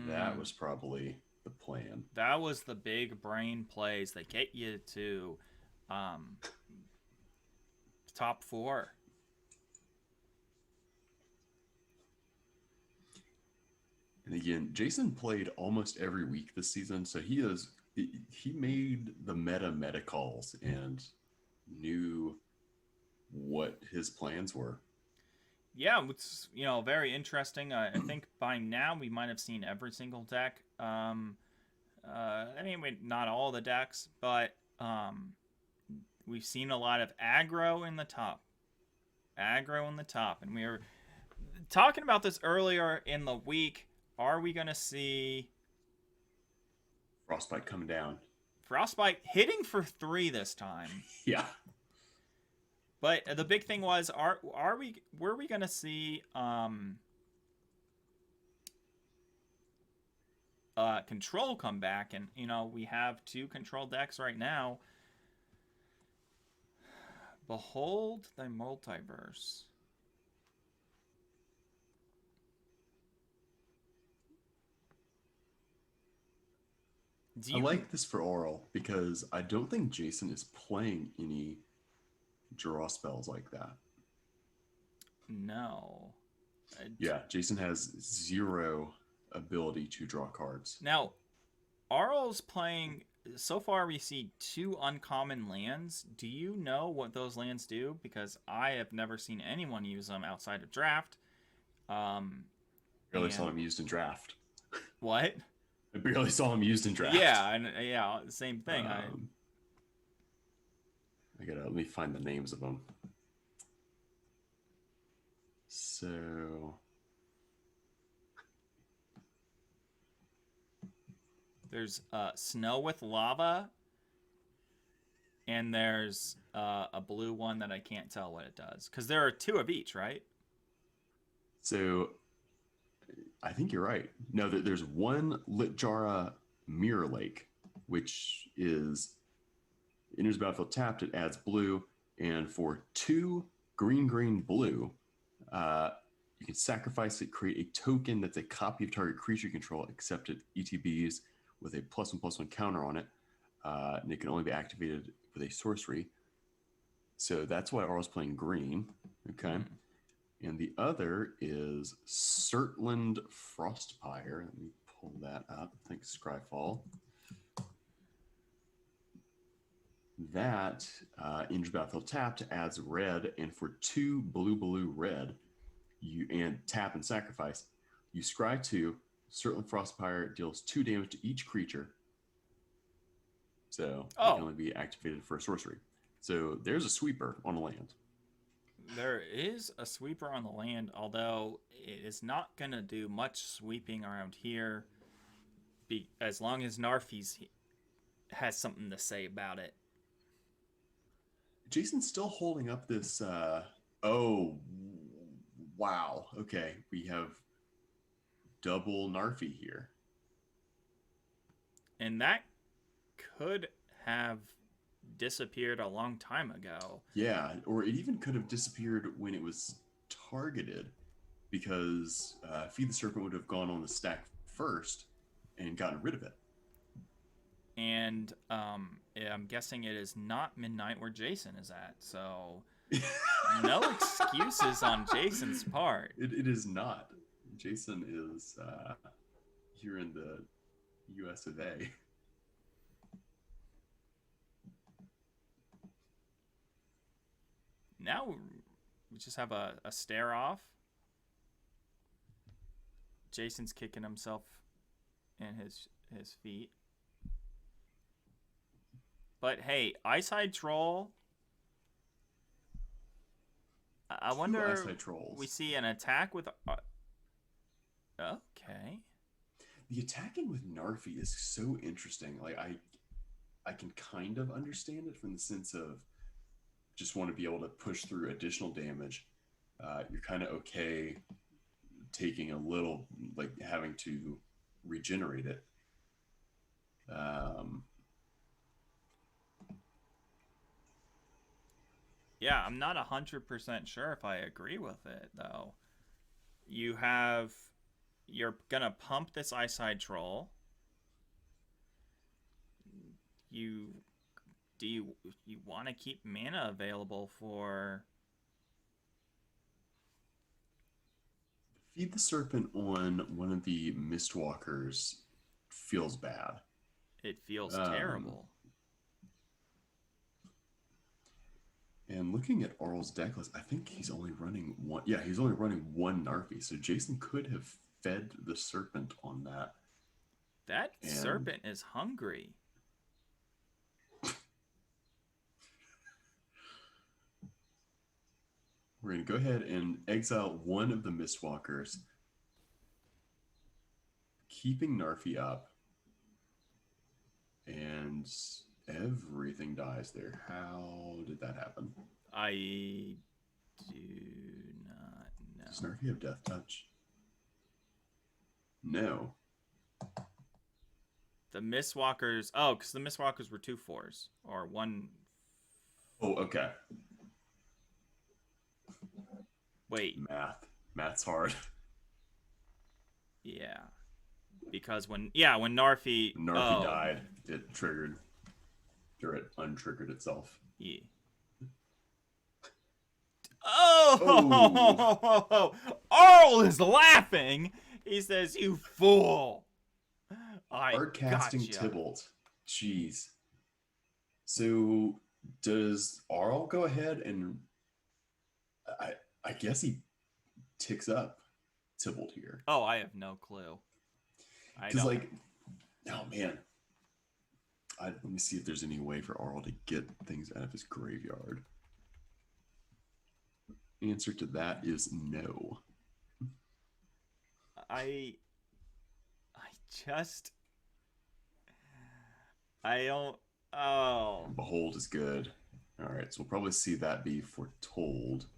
S2: That was probably the plan.
S1: That was the big brain plays that get you to top 4.
S2: And again, Jason played almost every week this season, so he made the meta calls and knew what his plans were.
S1: Yeah, it's very interesting. I think by now we might have seen every single deck. I mean, not all the decks, but we've seen a lot of aggro in the top. And we were talking about this earlier in the week. Are we going to see
S2: Frostbite coming down?
S1: Frostbite hitting for 3 this time.
S2: Yeah.
S1: But the big thing was, were we going to see control come back? And, we have 2 control decks right now. Behold the multiverse.
S2: I like this for Oral because I don't think Jason is playing any draw spells like that.
S1: No.
S2: Yeah, Jason has 0 ability to draw cards.
S1: Now, Arl's playing... So far, we see 2 uncommon lands. Do you know what those lands do? Because I have never seen anyone use them outside of draft.
S2: Barely saw him used in draft.
S1: What?
S2: I barely saw him used in draft.
S1: Yeah, same thing.
S2: Let me find the names of them. So
S1: there's Snow with Lava, and there's a blue one that I can't tell what it does, because there are 2 of each, right?
S2: So I think you're right. No, there's one Litjara Mirror Lake, which is enters battlefield tapped. It adds blue, and for 2 green blue, you can sacrifice it, create a token that's a copy of target creature you control, except it ETBs with a +1/+1 counter on it, and it can only be activated with a sorcery. So that's why Arl's playing green. Okay. And the other is Surtland Frostpire. Let me pull that up. Thanks, Scryfall. That enters battlefield tapped, adds red, and for 2 blue red, and tap and sacrifice, you scry 2. Surtland Frostpire deals 2 damage to each creature. So it can only be activated for a sorcery. So there's a sweeper on a land.
S1: There is a sweeper on the land, although it is not going to do much sweeping around here, as long as Narfi has something to say about it.
S2: Jason's still holding up this. Oh, wow. Okay, we have double Narfi here.
S1: And that could have disappeared a long time ago.
S2: Yeah, or it even could have disappeared when it was targeted, because Feed the Serpent would have gone on the stack first and gotten rid of it.
S1: And I'm guessing it is not midnight where Jason is at, so no excuses on Jason's part.
S2: It is not. Jason is here in the US of A.
S1: Now we just have a stare off. Jason's kicking himself in his feet. But hey, Eyesight Troll. I wonder.
S2: Eyesight Trolls.
S1: We see an attack with. Okay.
S2: The attacking with Narfi is so interesting. Like I can kind of understand it from the sense of just want to be able to push through additional damage. You're kind of okay taking a little, like having to regenerate it.
S1: Yeah, I'm not 100% sure if I agree with it though. You're gonna pump this Eyesight Troll. Do you want to keep mana available for?
S2: Feed the Serpent on one of the Mistwalkers feels bad.
S1: It feels terrible.
S2: And looking at Arl's deck list, I think he's only running one. Yeah, he's only running one Narfi. So Jason could have fed the Serpent on that.
S1: That Serpent is hungry.
S2: We're going to go ahead and exile one of the Mistwalkers, keeping Narfi up, and everything dies there. How did that happen?
S1: I do not know.
S2: Does Narfi have Death Touch? No.
S1: The Mistwalkers. Oh, because the Mistwalkers were 2/4s or one.
S2: Oh, okay.
S1: Wait.
S2: Math's hard.
S1: Yeah. Because when Narfi
S2: Died, it triggered, or it untriggered itself.
S1: Yeah. Oh! Arl is laughing. He says, "You fool."
S2: Hard casting Tybalt. Jeez. So does Arl go ahead and I guess he ticks up Tybalt here.
S1: Oh, I have no clue.
S2: Because oh man. Let me see if there's any way for Arl to get things out of his graveyard. Answer to that is no.
S1: I don't. Oh.
S2: Behold is good. All right, so we'll probably see that be foretold.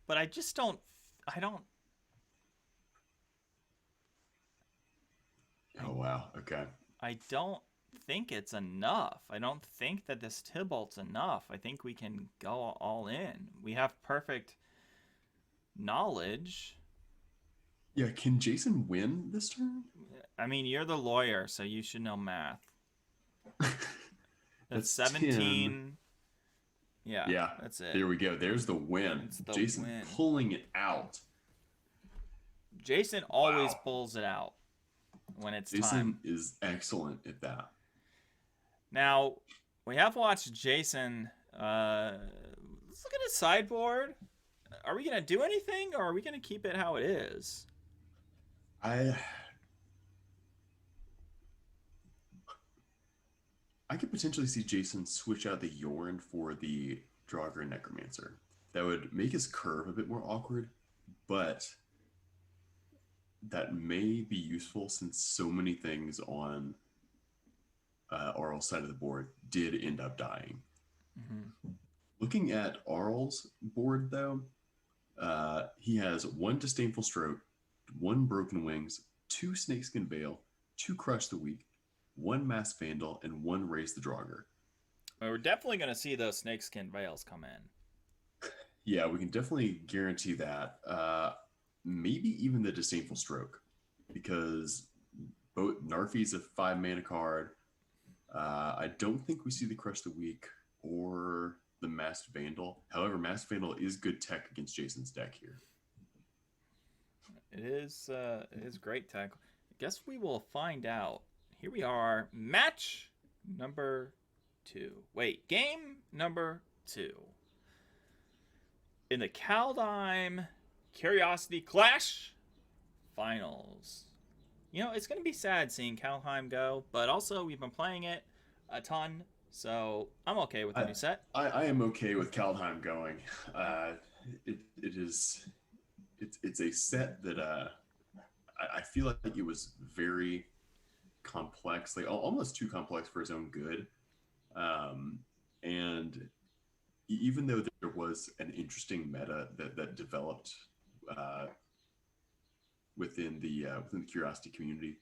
S1: But I just don't. I don't.
S2: Oh wow. Okay.
S1: I don't think it's enough. I don't think that this Tybalt's enough. I think we can go all in. We have perfect knowledge.
S2: Yeah, can Jason win this turn?
S1: I mean, you're the lawyer, so you should know math. That's
S2: 10.
S1: 17. Yeah, that's it.
S2: There we go. There's the win. Jason pulling it out.
S1: Jason always pulls it out when it's
S2: Jason
S1: time.
S2: Is excellent at that.
S1: Now, we have watched Jason. Let's look at his sideboard. Are we going to do anything, or are we going to keep it how it is?
S2: I could potentially see Jason switch out the Yorn for the Draugr Necromancer. That would make his curve a bit more awkward, but that may be useful since so many things on Arl's side of the board did end up dying.
S1: Mm-hmm.
S2: Looking at Arl's board, though, he has 1 Disdainful Stroke, 1 Broken Wings, 2 Snakeskin Veil, 2 Crush the Weak, 1 Mass Vandal, and 1 Raise the Draugr.
S1: We're definitely going to see those snakeskin veils come in.
S2: Yeah, we can definitely guarantee that. Maybe even the Disdainful Stroke, because both Narfi's a 5-mana card. I don't think we see the Crush the Weak or the Masked Vandal. However, Masked Vandal is good tech against Jason's deck here.
S1: It is great tech. I guess we will find out. Here we are, match number 2. Wait, game number 2. In the Kaldheim Curiosity Clash Finals. You know, it's going to be sad seeing Kaldheim go, but also we've been playing it a ton, so I'm okay with the new set.
S2: I am okay with Kaldheim going. It's a set that I feel like it was very complex, like almost too complex for his own good. And even though there was an interesting meta that developed within the Curiosity community,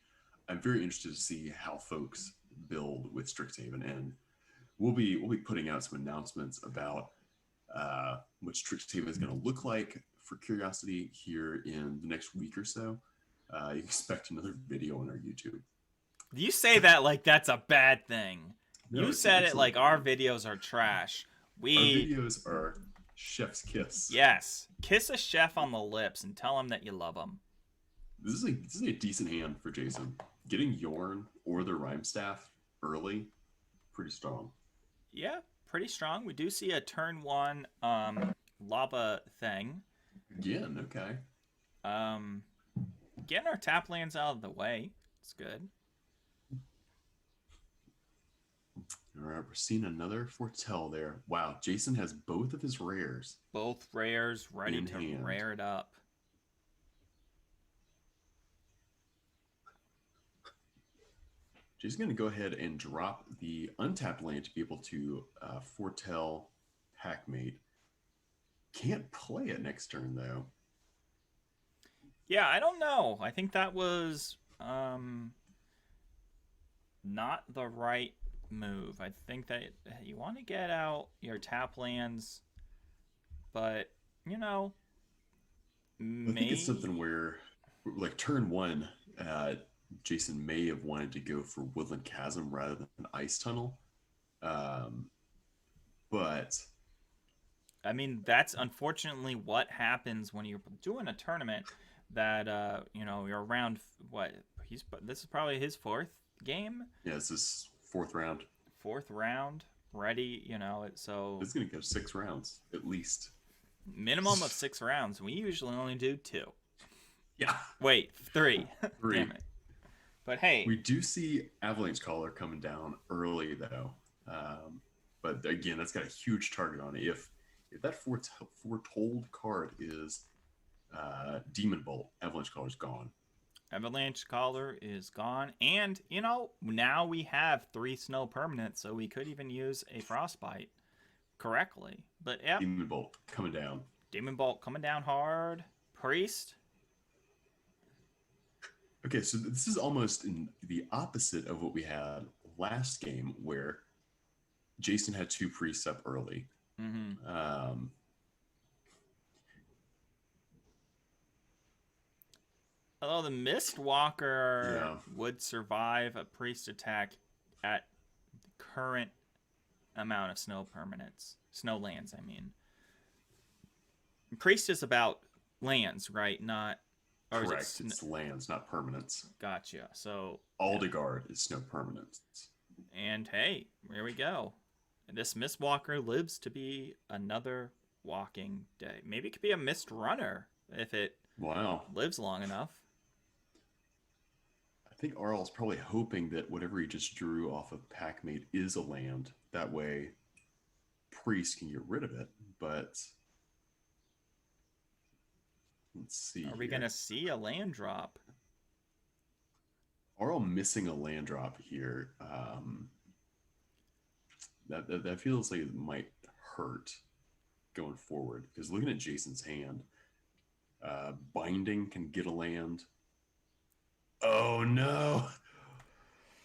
S2: I'm very interested to see how folks build with Strixhaven, and we'll be putting out some announcements about what Strixhaven is going to look like for Curiosity here in the next week or so. You expect another video on our YouTube.
S1: You say that like that's a bad thing.
S2: No,
S1: you said it like our videos are trash.
S2: Our videos are chef's kiss.
S1: Yes. Kiss a chef on the lips and tell him that you love him.
S2: This is a decent hand for Jason. Getting Yorn or the Rhyme Staff early, pretty strong.
S1: Yeah, pretty strong. We do see a turn 1 lava thing.
S2: Again, okay.
S1: Getting our tap lands out of the way. It's good.
S2: All right, we're seeing another Foretell there. Wow, Jason has both of his rares.
S1: Both rares ready
S2: in
S1: to
S2: hand.
S1: rare it up.
S2: Jason's going to go ahead and drop the untapped land to be able to Foretell Packmate. Can't play it next turn, though.
S1: Yeah, I don't know. I think that was not the right move. I think that you want to get out your tap lands, but, you know,
S2: I think it's something where, like, turn 1, Jason may have wanted to go for Woodland Chasm rather than Ice Tunnel. But
S1: I mean, that's unfortunately what happens when you're doing a tournament that, you know, you're around, what, this is probably his 4th game?
S2: Yeah, it's his 4th round.
S1: 4th round, ready, you know, so...
S2: It's going to go 6 rounds, at least.
S1: Minimum of 6 rounds. We usually only do 2.
S2: Yeah.
S1: Wait, 3.
S2: 3.
S1: Damn it. But hey...
S2: We do see Avalanche Caller coming down early, though. But again, that's got a huge target on it. If that foretold card is Demon Bolt, Avalanche Caller's gone.
S1: Avalanche Caller is gone. And, you know, now we have 3 snow permanents, so we could even use a Frostbite correctly. But, yeah.
S2: Demon Bolt coming down.
S1: Demon Bolt coming down hard. Priest.
S2: Okay, so this is almost in the opposite of what we had last game, where Jason had 2 priests up early.
S1: Mm-hmm. Although the Mistwalker would survive a priest attack at the current amount of snow permanents. Snow lands, I mean. Priest is about lands, right? Not... Or
S2: correct, it's lands, not permanents.
S1: Gotcha. So...
S2: Aldegard is snow permanents.
S1: And hey, here we go. This Mistwalker lives to be another walking day. Maybe it could be a Mist Runner if it lives long enough.
S2: I think Arl's probably hoping that whatever he just drew off of Packmate is a land. That way, Priest can get rid of it. But let's see.
S1: Are we going to see a land drop?
S2: Arl missing a land drop here. That feels like it might hurt going forward. Because looking at Jason's hand, Binding can get a land. Oh no!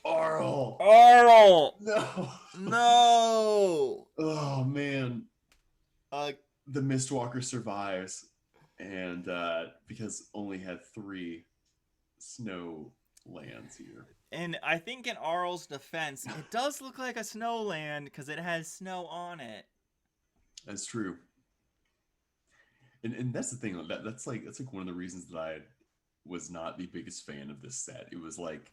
S2: Arl!
S1: Arl!
S2: No!
S1: No!
S2: Oh, man. The Mistwalker survives, and because only had 3 snow lands here.
S1: And I think in Arl's defense, it does look like a snow land because it has snow on it.
S2: That's true. And that's the thing. That's like one of the reasons that I was not the biggest fan of this set. It was like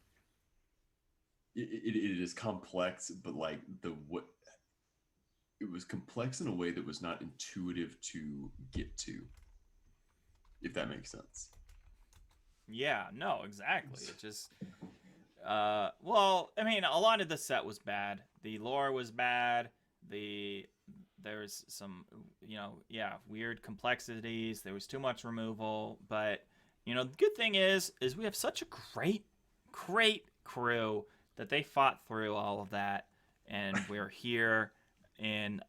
S2: it is complex, but like it was complex in a way that was not intuitive to get to, if that makes sense.
S1: Yeah, no, exactly. It just, well, I mean, a lot of the set was bad. The lore was bad. There's some, weird complexities. There was too much removal. But, the good thing is we have such a great crew that they fought through all of that. And we're here in,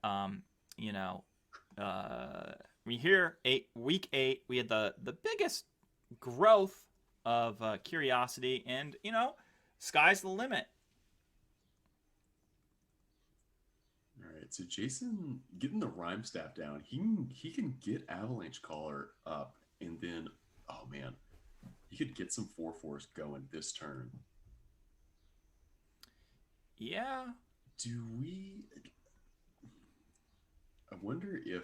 S1: week 8. We had the biggest growth of curiosity, and sky's the limit.
S2: All right, so Jason getting the rhyme staff down, he can get Avalanche Caller up, and then oh man, he could get some 4/4s going this turn.
S1: Yeah.
S2: Do we? I wonder if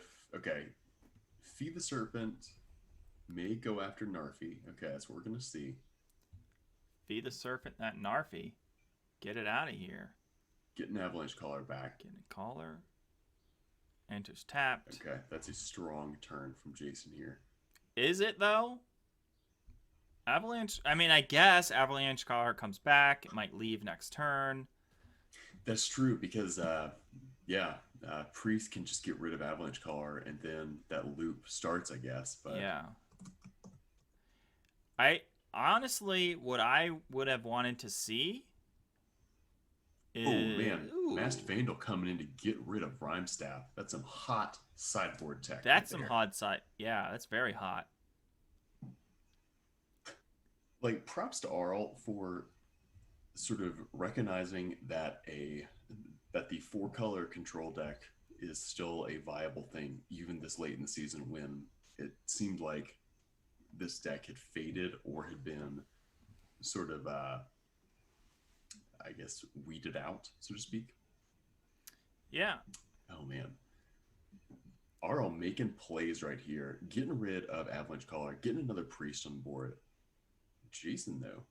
S2: Feed the Serpent may go after Narfi. Okay, that's what we're gonna see.
S1: Feed the Serpent, that Narfi. Get it out of here.
S2: Get an Avalanche Caller back.
S1: Get a caller. Enters tapped.
S2: Okay, that's a strong turn from Jason here.
S1: Is it though? Avalanche. I mean, I guess Avalanche Caller comes back. It might leave next turn.
S2: That's true because Priest can just get rid of Avalanche Caller, and then that loop starts, I guess. But
S1: yeah. I honestly, what I would have wanted to see is...
S2: Oh, man. Masked Vandal coming in to get rid of Rhyme Staff. That's some hot sideboard tech.
S1: That's some hot side. Yeah, that's very hot.
S2: Like, props to Arl for sort of recognizing that the 4-color control deck is still a viable thing, even this late in the season when it seemed like this deck had faded or had been sort of, weeded out, so to speak.
S1: Yeah.
S2: Oh, man. Arl making plays right here, getting rid of Avalanche Caller, getting another Priest on board. Jason, though,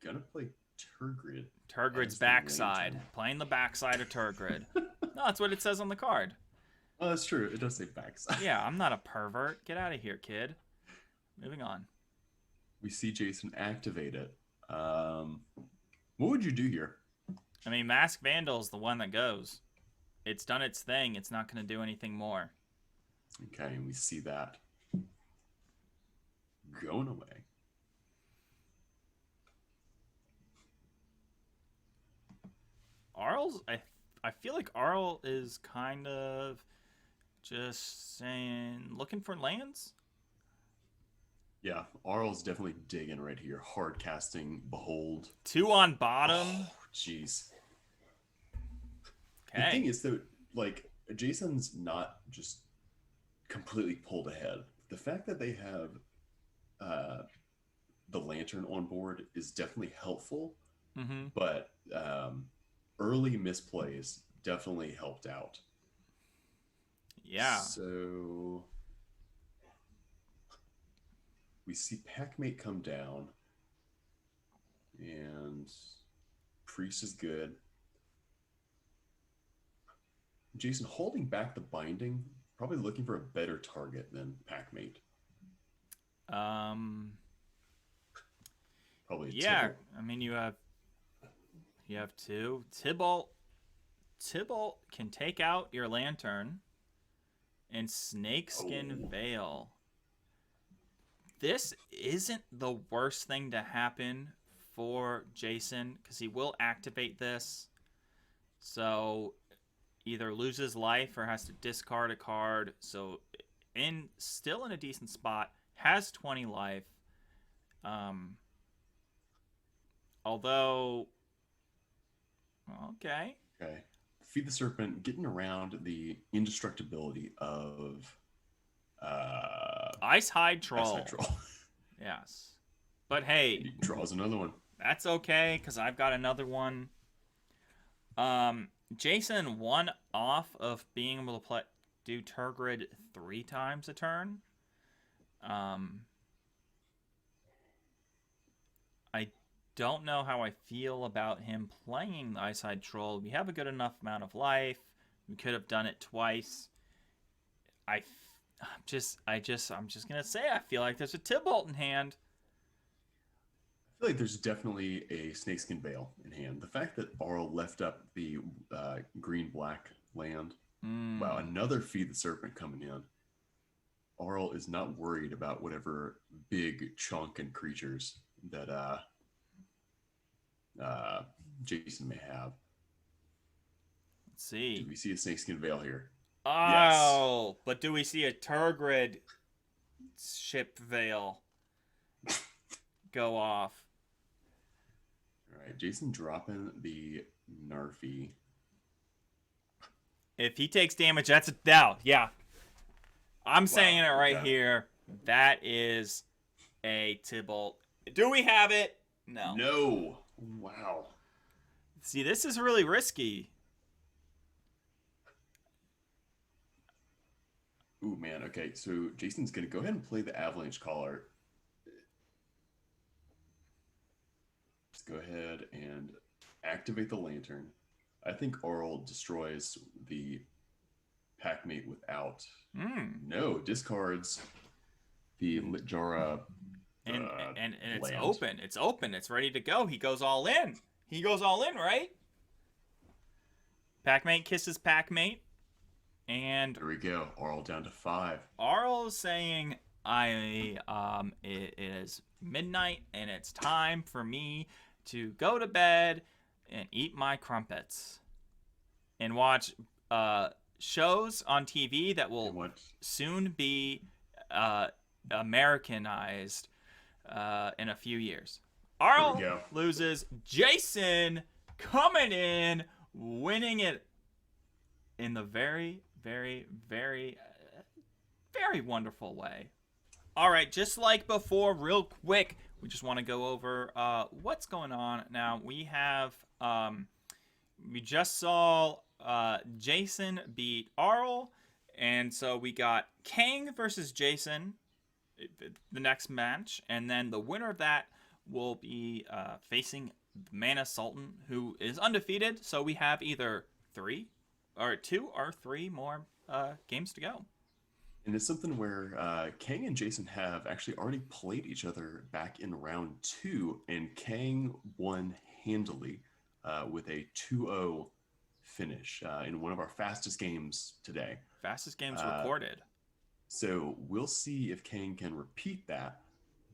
S2: gonna play Turgrid.
S1: Turgrid's backside. Playing the backside of Turgrid. No, that's what it says on the card.
S2: Oh, that's true. It does say backside.
S1: Yeah, I'm not a pervert. Get out of here, kid. Moving on.
S2: We see Jason activate it. What would you do here?
S1: I mean, Masked Vandal's the one that goes. It's done its thing. It's not going to do anything more.
S2: Okay, and we see that going away.
S1: Arl's... I feel like Arl is kind of just saying, looking for lands?
S2: Yeah, Arl's definitely digging right here. Hard casting, Behold.
S1: 2 on bottom.
S2: Jeez.
S1: Okay.
S2: The thing is, though, like, Jason's not just completely pulled ahead. The fact that they have the Lantern on board is definitely helpful, but early misplays definitely helped out.
S1: Yeah.
S2: So we see Packmate come down, and Priest is good. Jason holding back the binding, probably looking for a better target than Packmate. Probably
S1: yeah.
S2: Tibble.
S1: I mean, you have 2. Tibble can take out your Lantern, and Snakeskin Veil. This isn't the worst thing to happen for Jason, because he will activate this. So either loses life or has to discard a card. So still in a decent spot, has 20 life. Although Okay.
S2: Okay. Feed the Serpent, getting around the indestructibility of
S1: Ice Hide Troll.
S2: Ice Troll.
S1: Yes. But hey,
S2: He draws another one.
S1: that's okay, because I've got another one. Jason, one off of being able to do Turgid 3 times a turn. I don't know how I feel about him playing the Ice Hide Troll. We have a good enough amount of life. We could have done it twice. I'm just gonna say I feel like there's a Tybalt in hand.
S2: I feel like there's definitely a Snakeskin Veil in hand. The fact that Arl left up the green-black land. Wow, another Feed the Serpent coming in. Arl is not worried about whatever big chunk and creatures that Jason may have.
S1: Let's see.
S2: Do we see a Snakeskin Veil here?
S1: Oh, yes. But do we see a Turgid ship veil go off?
S2: All right, Jason dropping the Narfi.
S1: If he takes damage, that's a no. Yeah, I'm saying it right here. That is a Tybalt. Do we have it? No.
S2: No. Wow.
S1: See, this is really risky.
S2: Ooh, man. Okay, so Jason's going to go ahead and play the Avalanche Caller. Let's go ahead and activate the Lantern. I think Arl destroys the Packmate without. No, discards the Litjara.
S1: And it's
S2: land.
S1: open. It's open. It's ready to go. He goes all in. He goes all in, right? Packmate kisses Packmate. And
S2: there we go. Arl down to 5.
S1: Arl is saying, it is midnight and it's time for me to go to bed and eat my crumpets and watch shows on TV that will soon be Americanized in a few years. Arl loses. Jason coming in, winning it in the very, very, very, very wonderful way. All right, just like before, real quick, we just want to go over what's going on now. We have, we just saw Jason beat Arl, and so we got Kang versus Jason, the next match, and then the winner of that will be facing Mana Sultan, who is undefeated. So we have either 2 or 3 more games to go.
S2: And it's something where Kang and Jason have actually already played each other back in round 2, and Kang won handily with a 2-0 finish in one of our fastest games today.
S1: Fastest games recorded.
S2: So we'll see if Kang can repeat that.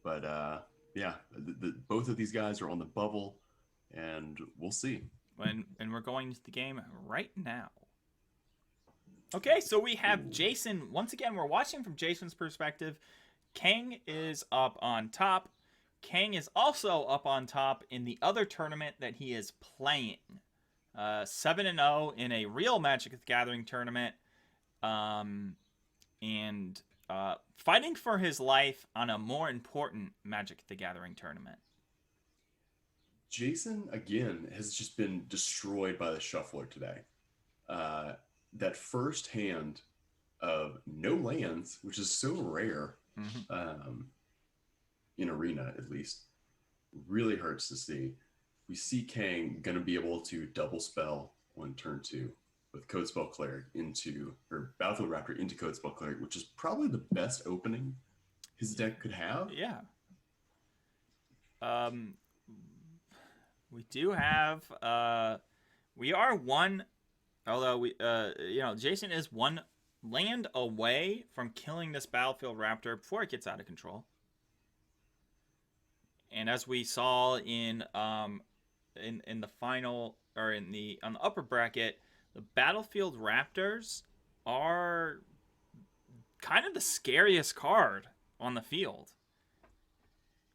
S2: But yeah, both of these guys are on the bubble, and we'll see.
S1: And we're going to the game right now. Okay, so we have Jason. Once again, we're watching from Jason's perspective. Kang is up on top. Kang is also up on top in the other tournament that he is playing. 7-0 in a real Magic the Gathering tournament. And fighting for his life on a more important Magic the Gathering tournament.
S2: Jason, again, has just been destroyed by the Shuffler today. That first hand of no lands, which is so rare in Arena, at least, really hurts to see. We see Kang going to be able to double spell on turn 2 with Codespell Cleric or Battlefield Raptor into Codespell Cleric, which is probably the best opening his deck could have.
S1: Yeah. We do have, we are one, although we, Jason is one land away from killing this Battlefield Raptor before it gets out of control. And as we saw in the final, or on the upper bracket, the Battlefield Raptors are kind of the scariest card on the field.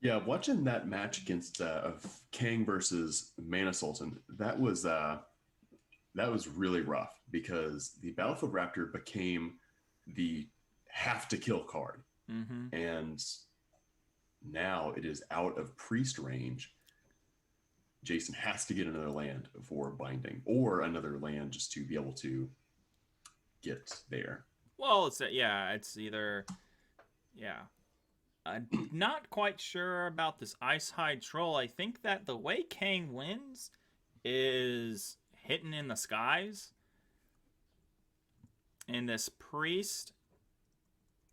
S2: Yeah, watching that match against of Kang versus Mana Sultan, that was really rough because the Battlefield Raptor became the have to kill card,
S1: Mm-hmm.
S2: and now it is out of priest range. Jason has to get another land for binding, or another land just to be able to get there.
S1: Well, it's either yeah. I'm not quite sure about this Ice Hide Troll. I think that the way Kang wins is hitting in the skies. And this priest,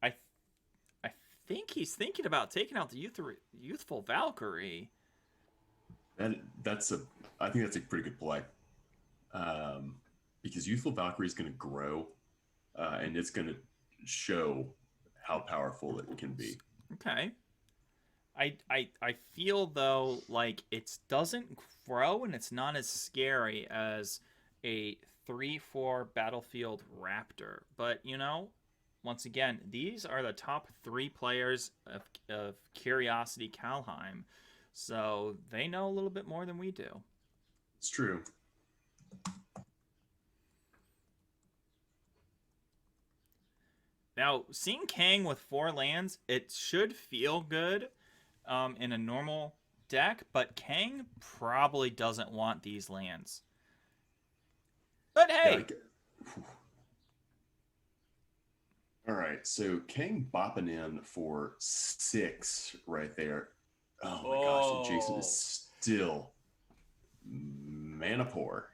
S1: I I think he's thinking about taking out the youthful Valkyrie.
S2: That's a I think that's a pretty good play, because youthful Valkyrie is going to grow, and it's going to show how powerful it can be.
S1: Okay. I feel though like it doesn't grow and it's not as scary as a 3/4 battlefield raptor. But once again, these are the top 3 players of Curiosity Kaldheim, so they know a little bit more than we do.
S2: It's true.
S1: Now, seeing Kang with 4 lands, it should feel good in a normal deck, but Kang probably doesn't want these lands. But hey!
S2: All right, so Kang bopping in for 6 right there. Oh my gosh, and Jason is still mana poor.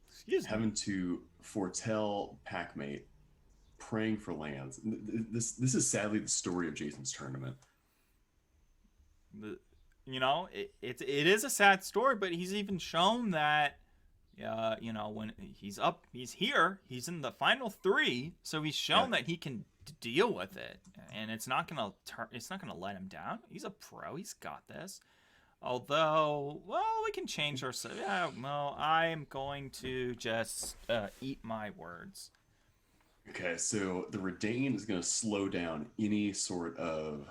S1: Excuse me.
S2: Having to foretell Packmate, praying for lands. This is sadly the story of Jason's tournament.
S1: It is a sad story, but he's even shown that when he's here, he's in the final 3, so he's shown that he can deal with it, and it's not gonna let him down. He's a pro. He's got this. Although, we can change our. Yeah, well, I'm going to just eat my words.
S2: Okay, so the Redain is going to slow down any sort of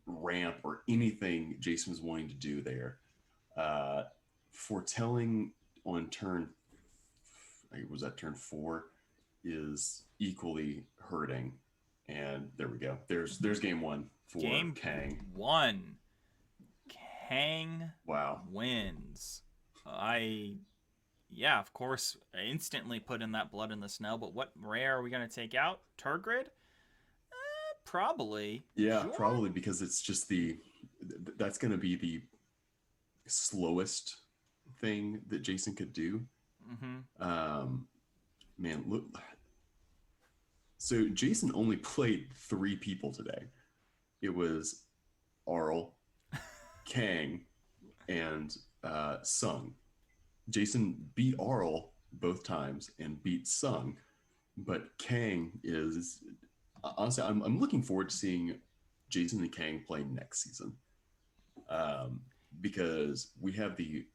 S2: ramp or anything Jason was wanting to do there. Foretelling on turn, was that turn 4, is equally hurting. And there we go. There's game 1 for Kang.
S1: 1. Kang
S2: Wow.
S1: wins. Of course, I instantly put in that Blood in the Snow, but what rare are we going to take out? Turgid? Probably.
S2: Yeah,
S1: Sure.
S2: Probably, because it's just that's going to be the slowest thing that Jason could do.
S1: Mm-hmm.
S2: Man, look. So Jason only played 3 people today. It was Arl, Kang, and Sung. Jason beat Arl both times and beat Sung, but Kang is honestly, I'm looking forward to seeing Jason and Kang play next season, because we have the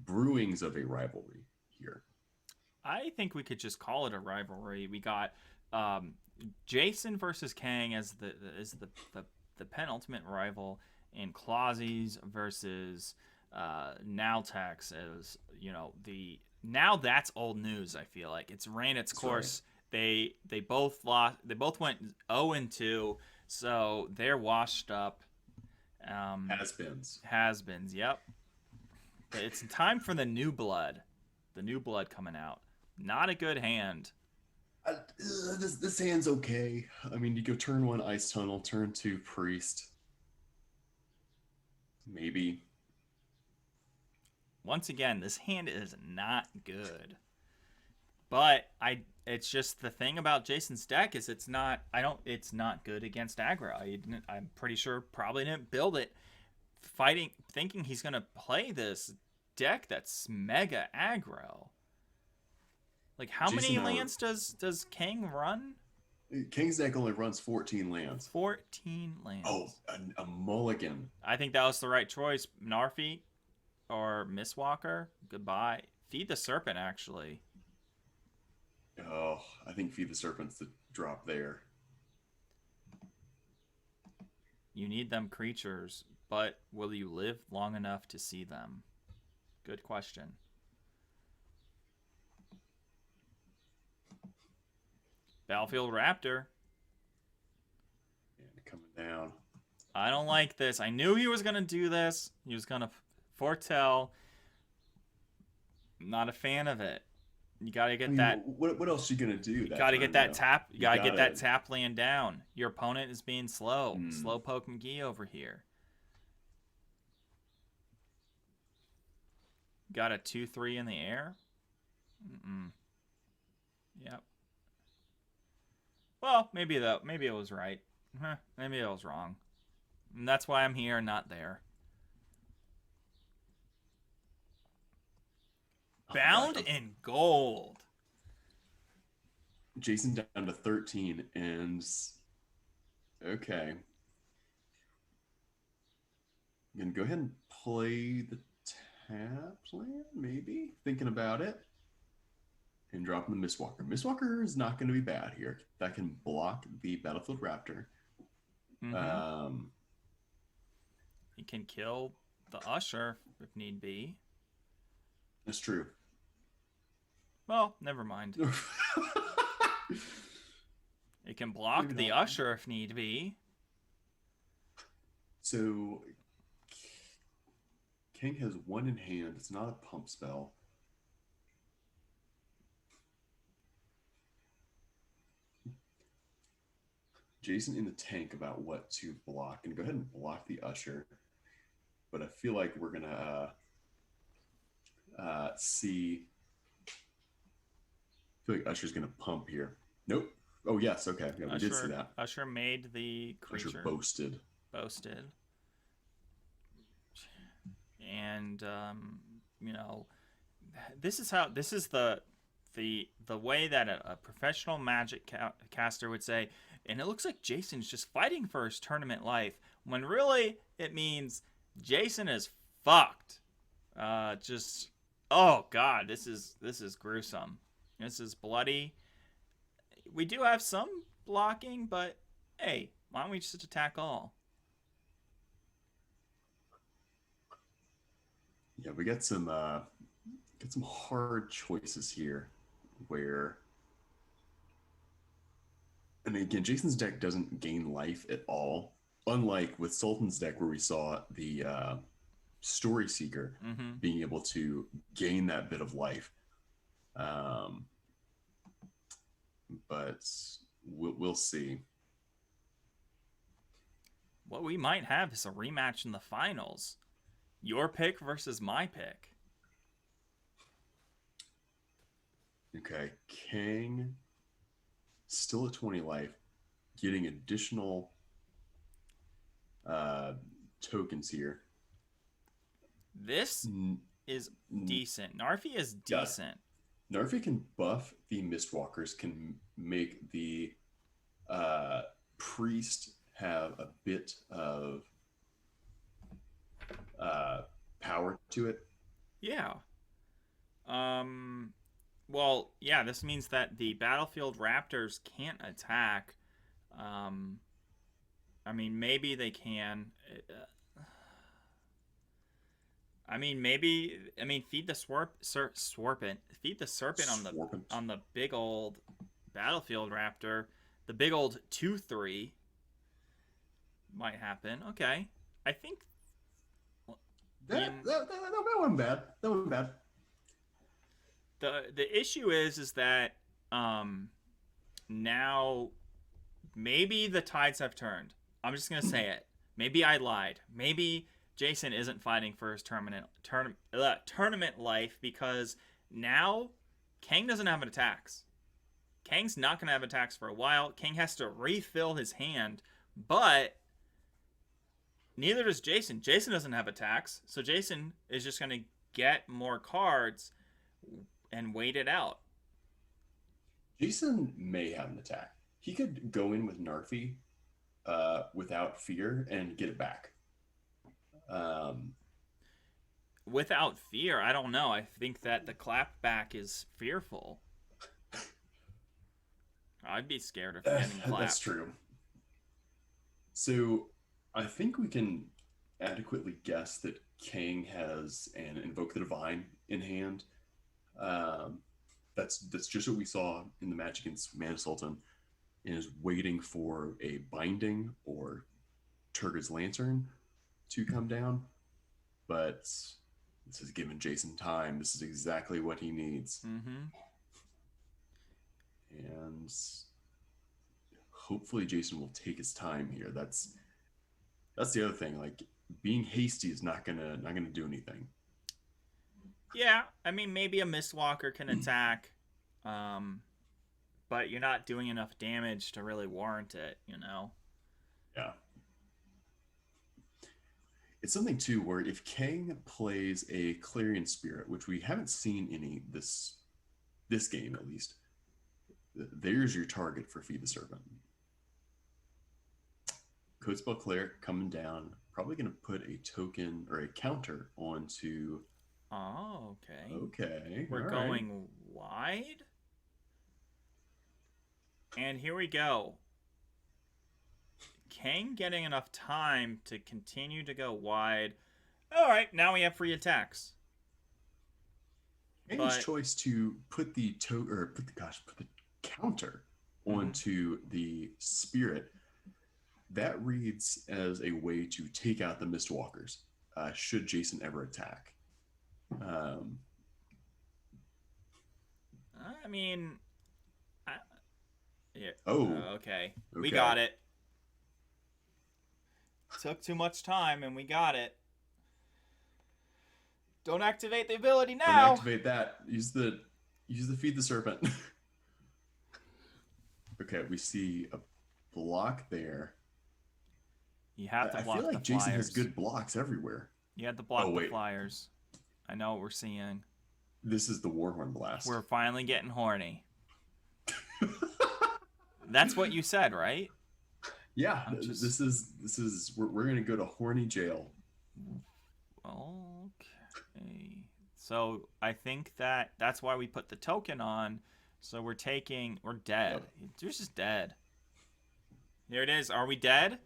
S2: brewings of a rivalry here.
S1: I think we could just call it a rivalry. We got Jason versus Kang as the penultimate rival, and Clausies versus Naltex as now that's old news. I feel like it's ran its course. Right. They both lost. They both went 0-2, so they're washed up. Has-beens. Yep. But it's time for the new blood. The new blood coming out. Not a good hand.
S2: This hand's okay. I mean, you go turn 1 Ice Tunnel, turn 2 Priest. Maybe.
S1: Once again, this hand is not good. But it's just the thing about Jason's deck is it's not good against aggro. I'm pretty sure probably didn't build it thinking he's gonna play this deck that's mega aggro. Like how many lands does Kang run?
S2: Kang's deck only runs 14 lands.
S1: 14 lands.
S2: Oh, a mulligan.
S1: I think that was the right choice. Narfi or Mistwalker. Goodbye. Feed the Serpent, actually.
S2: Oh, I think Feed the Serpent's the drop there.
S1: You need them creatures, but will you live long enough to see them? Good question. Battlefield Raptor.
S2: And coming down.
S1: I don't like this. I knew he was going to do this. He was going to foretell. I'm not a fan of it. You got to get that.
S2: What else are you going to do?
S1: You got to get that tap. You got to get that
S2: gotta-
S1: tap land down. Your opponent is being slow. Slow poke McGee over here. Got a 2-3 in the air. Yep. Well, maybe it was right. Maybe I was wrong. And that's why I'm here, not there. Bound in gold.
S2: Jason down to 13, and okay. I'm gonna go ahead and play the tap land, maybe. Thinking about it. And dropping the Mistwalker. Mistwalker is not going to be bad here. That can block the Battlefield Raptor.
S1: He can kill the Usher if need be.
S2: That's true.
S1: Well, never mind. It can block
S2: Maybe
S1: the
S2: not.
S1: Usher if need be.
S2: So King has one in hand. It's not a pump spell. Jason in the tank about what to block. And go ahead and block the Usher. But I feel like we're going to see... I feel like Usher's going to pump here. Nope. Oh, yes. Okay. Yeah, we did see that.
S1: Usher made the creature.
S2: Usher boasted.
S1: And, you know, this is the way that a professional Magic caster would say, and it looks like Jason's just fighting for his tournament life, when really it means Jason is fucked. Oh god, this is gruesome. This is bloody. We do have some blocking, but hey, why don't we just attack all?
S2: Yeah, we got some hard choices here where, and again, Jason's deck doesn't gain life at all, unlike with Sultan's deck where we saw the Story Seeker being able to gain that bit of life. But we'll see.
S1: What we might have is a rematch in the finals. Your pick versus my pick.
S2: Okay, Kang still at 20 life, getting additional tokens here.
S1: This is decent. Narfi is decent.
S2: Narfi can buff the Mistwalkers, can make the priest have a bit of power to it.
S1: Yeah. Well, yeah, this means that the Battlefield Raptors can't attack. I mean, maybe they can. Feed the feed the serpent on the big old Battlefield Raptor. The big old 2/3 might happen. Okay, I think
S2: that wasn't bad. That wasn't bad.
S1: The issue is that now maybe the tides have turned. I'm just gonna say it. Maybe I lied. Maybe Jason isn't fighting for his tournament life because now Kang doesn't have attacks. Kang's not gonna have attacks for a while. Kang has to refill his hand, but neither does Jason. Jason doesn't have attacks, so Jason is just gonna get more cards and wait it out.
S2: Jason may have an attack. He could go in with Narfi without fear and get it back.
S1: Without fear, I don't know. I think that the clapback is fearful. I'd be scared of getting clapped.
S2: That's true. So I think we can adequately guess that Kang has an Invoke the Divine in hand. Um, that's just what we saw in the match against Mana Sultan, and is waiting for a Binding or Turgid's Lantern to come down. But this has given Jason time. This is exactly what he needs.
S1: Mm-hmm.
S2: And hopefully Jason will take his time here. That's the other thing. Like, being hasty is not gonna do anything.
S1: Yeah, I mean, maybe a Mistwalker can attack, but you're not doing enough damage to really warrant it, you know?
S2: Yeah. It's something, too, where if Kang plays a Clarion Spirit, which we haven't seen any this game, at least, there's your target for Feed the Serpent. Codespell Cleric coming down, probably going to put a token or a counter onto...
S1: Oh, okay.
S2: Okay.
S1: We're going wide? And here we go. Kang getting enough time to continue to go wide. All right, now we have free attacks.
S2: Kang's choice to put the counter onto the spirit, that reads as a way to take out the Mistwalkers, should Jason ever attack.
S1: I mean, yeah. Okay. We got it. Took too much time, and we got it. Don't activate the ability now.
S2: Don't activate that. Use the Feed the Serpent. Okay, we see a block there.
S1: You have to block
S2: I feel like
S1: the
S2: Jason
S1: flyers.
S2: has good blocks everywhere.
S1: You have to block the flyers. I know what we're seeing.
S2: This is the Warhorn Blast.
S1: We're finally getting horny. That's what you said, right?
S2: Yeah, this is we're gonna go to horny jail.
S1: Okay. So I think that's why we put the token on. So we're dead. Yep. You're just dead. Here it is. Are we dead?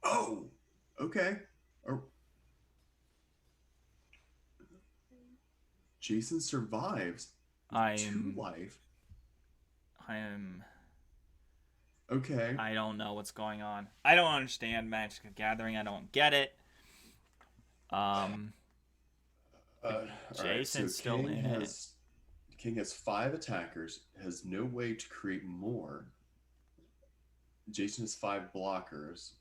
S2: Oh, okay. Jason survives. 2 life.
S1: I am.
S2: Okay.
S1: I don't know what's going on. I don't understand Magic the Gathering. I don't get it. Jason's still in it.
S2: King has 5 attackers, has no way to create more. Jason has 5 blockers,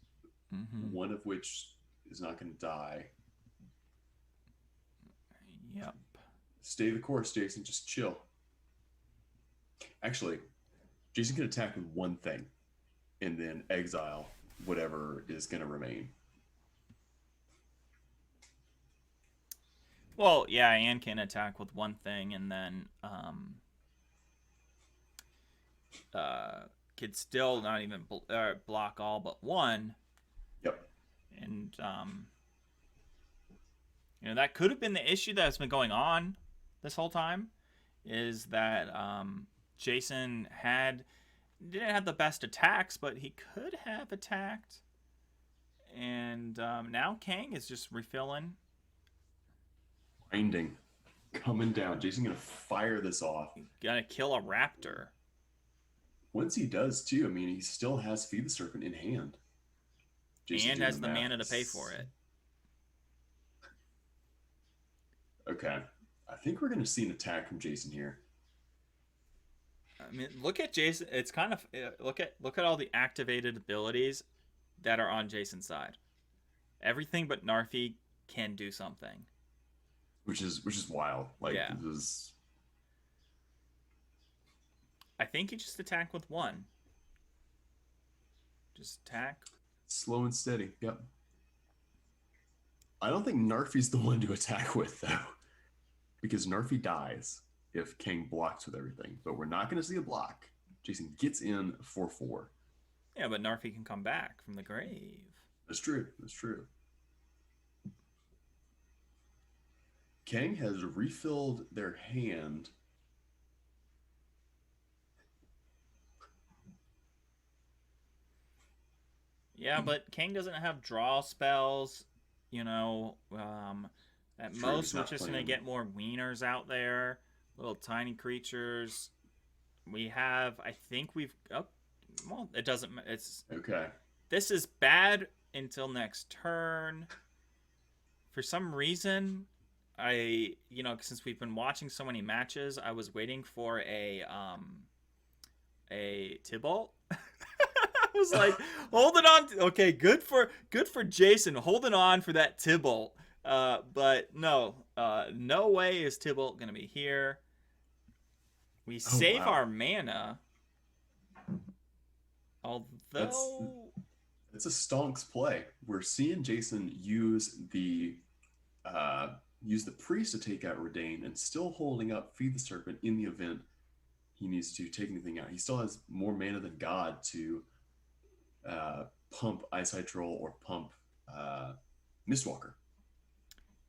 S2: one of which is not going to die.
S1: Yep.
S2: Stay the course, Jason. Just chill. Actually, Jason can attack with one thing and then exile whatever is going to remain.
S1: Well, yeah, Anne can attack with one thing and then could still not even block all but one.
S2: Yep.
S1: And, that could have been the issue that's been going on this whole time, is that Jason didn't have the best attacks, but he could have attacked. And now Kang is just refilling.
S2: Grinding. Coming down. Jason gonna fire this off.
S1: Gonna kill a raptor.
S2: Once he does, too, I mean, he still has Feed the Serpent in hand. Jason's
S1: and has the mana to pay for it.
S2: Okay. I think we're going to see an attack from Jason here.
S1: I mean, look at Jason. It's kind of look at all the activated abilities that are on Jason's side. Everything but Narfi can do something.
S2: Which is wild. Like,
S1: yeah.
S2: This is...
S1: I think you just attack with one. Just attack.
S2: Slow and steady. Yep. I don't think Narfi's the one to attack with, though. Because Narfi dies if King blocks with everything. But we're not going to see a block. Jason gets in 4/4.
S1: Yeah, but Narfi can come back from the grave.
S2: That's true. That's true. Kang has refilled their hand.
S1: Yeah, but King doesn't have draw spells. You know, at
S2: True,
S1: most
S2: he's
S1: we're
S2: not
S1: just gonna
S2: playing-
S1: get more wieners out there, little tiny creatures. We have, I think we've. Oh, well, it doesn't. It's
S2: Okay.
S1: this is bad until next turn. For some reason, since we've been watching so many matches, I was waiting for a Tybalt. I was like, holding on. Okay, good for Jason, holding on for that Tybalt. But no, no way is Tybalt gonna be here. We save
S2: wow.
S1: our mana. Although
S2: It's a stonks play. We're seeing Jason use the priest to take out Redain and still holding up Feed the Serpent in the event he needs to take anything out. He still has more mana than God to pump Ice High Troll or pump Mistwalker.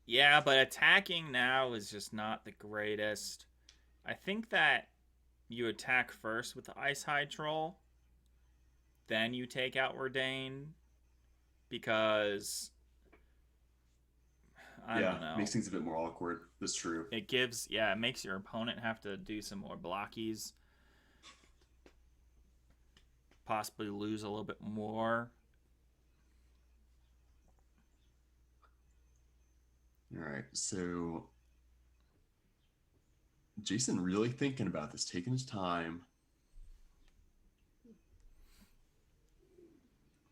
S1: yeah, but attacking now is just not the greatest. I think that you attack first with the Ice High Troll, then you take out Redain, because I don't know.
S2: Makes things a bit more awkward. That's true.
S1: It makes your opponent have to do some more blockies. Possibly lose a little bit more.
S2: All right, so Jason really thinking about this, taking his time.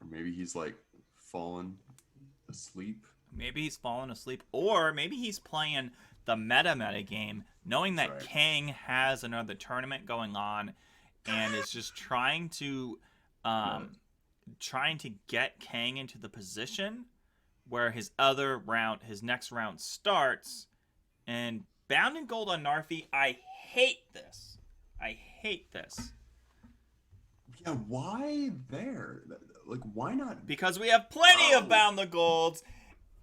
S2: Or maybe he's like fallen asleep.
S1: Maybe he's fallen asleep, or maybe he's playing the meta game, knowing that
S2: That's right.
S1: Kang has another tournament going on, and is just trying to get Kang into the position where his next round starts. And Bound in Gold on Narfi, I hate this.
S2: Yeah, why there? Like, why not?
S1: Because we have plenty of Bound the Golds,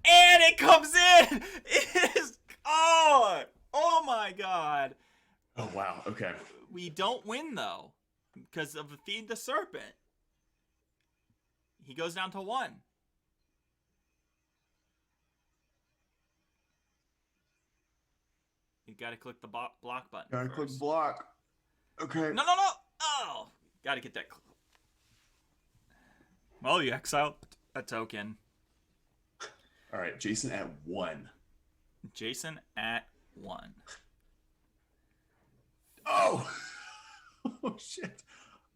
S1: and it comes in! It is gone! Oh my god.
S2: Oh, wow. Okay.
S1: We don't win, though, because of the Feed the Serpent. He goes down to 1. You gotta click the block button.
S2: Gotta click
S1: first.
S2: block. Okay.
S1: No! Oh! Gotta get that. Well, you exiled a token.
S2: All right, Jason at 1.
S1: Jason at 1.
S2: Oh! Oh, shit.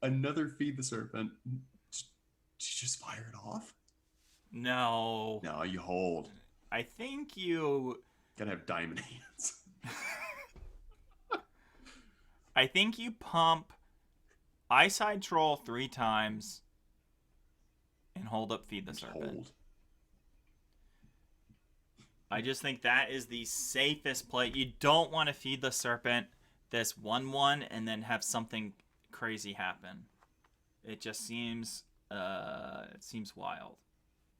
S2: Another Feed the Serpent. Did you just fire it off?
S1: No.
S2: No, you hold.
S1: I think you...
S2: Gotta have diamond hands.
S1: I think you pump Ice High Troll 3 times and hold up Feed the Serpent.
S2: Hold.
S1: I just think that is the safest play. You don't want to Feed the Serpent this 1-1 and then have something crazy happen. It just seems wild,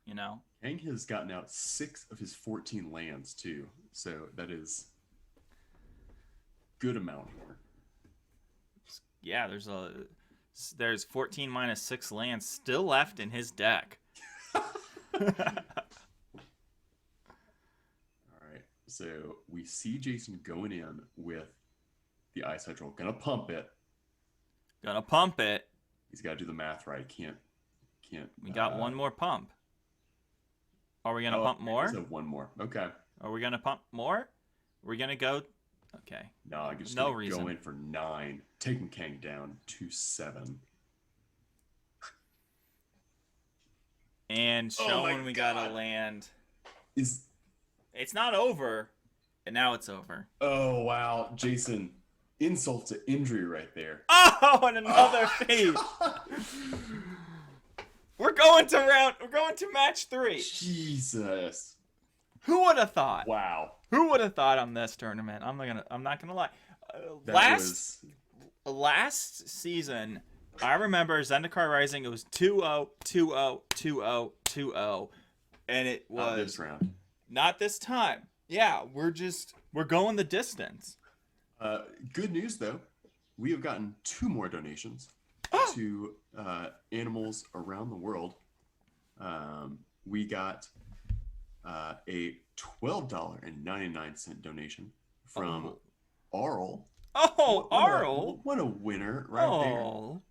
S1: you know?
S2: Kang has gotten out 6 of his 14 lands too, so that is good amount more.
S1: Yeah, there's 14 minus 6 lands still left in his deck.
S2: All right, so we see Jason going in with the Ice High Troll. Gonna pump it. He's got to do the math right. Can't.
S1: We got one more pump. Are we gonna pump more?
S2: One more. Okay.
S1: Are we gonna pump more? We're gonna go. Okay.
S2: No, I'm just
S1: No
S2: gonna
S1: reason.
S2: go in for 9, taking Kang down to 7.
S1: And
S2: Oh my
S1: showing we got
S2: God.
S1: a land.
S2: Is
S1: It's not over, and now it's over.
S2: oh wow, Jason, insult to injury right there.
S1: Oh, and another feed. We're going to match 3.
S2: Jesus.
S1: Who would have thought?
S2: Wow.
S1: Who would have thought on this tournament? I'm not gonna lie.
S2: That was
S1: Last season, I remember Zendikar Rising. It was 2-0, 2-0, 2-0, 2-0, and it was
S2: not this round.
S1: not this time. Yeah, we're going the distance.
S2: Good news though, we have gotten 2 more donations to animals around the world. We got a $12.99 donation from Arl.
S1: Oh,
S2: What a-
S1: Arl.
S2: what a winner right
S1: Oh.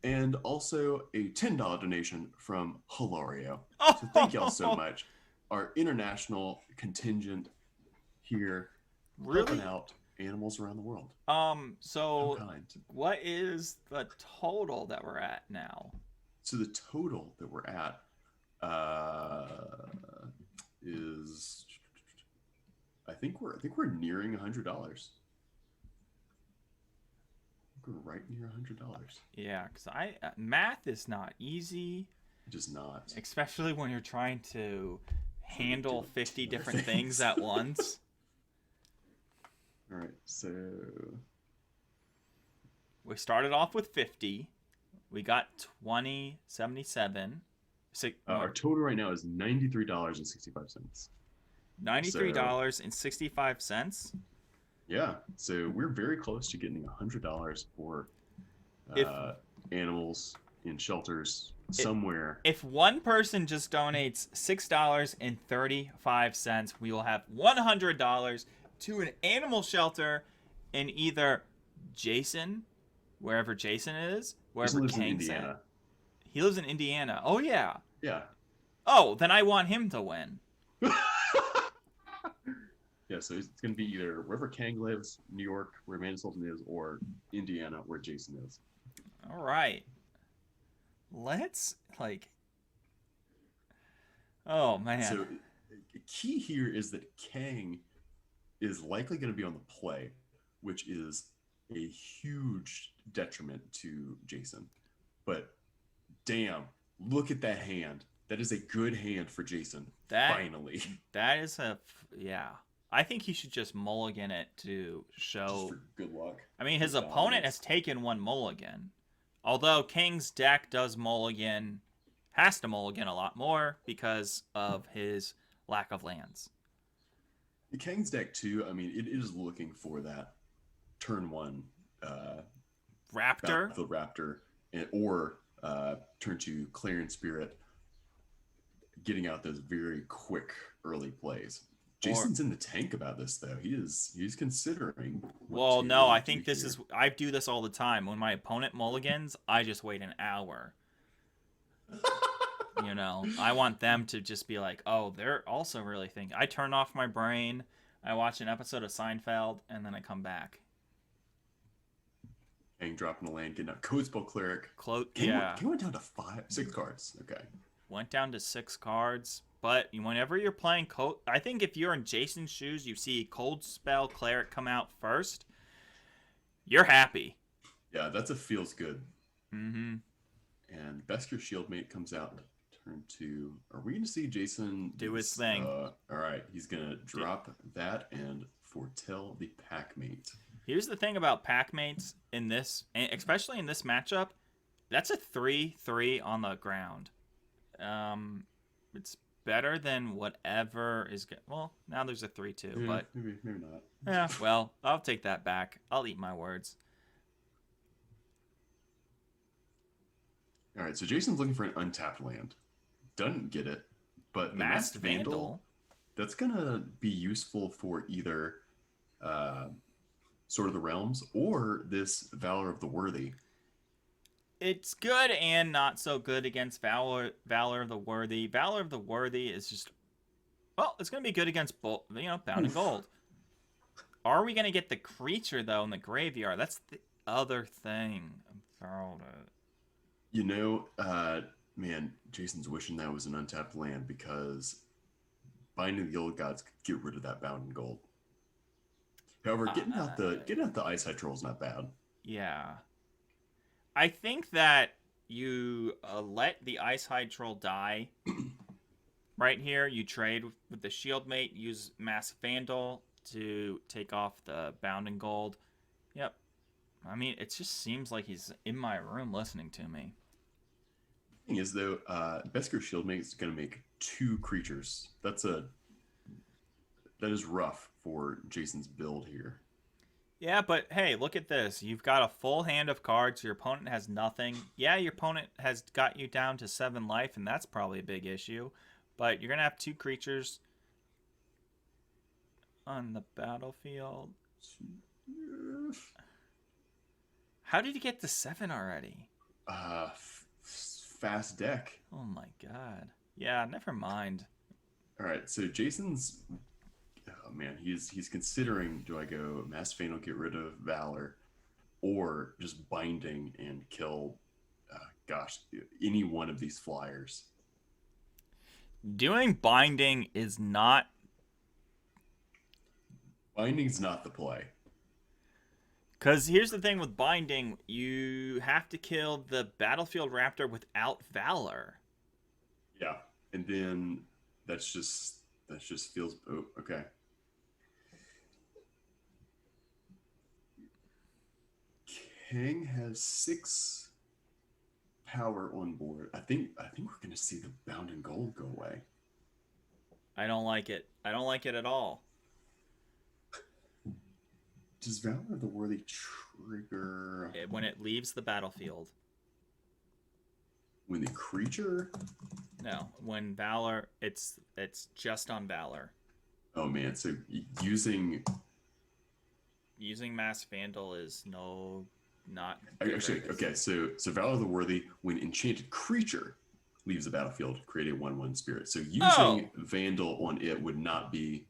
S2: there. And also a $10 donation from Hilario.
S1: Oh.
S2: So thank y'all so much. Our international contingent here
S1: Really?
S2: helping out animals around the world.
S1: So
S2: So kind.
S1: what is the total that we're at now?
S2: So the total that we're at is, I think we're nearing $100. We're right near $100.
S1: Yeah, because math is not easy,
S2: It is not.
S1: especially when you're trying to handle
S2: doing
S1: 50
S2: other
S1: different
S2: things.
S1: things at once.
S2: All right, so
S1: We started off with 50. We got 2077.
S2: our total right now is $93.65.
S1: $93.65.
S2: Yeah, so we're very close to getting $100 for
S1: If-
S2: animals in shelters somewhere.
S1: If one person just donates $6.35, we will have $100 to an animal shelter in either Jason, wherever Jason is, wherever
S2: lives in
S1: Kang's at.
S2: Indiana.
S1: He lives in Indiana. Oh, yeah.
S2: Yeah.
S1: Oh, then I want him to win.
S2: Yeah, so it's going to be either wherever Kang lives, New York, where Amanda Sultan is, or Indiana, where Jason is.
S1: All right. Let's, oh, man.
S2: So, key here is that Kang is likely going to be on the play, which is a huge detriment to Jason. But, damn, look at that hand. That is a good hand for Jason. Finally.
S1: That is yeah. I think he should just mulligan it to show.
S2: Just for good luck.
S1: I mean, his
S2: Good
S1: opponent
S2: dominance.
S1: has taken one mulligan. Although King's deck has to mulligan a lot more because of his lack of lands.
S2: The Kang's deck, too, I mean, it is looking for that turn one
S1: Raptor?
S2: the Raptor, or turn two Clarion Spirit, getting out those very quick early plays. Jason's in the tank about this, though. He's considering.
S1: Well, no, I think this is. I do this all the time. When my opponent mulligans, I just wait an hour. I want them to just be like, oh, they're also really thinking. I turn off my brain, I watch an episode of Seinfeld, and then I come back.
S2: Kang dropping the land, getting out Codespell Cleric.
S1: Yeah.
S2: Kang went down to 6 cards. Okay.
S1: Went down to 6 cards. But whenever you're playing I think if you're in Jason's shoes, you see Cold Spell Cleric come out first, you're happy.
S2: Yeah, that's a feels good.
S1: Mm-hmm.
S2: And Beskar Shieldmate comes out turn 2. Are we going to see Jason
S1: do his thing?
S2: All right, he's going to drop that and foretell the Packmate.
S1: Here's the thing about Packmates in this, especially in this matchup, that's a 3/3 on the ground. It's better than whatever is good. Well, now there's a 3/2, but
S2: maybe not.
S1: yeah. Well, I'll take that back. I'll eat my words.
S2: All right, so Jason's looking for an untapped land. Doesn't get it, but the
S1: Masked Vandal.
S2: That's gonna be useful for either Sword of the Realms or this Valor of the Worthy.
S1: It's good and not so good against Valor of the Worthy. Valor of the Worthy is just, well, it's going to be good against Bound and Gold. Are we going to get the creature, though, in the graveyard? That's the other thing about it.
S2: Man, Jason's wishing that was an untapped land because Binding the Old Gods could get rid of that Bound and Gold. However, getting out the Ice High Troll is not bad.
S1: Yeah. I think that you let the Ice Hide Troll die right here. You trade with the Shieldmate, use Masked Vandal to take off the Bound and Gold. Yep. I mean, it just seems like he's in my room listening to me.
S2: The thing is, though, Beskar Shieldmate is going to make 2 creatures. That is rough for Jason's build here.
S1: Yeah, but hey, look at this. You've got a full hand of cards. Your opponent has nothing. Yeah, your opponent has got you down to 7 life, and that's probably a big issue. But you're going to have 2 creatures on the battlefield. How did you get to 7 already?
S2: Fast deck.
S1: Oh my god. Yeah, never mind.
S2: All right, so Jason's, oh man, he's considering, do I go Mass Fatal, get rid of Valor, or just Binding and kill, gosh, any one of these flyers?
S1: Doing binding is not...
S2: Binding's not the play.
S1: Because here's the thing with binding. You have to kill the Battlefield Raptor without Valor.
S2: Yeah, and then that just feels, oh, okay. King has 6 power on board. I think we're gonna see the Bound in Gold go away.
S1: I don't like it. I don't like it at all.
S2: Does Valor the Worthy trigger
S1: When it leaves the battlefield.
S2: when the creature?
S1: No, when Valor, it's just on Valor.
S2: Oh man, so using
S1: Using Mass Vandal is not
S2: actually okay. So Valor the Worthy, when enchanted creature leaves the battlefield, create a 1/1 spirit. So using Vandal on it would not be.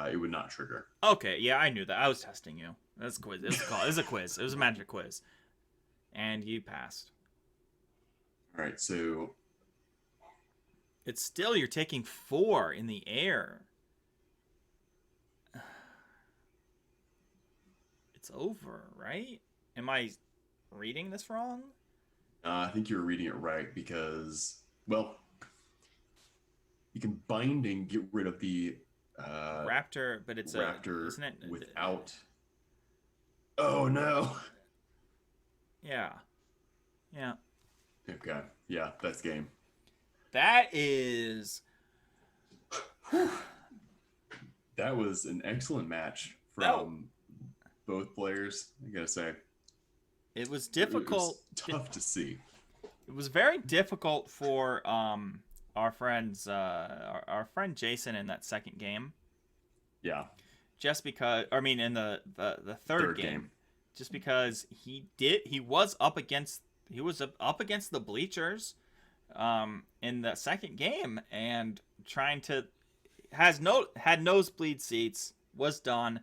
S2: It would not trigger.
S1: Okay, yeah, I knew that. I was testing you. That's a quiz. It was a quiz. It was a magic quiz, and you passed.
S2: All right, so
S1: It's still, you're taking 4 in the air. It's over, right? Am I reading this wrong?
S2: I think you were reading it right because, well, you can Binding, get rid of the
S1: Raptor, but it's
S2: Raptor,
S1: isn't it?
S2: without. Oh no.
S1: Yeah. Yeah.
S2: Okay. Yeah, that's game.
S1: That is.
S2: That was an excellent match from both players, I gotta say.
S1: It was difficult.
S2: It was tough to see.
S1: It was very difficult for our friends, our friend Jason in that second game.
S2: Yeah.
S1: Just because, I mean, in the third game, just because he was up against the bleachers, in the second game, and trying to had nosebleed seats, was done,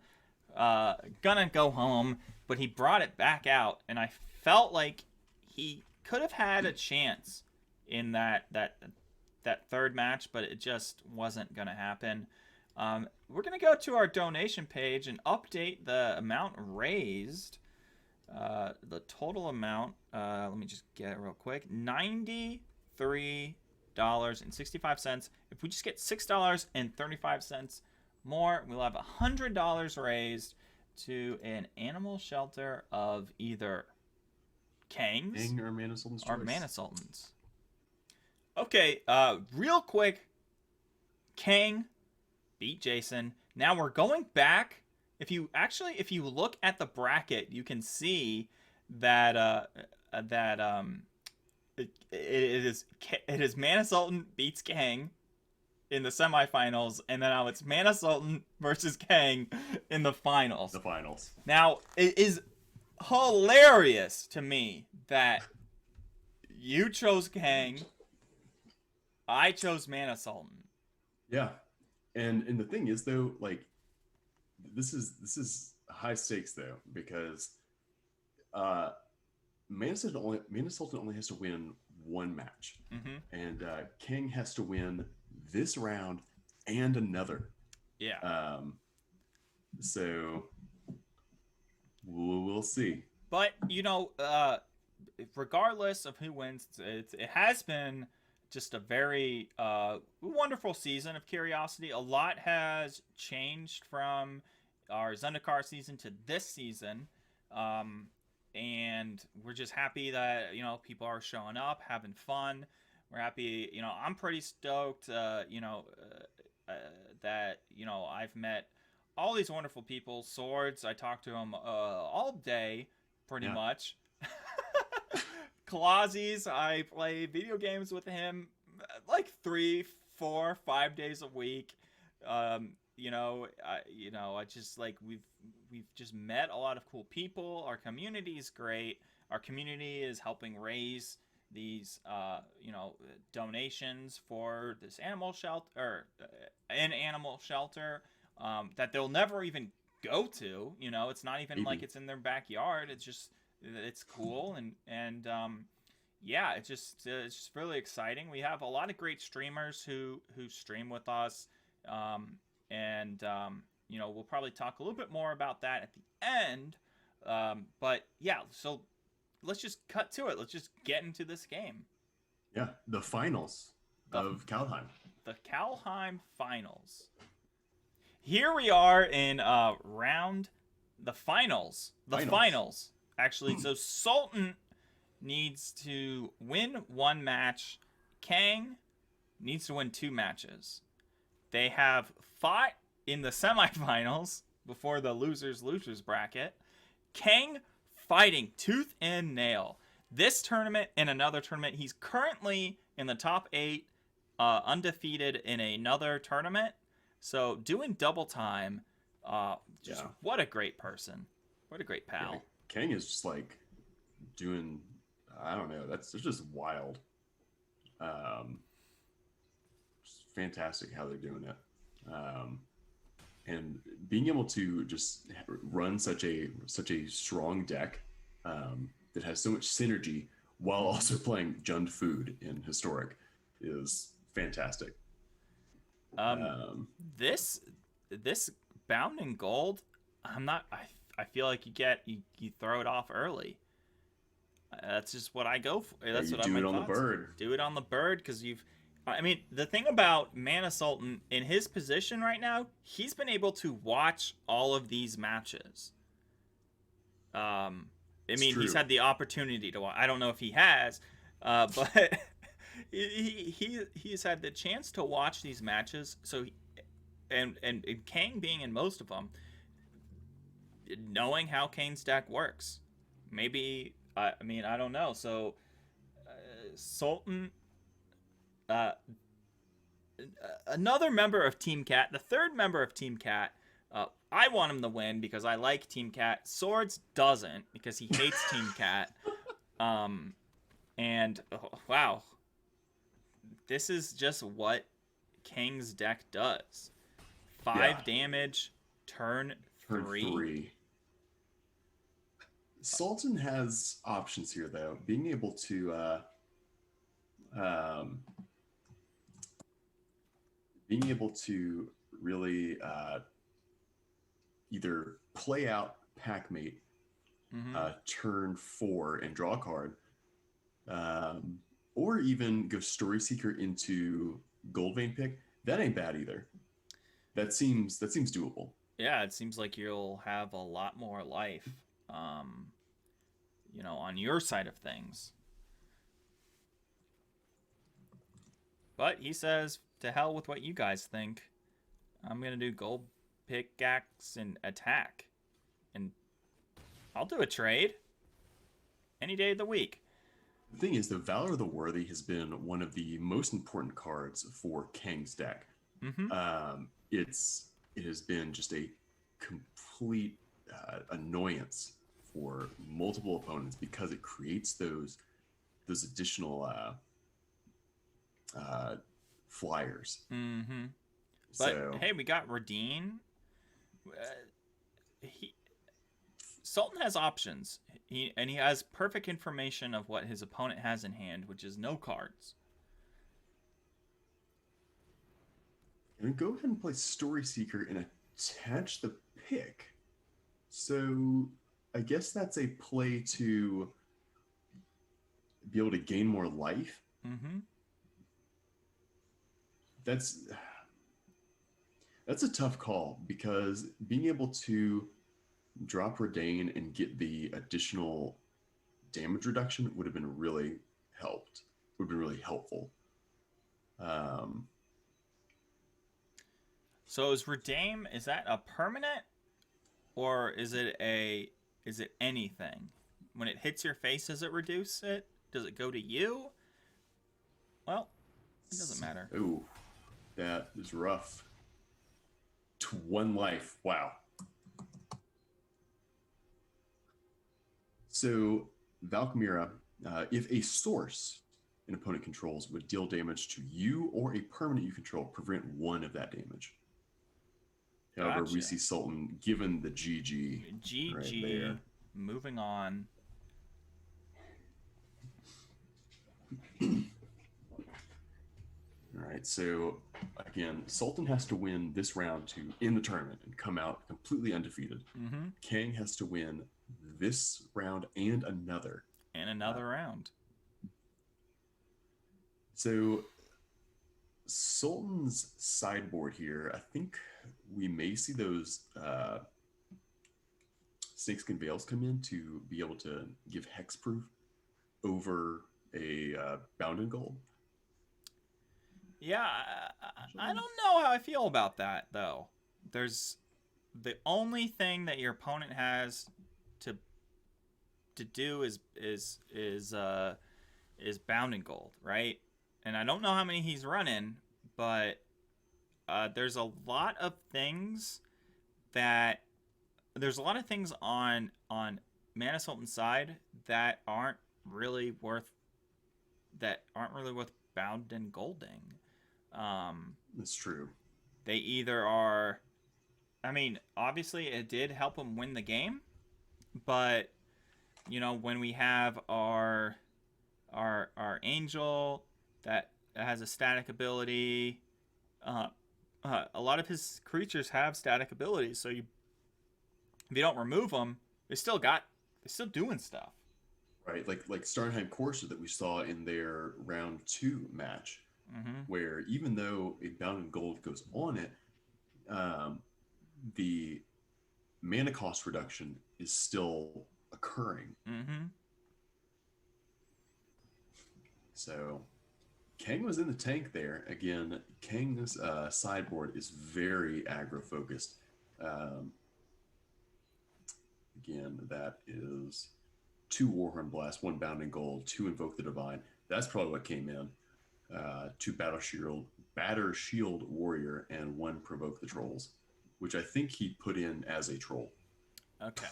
S1: gonna go home, but he brought it back out, and I felt like he could have had a chance in that third match, but it just wasn't gonna happen. We're gonna go to our donation page and update the amount raised. The total amount, let me just get it real quick, $93.65. If we just get $6.35 more, we'll have $100 raised to an animal shelter of either Kangs
S2: King or Mana Sultan's
S1: or
S2: choice.
S1: Mana Sultans. Okay, real quick, Kang beat Jason. Now we're going back. If you look at the bracket, you can see that it is Mana Sultan beats Kang in the semifinals, and then now it's Mana Sultan versus Kang in the finals.
S2: The finals.
S1: Now, it is hilarious to me that you chose Kang, I chose Mana Sultan.
S2: Yeah. And the thing is though, like, this is high stakes though, because Mana Sultan only has to win one match.
S1: Mm-hmm.
S2: And King has to win this round and another.
S1: Yeah.
S2: So we'll see.
S1: But, regardless of who wins, it has been just a very wonderful season of Curiosity. A lot has changed from our Zendikar season to this season. And we're just happy that, people are showing up, having fun. We're happy, I'm pretty stoked, that, I've met all these wonderful people. Swords, I talk to him all day, pretty
S2: Yeah.
S1: much. Kalazis, I play video games with him like 3, 4, 5 days a week. I just like we've just met a lot of cool people. Our community is great. Our community is helping raise these donations for this animal shelter, an animal shelter that they'll never even go to. It's not even like it's in their backyard. It's cool, and yeah, it's just really exciting. We have a lot of great streamers who stream with us, we'll probably talk a little bit more about that at the end. But yeah, so let's just cut to it. Let's just get into this game.
S2: Yeah, the finals of Kaldheim.
S1: The Kaldheim finals. Here we are in the finals. The finals. Actually, so Sultan needs to win 1 match. Kang needs to win 2 matches. They have fought in the semifinals before the losers bracket. Kang fighting tooth and nail. This tournament and another tournament, he's currently in the top 8, undefeated in another tournament. So doing double time, what a great person. What a great pal.
S2: Yeah, Kang is just like doing, I don't know, it's just wild. Just fantastic how they're doing it. And being able to just run such a strong deck that has so much synergy while also playing Jund Food in Historic is fantastic.
S1: This Bound in Gold, I feel like you throw it off early. That's just what I go for. That's what I
S2: do it on the bird.
S1: Do it on the bird, because the thing about Mana Sultan in his position right now, he's been able to watch all of these matches. He's had the opportunity to watch. I don't know if he has, but he's had the chance to watch these matches. So, and Kang being in most of them, knowing how Kane's deck works, maybe. I don't know. So, Sultan. Another member of Team Cat, the third member of Team Cat, I want him to win because I like Team Cat. Swords doesn't because he hates Team Cat. Wow. This is just what Kang's deck does. 5 damage, turn 3.
S2: Sultan has options here, though. Being able to really either play out Packmate turn 4 and draw a card, or even go Story Seeker into Gold Vein Pick. That ain't bad either. That seems doable.
S1: Yeah, it seems like you'll have a lot more life, on your side of things. But he says, to hell with what you guys think. I'm going to do Gold Pickaxe and attack. And I'll do a trade any day of the week.
S2: The thing is, the Valor of the Worthy has been one of the most important cards for Kang's deck. It has been just a complete annoyance for multiple opponents because it creates those additional flyers.
S1: But hey, we got Radine. Sultan has options. He has perfect information of what his opponent has in hand, which is no cards.
S2: And go ahead and play Story Seeker and attach the pick. So I guess that's a play to be able to gain more life. That's a tough call because being able to drop Redain and get the additional damage reduction would have been really helpful.
S1: So is redeem, is that a permanent, or is it anything? When it hits your face, does it reduce it? Does it go to you? Well, it doesn't matter.
S2: Ooh, that is rough. To 1 life. Wow. So Valkmira, if a source an opponent controls would deal damage to you or a permanent you control, prevent 1 of that damage. However, we
S1: Gotcha.
S2: see Sultan given the GG.
S1: GG.
S2: Right there.
S1: Moving on.
S2: All right, so again, Sultan has to win this round to end the tournament and come out completely undefeated.
S1: Mm-hmm.
S2: Kang has to win this round and another.
S1: And another round.
S2: So Sultan's sideboard here, I think we may see those Snakeskin Veils come in to be able to give hexproof over a Bound in Gold.
S1: Yeah, I don't know how I feel about that though. There's the only thing that your opponent has to do is Bound in Gold, right? And I don't know how many he's running, but there's a lot of things on Mana Sultan's side that aren't really worth Bound in Golding.
S2: That's true.
S1: They either are, I mean, obviously it did help him win the game, but you know, when we have our angel that has a static ability, a lot of his creatures have static abilities, so if you don't remove them, they're still doing stuff.
S2: Right, like Starnheim Courser that we saw in their round 2 match, where even though a Bound in Gold goes on it, the mana cost reduction is still occurring. So Kang was in the tank there. Again, Kang's sideboard is very aggro focused. Again, that is 2 Warhorn Blast, 1 Bound in Gold, 2 Invoke the Divine. That's probably what came in. 2 Batter Shield Warrior, and 1 Provoke the Trolls, which I think he put in as a troll.
S1: Okay.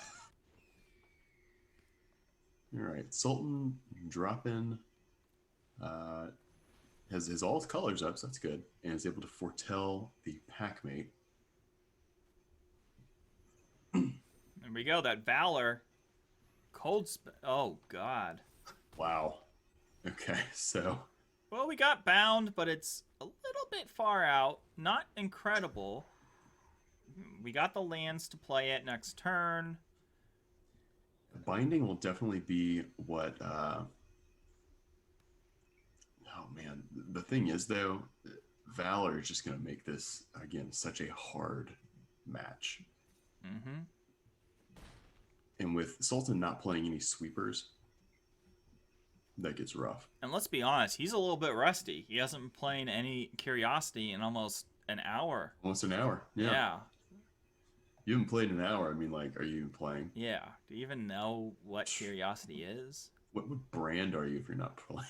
S2: All right, Sultan drop in. Has all his colors up, so that's good, and is able to foretell the Packmate.
S1: There we go. That Valor. Oh, God.
S2: Wow. Okay, so
S1: Well, we got Bound, but it's a little bit far out. Not incredible. We got the lands to play it next turn.
S2: Binding will definitely be what... oh, man. The thing is, though, Valor is just going to make this, again, such a hard match. And with Sultan not playing any sweepers, that gets rough.
S1: And let's be honest, he's a little bit rusty. He hasn't been playing any Curiosity in almost an hour.
S2: Almost an hour. Yeah. You haven't played an hour. I mean, like, are you playing?
S1: Yeah. Do you even know what Curiosity is?
S2: What brand are you if you're not playing?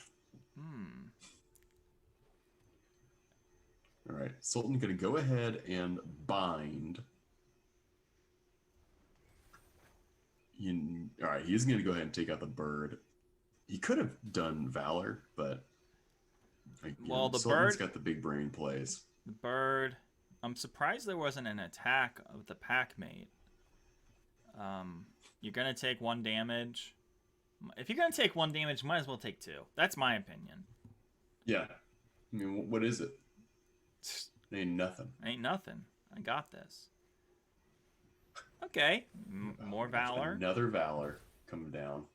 S2: All right. Sultan going to go ahead and bind. All right. He's going to go ahead and take out the bird. He could have done Valor, but
S1: well, the
S2: Sultan's
S1: bird
S2: got the big brain plays.
S1: The bird. I'm surprised there wasn't an attack of the Packmate. You're gonna take 1 damage. If you're gonna take 1 damage, might as well take 2. That's my opinion.
S2: Yeah. I mean, what is it? Ain't nothing.
S1: Ain't nothing. I got this. Okay. More Valor.
S2: Another Valor coming down.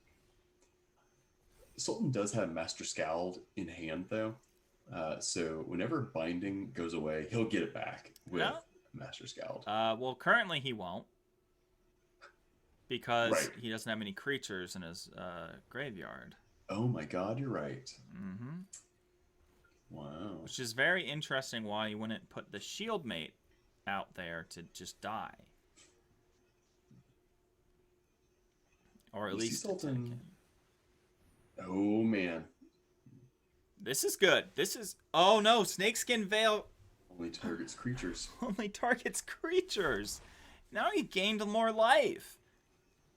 S2: Sultan does have Master Scald in hand, though. So whenever Binding goes away, he'll get it back with Master Scald.
S1: Well, currently he won't. Because
S2: Right.
S1: he doesn't have any creatures in his graveyard.
S2: Oh my god, you're right.
S1: Mm-hmm.
S2: Wow.
S1: Which is very interesting why you wouldn't put the Shield Mate out there to just die. Or at
S2: We see
S1: least
S2: Sultan. Oh man,
S1: This is good. This is... Oh no, Snakeskin Veil
S2: only targets creatures.
S1: only targets creatures. Now he gained more life.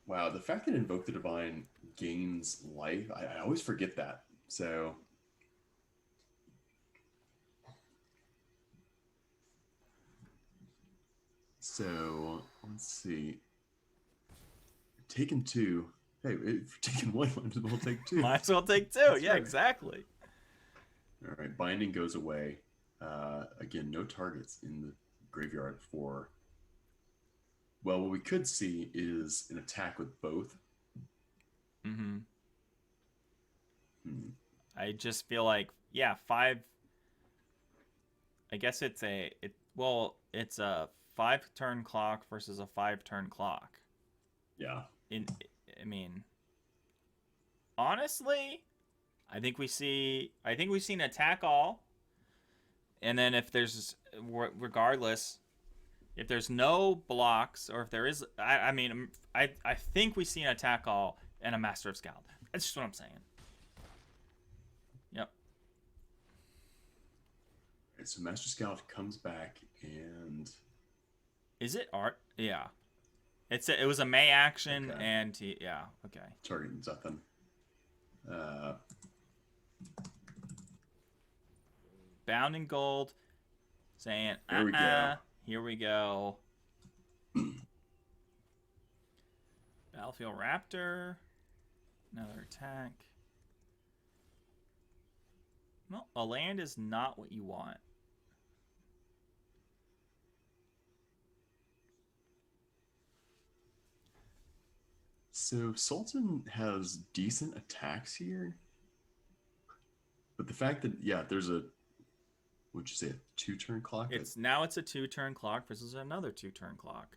S2: Wow, the fact that Invoke the Divine gains life, I always forget that. So let's see. Taking 2. Hey, if you're taking 1, might as well take 2.
S1: Might as well take 2.
S2: That's
S1: Yeah,
S2: right.
S1: exactly.
S2: All right, Binding goes away. Again, no targets in the graveyard for... Well, what we could see is an attack with both.
S1: Mm-hmm.
S2: Hmm.
S1: I just feel like, yeah, 5... I guess it's a... it's a 5-turn clock versus a 5-turn clock.
S2: Yeah.
S1: I mean... Honestly... I think we see an attack all, and then if there's, regardless, if there's no blocks, or if there is, I think we see an attack all and a Master of Scald. That's just what I'm saying. Yep.
S2: Right, so Master Scout comes back and...
S1: Is it art? Yeah. It was a May action,
S2: Okay.
S1: and yeah, okay.
S2: Targeting nothing.
S1: Bound in gold, saying,
S2: Here we go.
S1: Here we go. Battlefield Raptor. Another attack. Well, a land is not what you want.
S2: So Sultan has decent attacks here. But the fact that, yeah, there's a... Would you say a 2-turn clock?
S1: It's a 2-turn clock versus another 2-turn clock.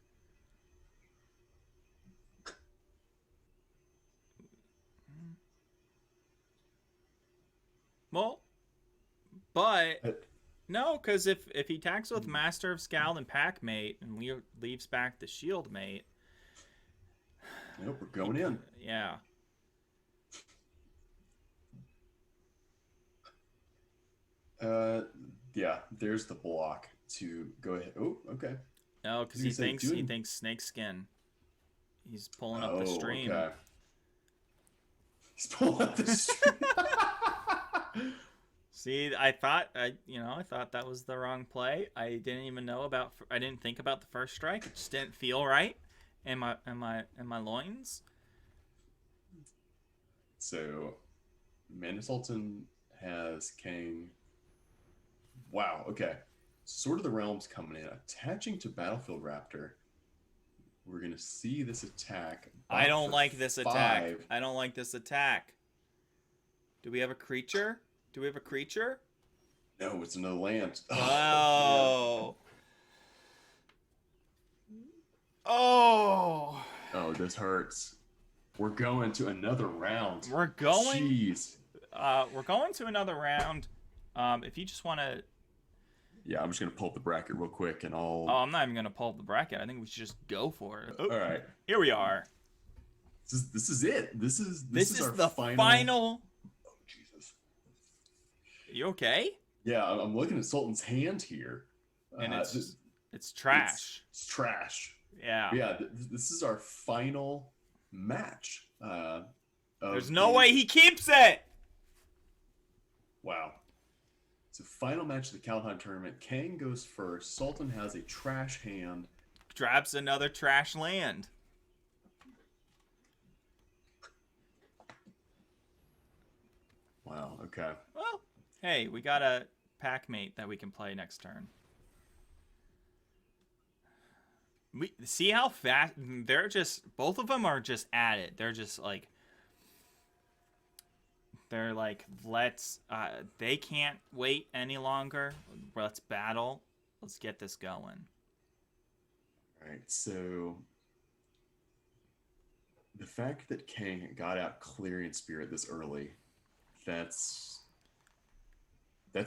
S1: Well, but no, because if he attacks with Master of Scald and Pack Mate and leaves back the Shield Mate,
S2: Nope, we're going in.
S1: yeah.
S2: Yeah, there's the block to go ahead. Oh, okay.
S1: No, because he thinks Snakeskin. He's pulling up the stream.
S2: Okay. He's pulling up the stream.
S1: See, I thought that was the wrong play. I didn't think about the first strike. It just didn't feel right in my loins.
S2: So, Mana Sultan has King. Wow, okay. Sword of the Realms coming in, attaching to Battlefield Raptor. We're going to see this attack.
S1: I don't like this attack.
S2: 5.
S1: I don't like this attack. Do we have a creature?
S2: No, it's another land.
S1: Oh. Oh.
S2: Oh, this hurts. We're going to another round.
S1: We're going to another round. If you just want to...
S2: Yeah, I'm just going to pull up the bracket real quick and I'll...
S1: Oh, I'm not even going to pull up the bracket. I think we should just go for it.
S2: All right.
S1: Here we are.
S2: This is it. This is our
S1: the final...
S2: Oh, Jesus.
S1: You okay?
S2: Yeah, I'm looking at Sultan's hand here.
S1: And it's trash.
S2: It's trash.
S1: Yeah.
S2: Yeah, this is our final match.
S1: There's no way he keeps it!
S2: Wow. It's a final match of the Kaldheim tournament. Kang goes first. Sultan has a trash hand.
S1: Grabs another trash land.
S2: Wow, okay.
S1: Well, hey, we got a pack mate that we can play next turn. We see how fast both of them are just at it. They're just like they can't wait any longer. Let's battle. Let's get this going.
S2: All right, so the fact that Kang got out Clarion Spirit this early, that's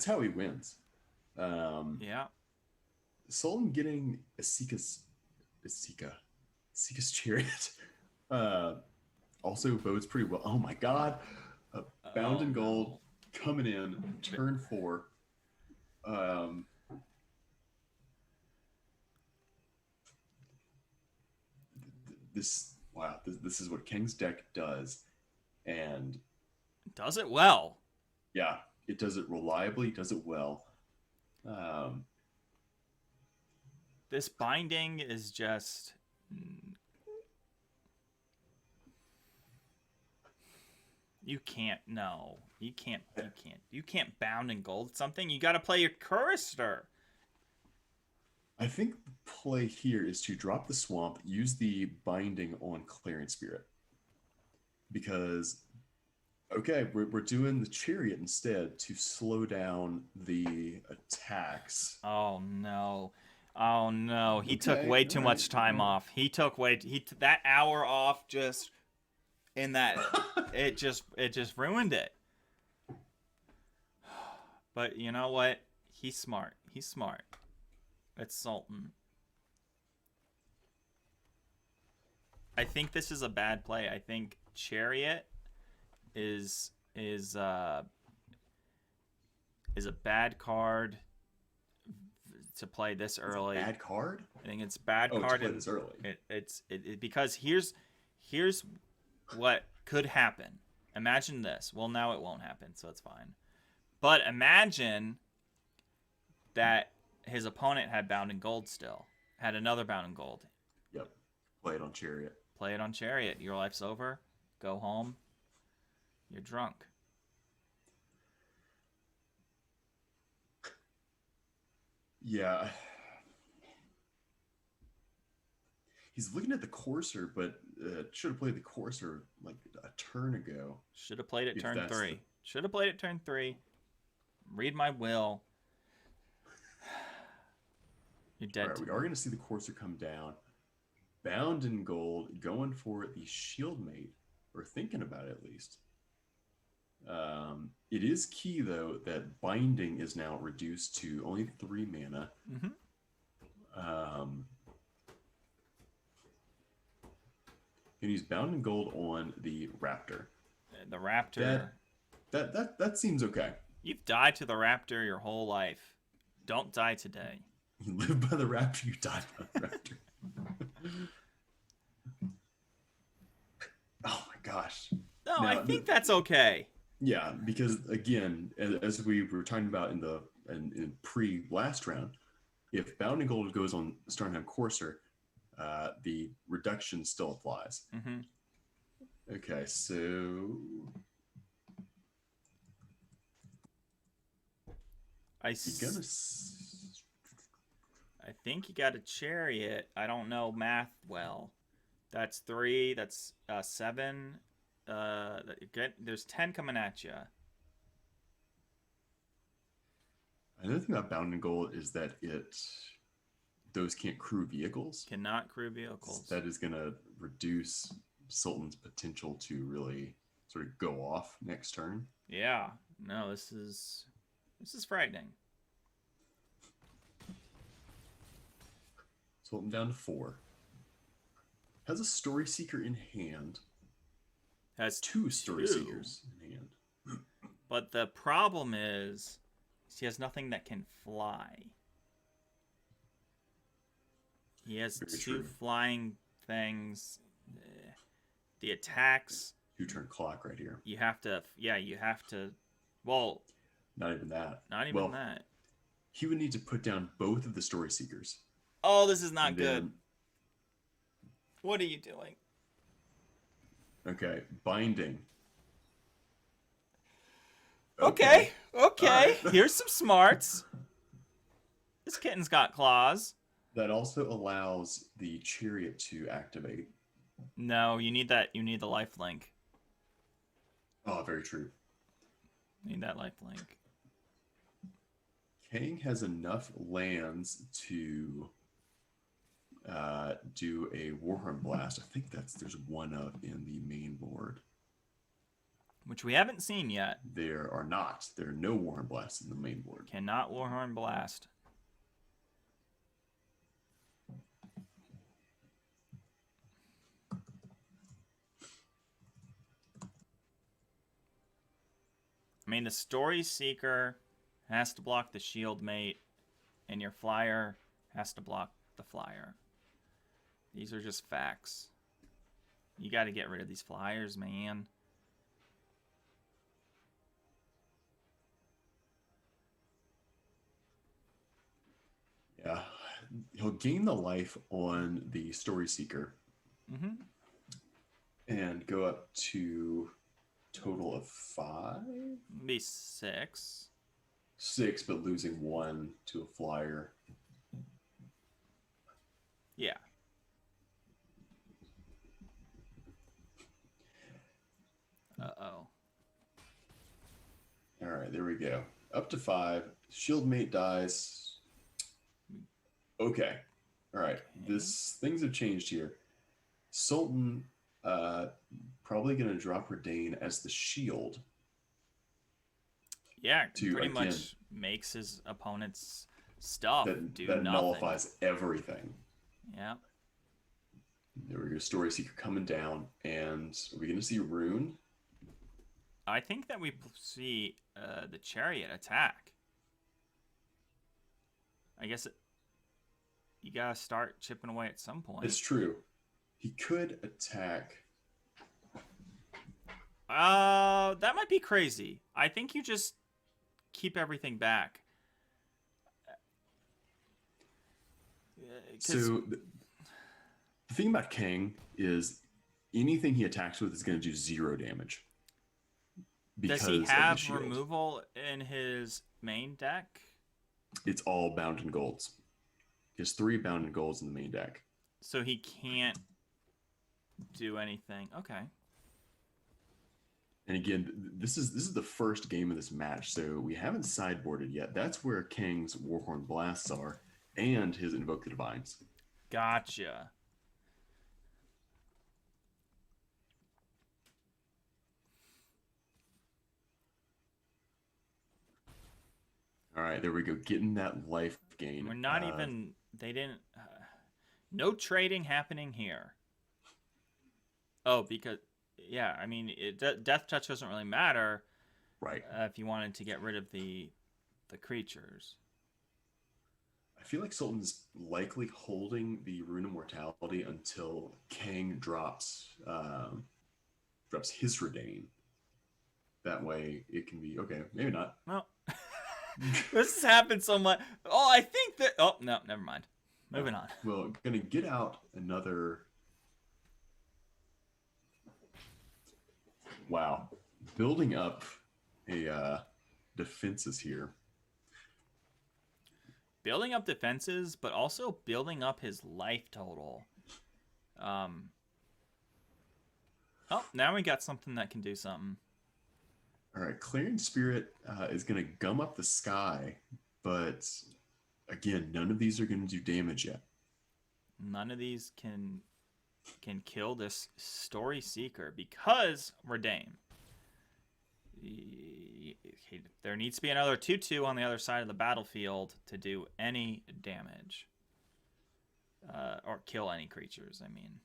S2: how he wins.
S1: Yeah.
S2: Sultan getting Asika's chariot also bodes pretty well. Oh my god. Bound in gold coming in turn 4. This is what King's deck does, and
S1: Does it well.
S2: yeah, it does it reliably, does it well.
S1: This binding is just... You can't bound in gold something. You got to play your Chorister.
S2: I think the play here is to drop the swamp, use the binding on Clarion Spirit. Because, okay, we're doing the chariot instead to slow down the attacks.
S1: Oh no. Oh no. He took
S2: Okay,
S1: way too much
S2: alright,
S1: time off. He took that hour off just in that it just ruined it. But you know what? He's smart. It's Sultan. I think this is a bad play. I think Chariot is a bad card to play this early.
S2: Bad card?
S1: I think it's bad card
S2: to play this early.
S1: It's because here's what could happen. Imagine this. Well, now it won't happen, so it's fine. But imagine that his opponent had bound in gold still. Had another bound in gold.
S2: Yep. Play it on Chariot.
S1: Play it on Chariot. Your life's over. Go home. You're drunk.
S2: Yeah. He's looking at the Courser, but should have played the Courser like a turn ago.
S1: Should have played it
S2: If
S1: turn
S2: that's
S1: 3. Should have played it turn 3. Read my will. You're dead.
S2: All right, we are going to see the Courser come down. Bound in gold, going for the Shieldmate, or thinking about it at least. It is key, though, that binding is now reduced to only 3 mana. And he's bound in gold on the Raptor.
S1: The Raptor.
S2: That seems okay.
S1: You've died to the Raptor your whole life. Don't die today.
S2: You live by the Raptor, you die by the Raptor. Oh my gosh.
S1: No,
S2: Now,
S1: I think that's okay.
S2: Yeah, because again, as we were talking about in pre-last round, if Bound and Gold goes on Starnheim Courser, the reduction still applies. Okay, so
S1: I think you got a Chariot. I don't know math well. That's 3. That's 7. There's 10 coming at you.
S2: Another thing about Bound and Gold is that those can't crew vehicles.
S1: Cannot crew vehicles.
S2: That is going to reduce Sultan's potential to really sort of go off next turn.
S1: Yeah. No, this is frightening.
S2: Sultan down to 4. Has a Story Seeker in hand.
S1: Has
S2: 2 Story Seekers in hand.
S1: But the problem is he has nothing that can fly. He has
S2: Very
S1: 2
S2: true.
S1: flying things. The attacks.
S2: 2-turn clock right here.
S1: You have to. Well,
S2: Not even that.
S1: not even
S2: Well,
S1: that.
S2: He would need to put down both of the Story Seekers.
S1: Oh, this is not
S2: And
S1: good.
S2: then-
S1: What are you doing?
S2: Okay, binding.
S1: Okay.
S2: Alright.
S1: Here's some smarts. This kitten's got claws.
S2: That also allows the Chariot to activate.
S1: No, you need that. You need the life link.
S2: Oh, very true.
S1: You need that life link.
S2: Kang has enough lands to do a Warhorn Blast. I think there's one of in the main board.
S1: Which we haven't seen yet.
S2: There are not. There are no Warhorn Blasts in the main board.
S1: Cannot Warhorn Blast. mean, the Story Seeker has to block the Shield Mate, and your Flyer has to block the Flyer. These are just facts. You got to get rid of these Flyers, man.
S2: Yeah. He'll gain the life on the Story Seeker
S1: Mm-hmm.
S2: and go up to total of 5?
S1: Be 6.
S2: 6, but losing 1 to a Flyer.
S1: Yeah. Uh-oh.
S2: All right, there we go. Up to 5. Shieldmate dies. Okay. All right. Things have changed here. Sultan probably going to drop Redain as the shield.
S1: Yeah,
S2: To,
S1: pretty
S2: again,
S1: much makes his opponent's stuff do
S2: that
S1: nothing.
S2: nullifies everything.
S1: Yeah.
S2: There we go. Story Seeker coming down, and are we going to see Rune?
S1: I think that we see the Chariot attack. I guess you gotta start chipping away at some point.
S2: It's true. He could attack.
S1: That might be crazy. I think you just keep everything back.
S2: So the thing about Kang is anything he attacks with is going to do 0 damage.
S1: Does he have removal in his main deck?
S2: It's all bound in golds. He has 3 bound in golds in the main deck.
S1: So he can't do anything. Okay.
S2: And again, this is the first game of this match, so we haven't sideboarded yet. That's where Kang's Warhorn Blasts are, and his Invoke the Divines.
S1: Gotcha.
S2: All right, there we go. Getting that life gain.
S1: We're not even... They didn't... no trading happening here. Oh, because... Yeah, I mean, Death Touch doesn't really matter.
S2: Right.
S1: If you wanted to get rid of the creatures.
S2: I feel like Sultan's likely holding the Rune of Mortality until Kang drops his Redain. That way it can be... Okay, maybe not.
S1: Well... This has happened so much. Oh, I think that... Oh, no, never mind. Moving on.
S2: Well, going to get out another... Wow. Building up a defenses here.
S1: Building up defenses, but also building up his life total. Oh, now we got something that can do something.
S2: All right, Clarion Spirit is going to gum up the sky, but again, none of these are going to do damage yet.
S1: None of these can kill this Story Seeker because Redain. There needs to be another 2/2 on the other side of the battlefield to do any damage. Or kill any creatures, I mean.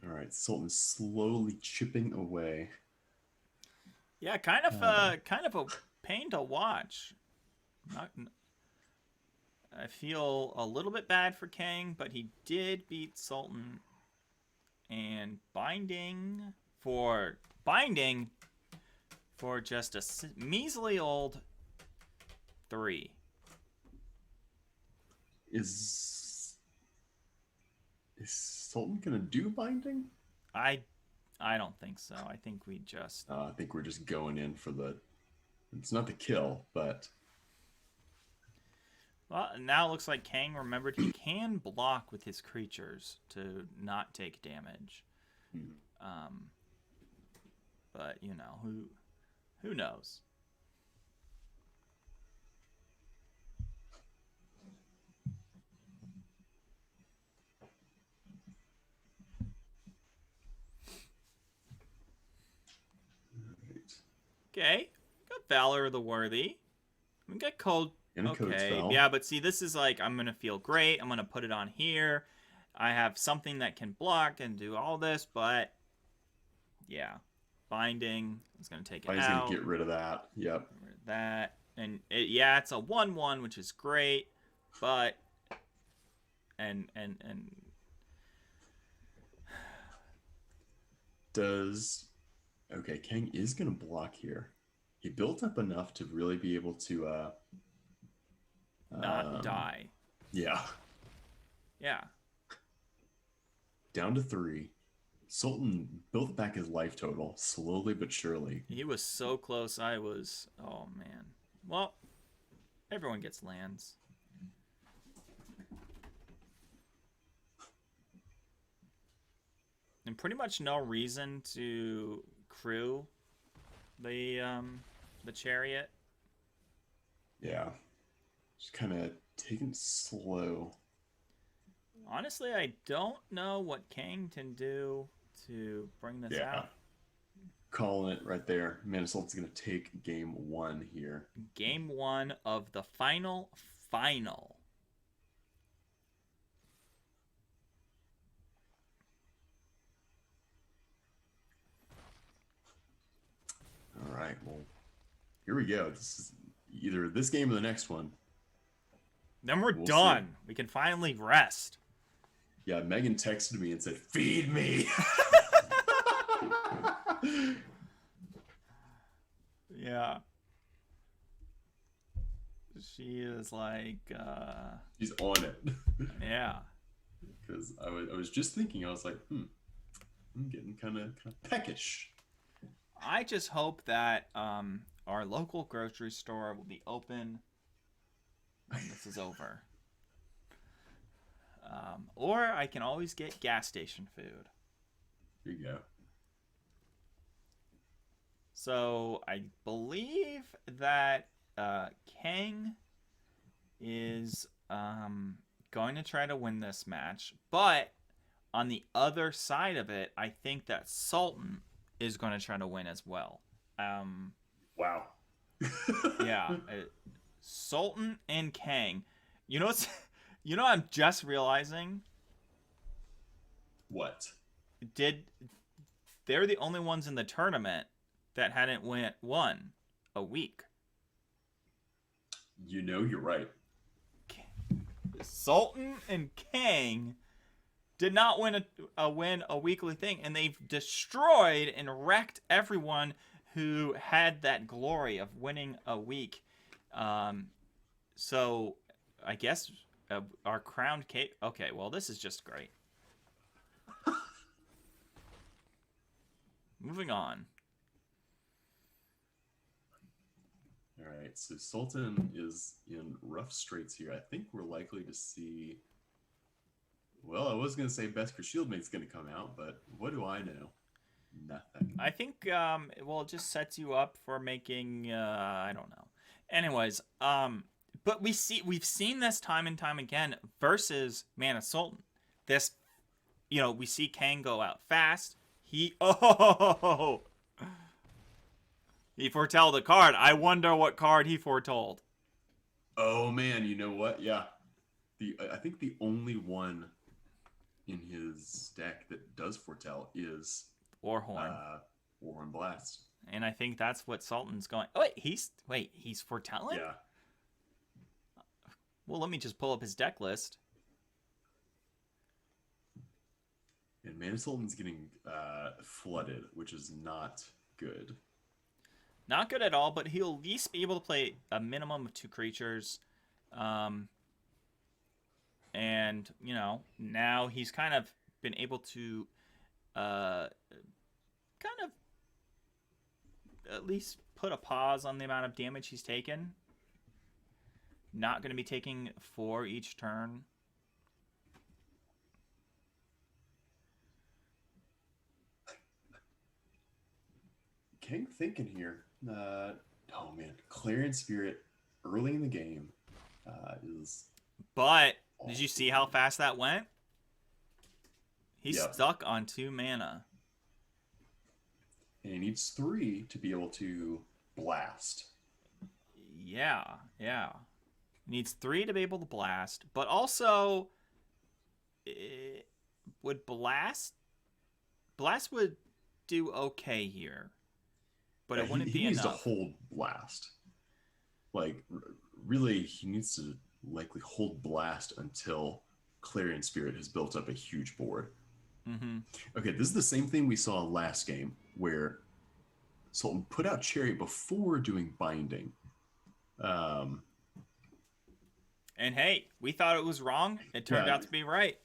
S2: All right, Sultan's slowly chipping away.
S1: Yeah, kind of a pain to watch. I feel a little bit bad for Kang, but he did beat Sultan. And binding for just a measly old 3.
S2: Is Sultan gonna do binding?
S1: I don't think so. I think we just...
S2: I think we're just going in for the... It's not the kill, but...
S1: Well, now it looks like Kang remembered he can block with his creatures to not take damage. But, you know, who knows? Okay, got Valor of the Worthy. We got
S2: And a code
S1: Okay,
S2: spell.
S1: yeah, but see, this is like, I'm going to feel great. I'm going to put it on here. I have something that can block and do all this, but yeah. Binding is going to take it
S2: He's going
S1: out.
S2: to get rid of that. Yep.
S1: Get rid of that. And yeah, it's a 1/1, which is great, but and
S2: Does okay, Kang is gonna block here. He built up enough to really be able to
S1: not die.
S2: Yeah.
S1: Yeah.
S2: Down to 3. Sultan built back his life total slowly but surely.
S1: He was so close. I was, oh man. Well, everyone gets lands. And pretty much no reason to crew the chariot.
S2: Yeah. Just kind of taking it slow.
S1: Honestly, I don't know what Kang can do to bring this out.
S2: Calling it right there. Minnesota's going to take game 1 here.
S1: Game 1 of the final.
S2: All right. Well, here we go. This is either this game or the next one.
S1: Then we're
S2: We'll
S1: done.
S2: see.
S1: We can finally rest.
S2: Yeah, Megan texted me and said, "Feed me."
S1: Yeah. She is like,
S2: She's on it.
S1: yeah.
S2: Because I was just thinking, I was like, I'm getting kind of peckish.
S1: I just hope that our local grocery store will be open when this is over. Or I can always get gas station food.
S2: Here you go.
S1: So I believe that Kang is going to try to win this match. But on the other side of it, I think that Sultan is going to try to win as well.
S2: Wow.
S1: Yeah. Sultan and Kang. You know what's... You know, I'm just realizing.
S2: What?
S1: They're the only ones in the tournament that hadn't won a week.
S2: You know, you're right.
S1: Sultan and Kang did not win a weekly thing, and they've destroyed and wrecked everyone who had that glory of winning a week. So I guess. Our crowned cape. Okay, well, this is just great. Moving on.
S2: All right, so Sultan is in rough straits here. I think we're likely to see. Well, I was going to say Beskar Shieldmate's going to come out, but what do I know? Nothing.
S1: I think, well, it just sets you up for making, I don't know. Anyways, but we've seen this time and time again versus Mana Sultan. This, we see Kang go out fast. He foretell the card. I wonder what card he foretold.
S2: Oh man, you know what? Yeah, I think the only one in his deck that does foretell is
S1: Warhorn.
S2: Warhorn Blast.
S1: And I think that's what Sultan's going. Oh wait, he's foretelling?
S2: Yeah.
S1: Well, let me just pull up his deck list.
S2: And Mana Sultan's getting flooded, which is not good.
S1: Not good at all, but he'll at least be able to play a minimum of 2 creatures. And, now he's kind of been able to kind of at least put a pause on the amount of damage he's taken. Not going to be taking 4 each turn.
S2: Kang thinking here. Oh man, Clarion Spirit early in the game is.
S1: But did you see how fast that went? He's
S2: Yep.
S1: stuck on 2 mana.
S2: And he needs 3 to be able to blast.
S1: Yeah. He needs 3 to be able to blast, but also would blast would do okay here, but
S2: Yeah,
S1: it wouldn't
S2: he
S1: be
S2: needs
S1: enough.
S2: to hold blast. Like, really, he needs to likely hold blast until Clarion Spirit has built up a huge board.
S1: Mm-hmm.
S2: Okay, this is the same thing we saw last game, where Sultan put out Chariot before doing Binding.
S1: And hey, we thought it was wrong. It turned
S2: Yeah.
S1: out to be right.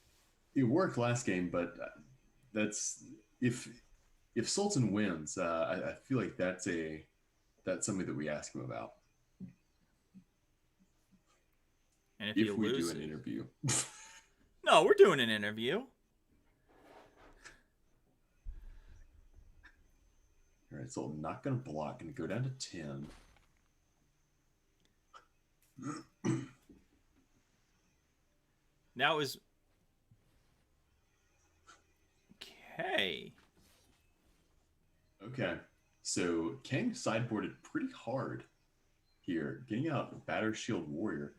S2: It worked last game, but that's if Sultan wins, I feel like that's something that we ask him about.
S1: And if
S2: If
S1: you
S2: we
S1: lose,
S2: do an interview.
S1: no, we're doing an interview.
S2: All right, Sultan not going to block, going to go down to 10.
S1: Now is okay.
S2: Okay, so Kang sideboarded pretty hard here, getting out Batter Shield Warrior.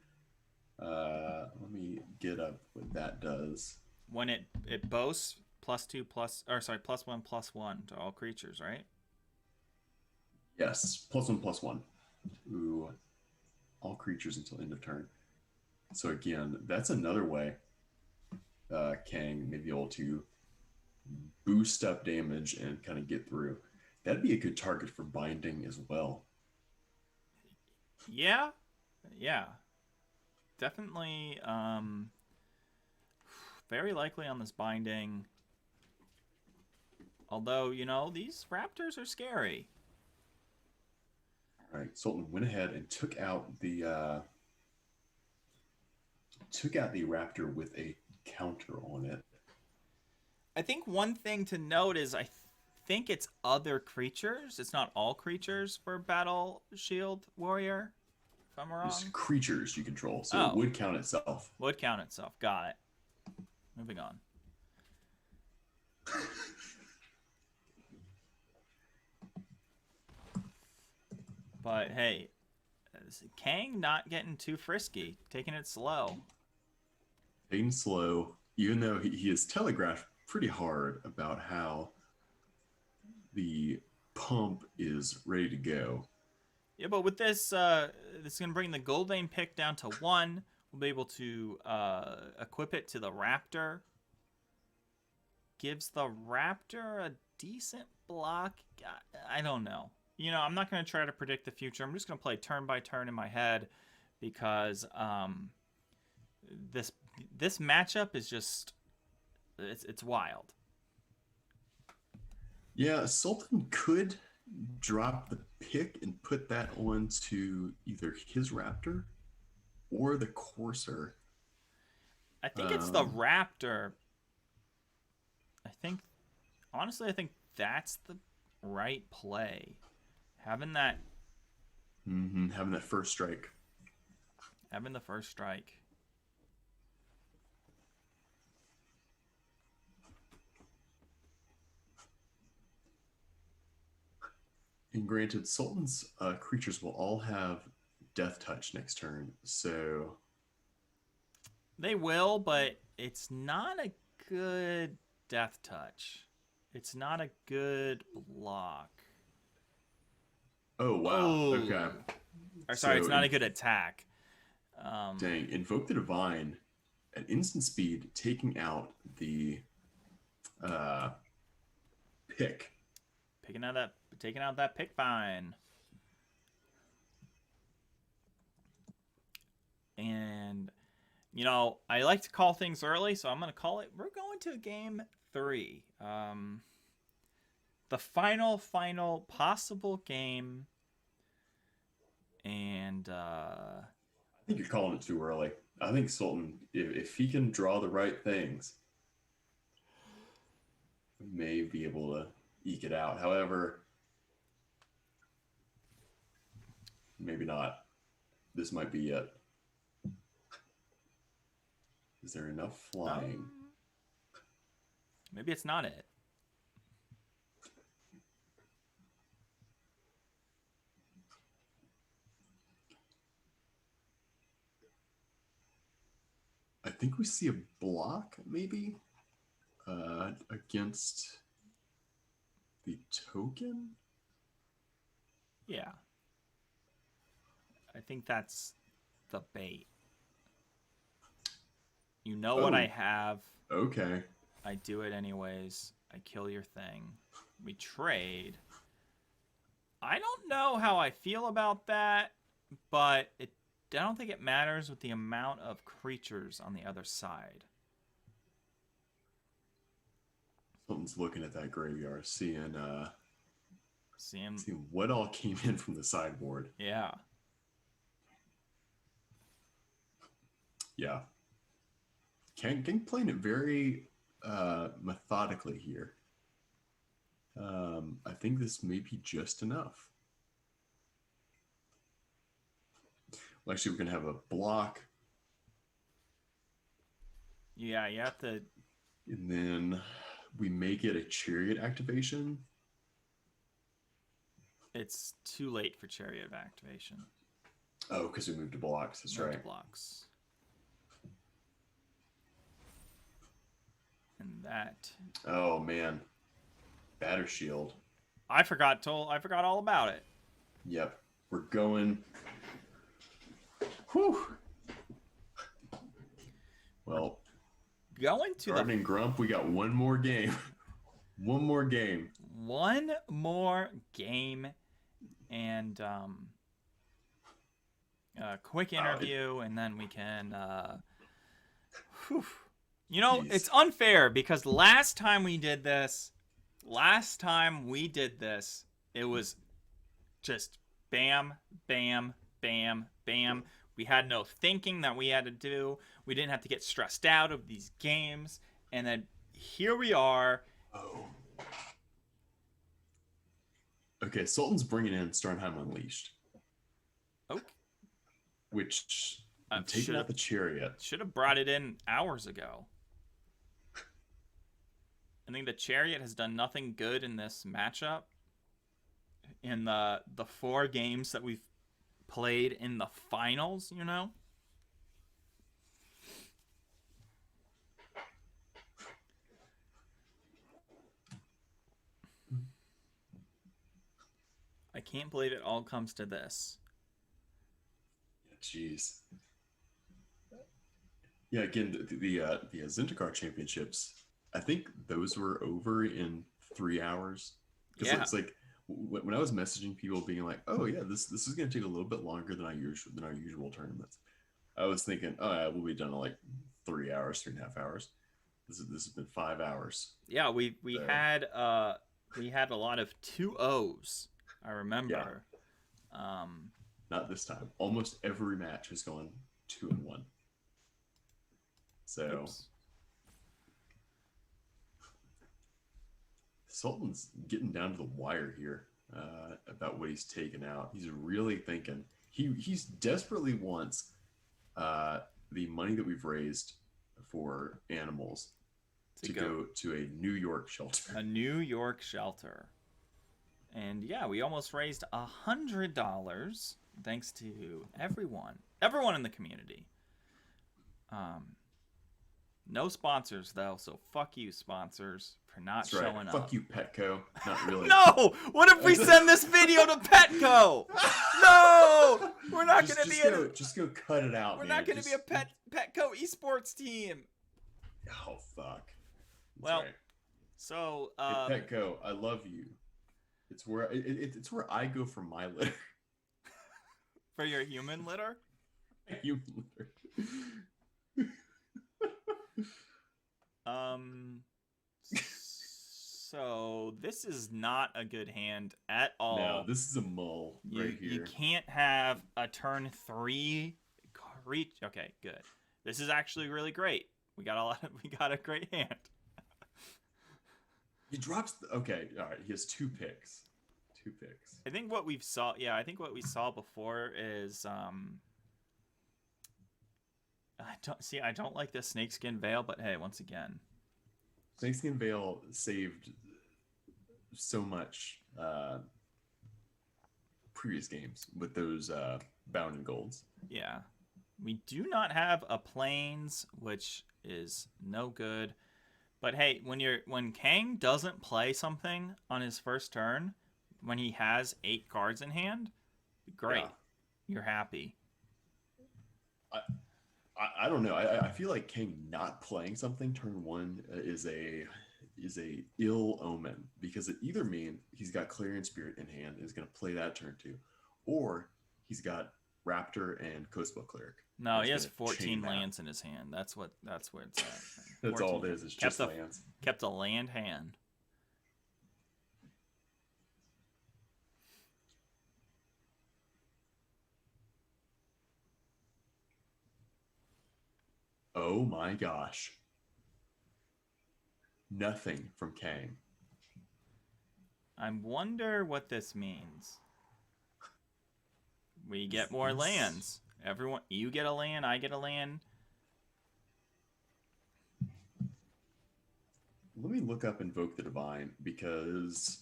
S2: Let me get up what that does.
S1: When it boasts +1/+1 to all creatures, right?
S2: Yes, +1/+1. Ooh, all creatures until end of turn. So again, that's another way Kang may be able to boost up damage and kind of get through. That'd be a good target for Binding as well.
S1: Yeah. Definitely very likely on this Binding. Although, these raptors are scary.
S2: All right, Sultan went ahead and took out the raptor with a counter on it.
S1: I think one thing to note is I think it's other creatures. It's not all creatures for Battle Shield Warrior, if I'm wrong.
S2: It's creatures you control, so
S1: Oh.
S2: it would count itself.
S1: Would count itself. Got it. Moving on. But hey, Kang not getting too frisky, taking it slow.
S2: Taking slow, even though he has telegraphed pretty hard about how the pump is ready to go.
S1: Yeah, but with this, this is going to bring the Kaldheim pick down to 1. We'll be able to equip it to the Raptor. Gives the Raptor a decent block. I don't know. I'm not going to try to predict the future. I'm just going to play turn by turn in my head because this matchup is just it's wild.
S2: Yeah, Sultan could drop the pick and put that onto either his Raptor or the Courser.
S1: I think it's the Raptor. Honestly, I think that's the right play. Having that
S2: first strike.
S1: Having the first strike.
S2: And granted, Sultan's creatures will all have Death Touch next turn, so
S1: they will, but it's not a good Death Touch. It's not a good block.
S2: Oh, wow.
S1: Oh.
S2: Okay.
S1: Or sorry,
S2: So
S1: it's not a good attack.
S2: Dang. Invoke the Divine at instant speed, taking out the pick.
S1: Taking out that pick vine. And, I like to call things early, so I'm going to call it. We're going to game 3. The final possible game. And
S2: I think you're calling it too early. I think Sultan, if he can draw the right things, may be able to eke it out. However, maybe not. This might be it. Is there enough flying?
S1: Maybe it's not it.
S2: think we see a block maybe against the token.
S1: Yeah. I think that's the bait. You know what
S2: Oh.
S1: I have.
S2: Okay.
S1: I do it anyways. I kill your thing. We trade. I don't know how I feel about that, but I don't think it matters with the amount of creatures on the other side.
S2: Someone's looking at that graveyard, seeing
S1: Seeing,
S2: what all came in from the sideboard.
S1: yeah.
S2: Yeah. King playing it very methodically here. I think this may be just enough. Well, actually, we're going to have a block.
S1: Yeah, you have to...
S2: And then we make it a chariot activation.
S1: It's too late for chariot activation.
S2: Oh, because we moved to blocks. That's
S1: Move to
S2: right.
S1: blocks. And that...
S2: Oh, man. Batter shield.
S1: I forgot all about it.
S2: Yep. We're going. Whew. Well,
S1: Going to
S2: Garden and Grump, we got one more game. One more game.
S1: one more game, and a quick interview, and then we can. Whew. You know,
S2: Jeez.
S1: it's unfair because last time we did this, it was just bam, bam, bam, bam. We had no thinking that we had to do. We didn't have to get stressed out of these games. And then here we are.
S2: Oh. Okay, Sultan's bringing in Starnheim Unleashed.
S1: Okay.
S2: Which, I'm taking
S1: should've-
S2: out the chariot.
S1: Should have brought it in hours ago. I think the chariot has done nothing good in this matchup. In the 4 games that we've played in the finals, you know? I can't believe it all comes to this.
S2: Jeez. Yeah, again, the Zendikar championships, I think those were over in 3 hours. Because
S1: Yeah.
S2: it's like when I was messaging people, being like, "Oh yeah, this is going to take a little bit longer than our usual tournaments," I was thinking, "Oh yeah, we'll be done in like 3 hours, 3.5 hours." This has been 5 hours.
S1: Yeah, we
S2: So-
S1: had a lot of 2-0s. I remember.
S2: Not this time. Almost every match has gone 2-1. So
S1: Oops.
S2: Sultan's getting down to the wire here about what he's taken out. He's really thinking. He's desperately wants the money that we've raised for animals to go to a New York shelter.
S1: A New York shelter. And yeah, we almost raised $100 thanks to everyone in the community. No sponsors though, so fuck you sponsors for not
S2: That's right.
S1: showing up.
S2: Fuck you, Petco. Not really.
S1: No! What if we send this video to Petco? No! We're not going to be
S2: just go cut it out.
S1: We're
S2: man.
S1: not going to be a Petco esports team.
S2: Oh fuck. That's
S1: Well,
S2: right.
S1: So
S2: Hey, Petco, I love you. It's where it's where I go for my litter.
S1: for your human litter?
S2: You litter.
S1: So this is not a good hand at all.
S2: No, this is a mull right
S1: You
S2: here.
S1: can't have a turn 3 creature. Okay, good. This is actually really great. We got a great hand.
S2: He drops. Okay, all right. He has 2 picks. 2 picks.
S1: I think what we saw before is I don't like the snakeskin veil, but hey, once again,
S2: Snakeskin Veil saved so much previous games with those bound and golds.
S1: yeah. We do not have a plains, which is no good. But hey, when Kang doesn't play something on his first turn, when he has 8 cards in hand, great.
S2: Yeah.
S1: You're happy.
S2: I don't know. I feel like King not playing something turn 1 is a ill omen, because it either means he's got Clarion Spirit in hand and is going to play that turn 2, or he's got Raptor and Coastwell Cleric.
S1: No, he
S2: He's
S1: has
S2: gonna
S1: 14
S2: chain that.
S1: lands in his hand. That's where it's at.
S2: That's all
S1: 14.
S2: it is. It's just lands.
S1: Kept a land hand.
S2: Oh my gosh. Nothing from Kang.
S1: I wonder what this means. We get more lands. Everyone, you get a land, I get a land.
S2: Let me look up Invoke the Divine, because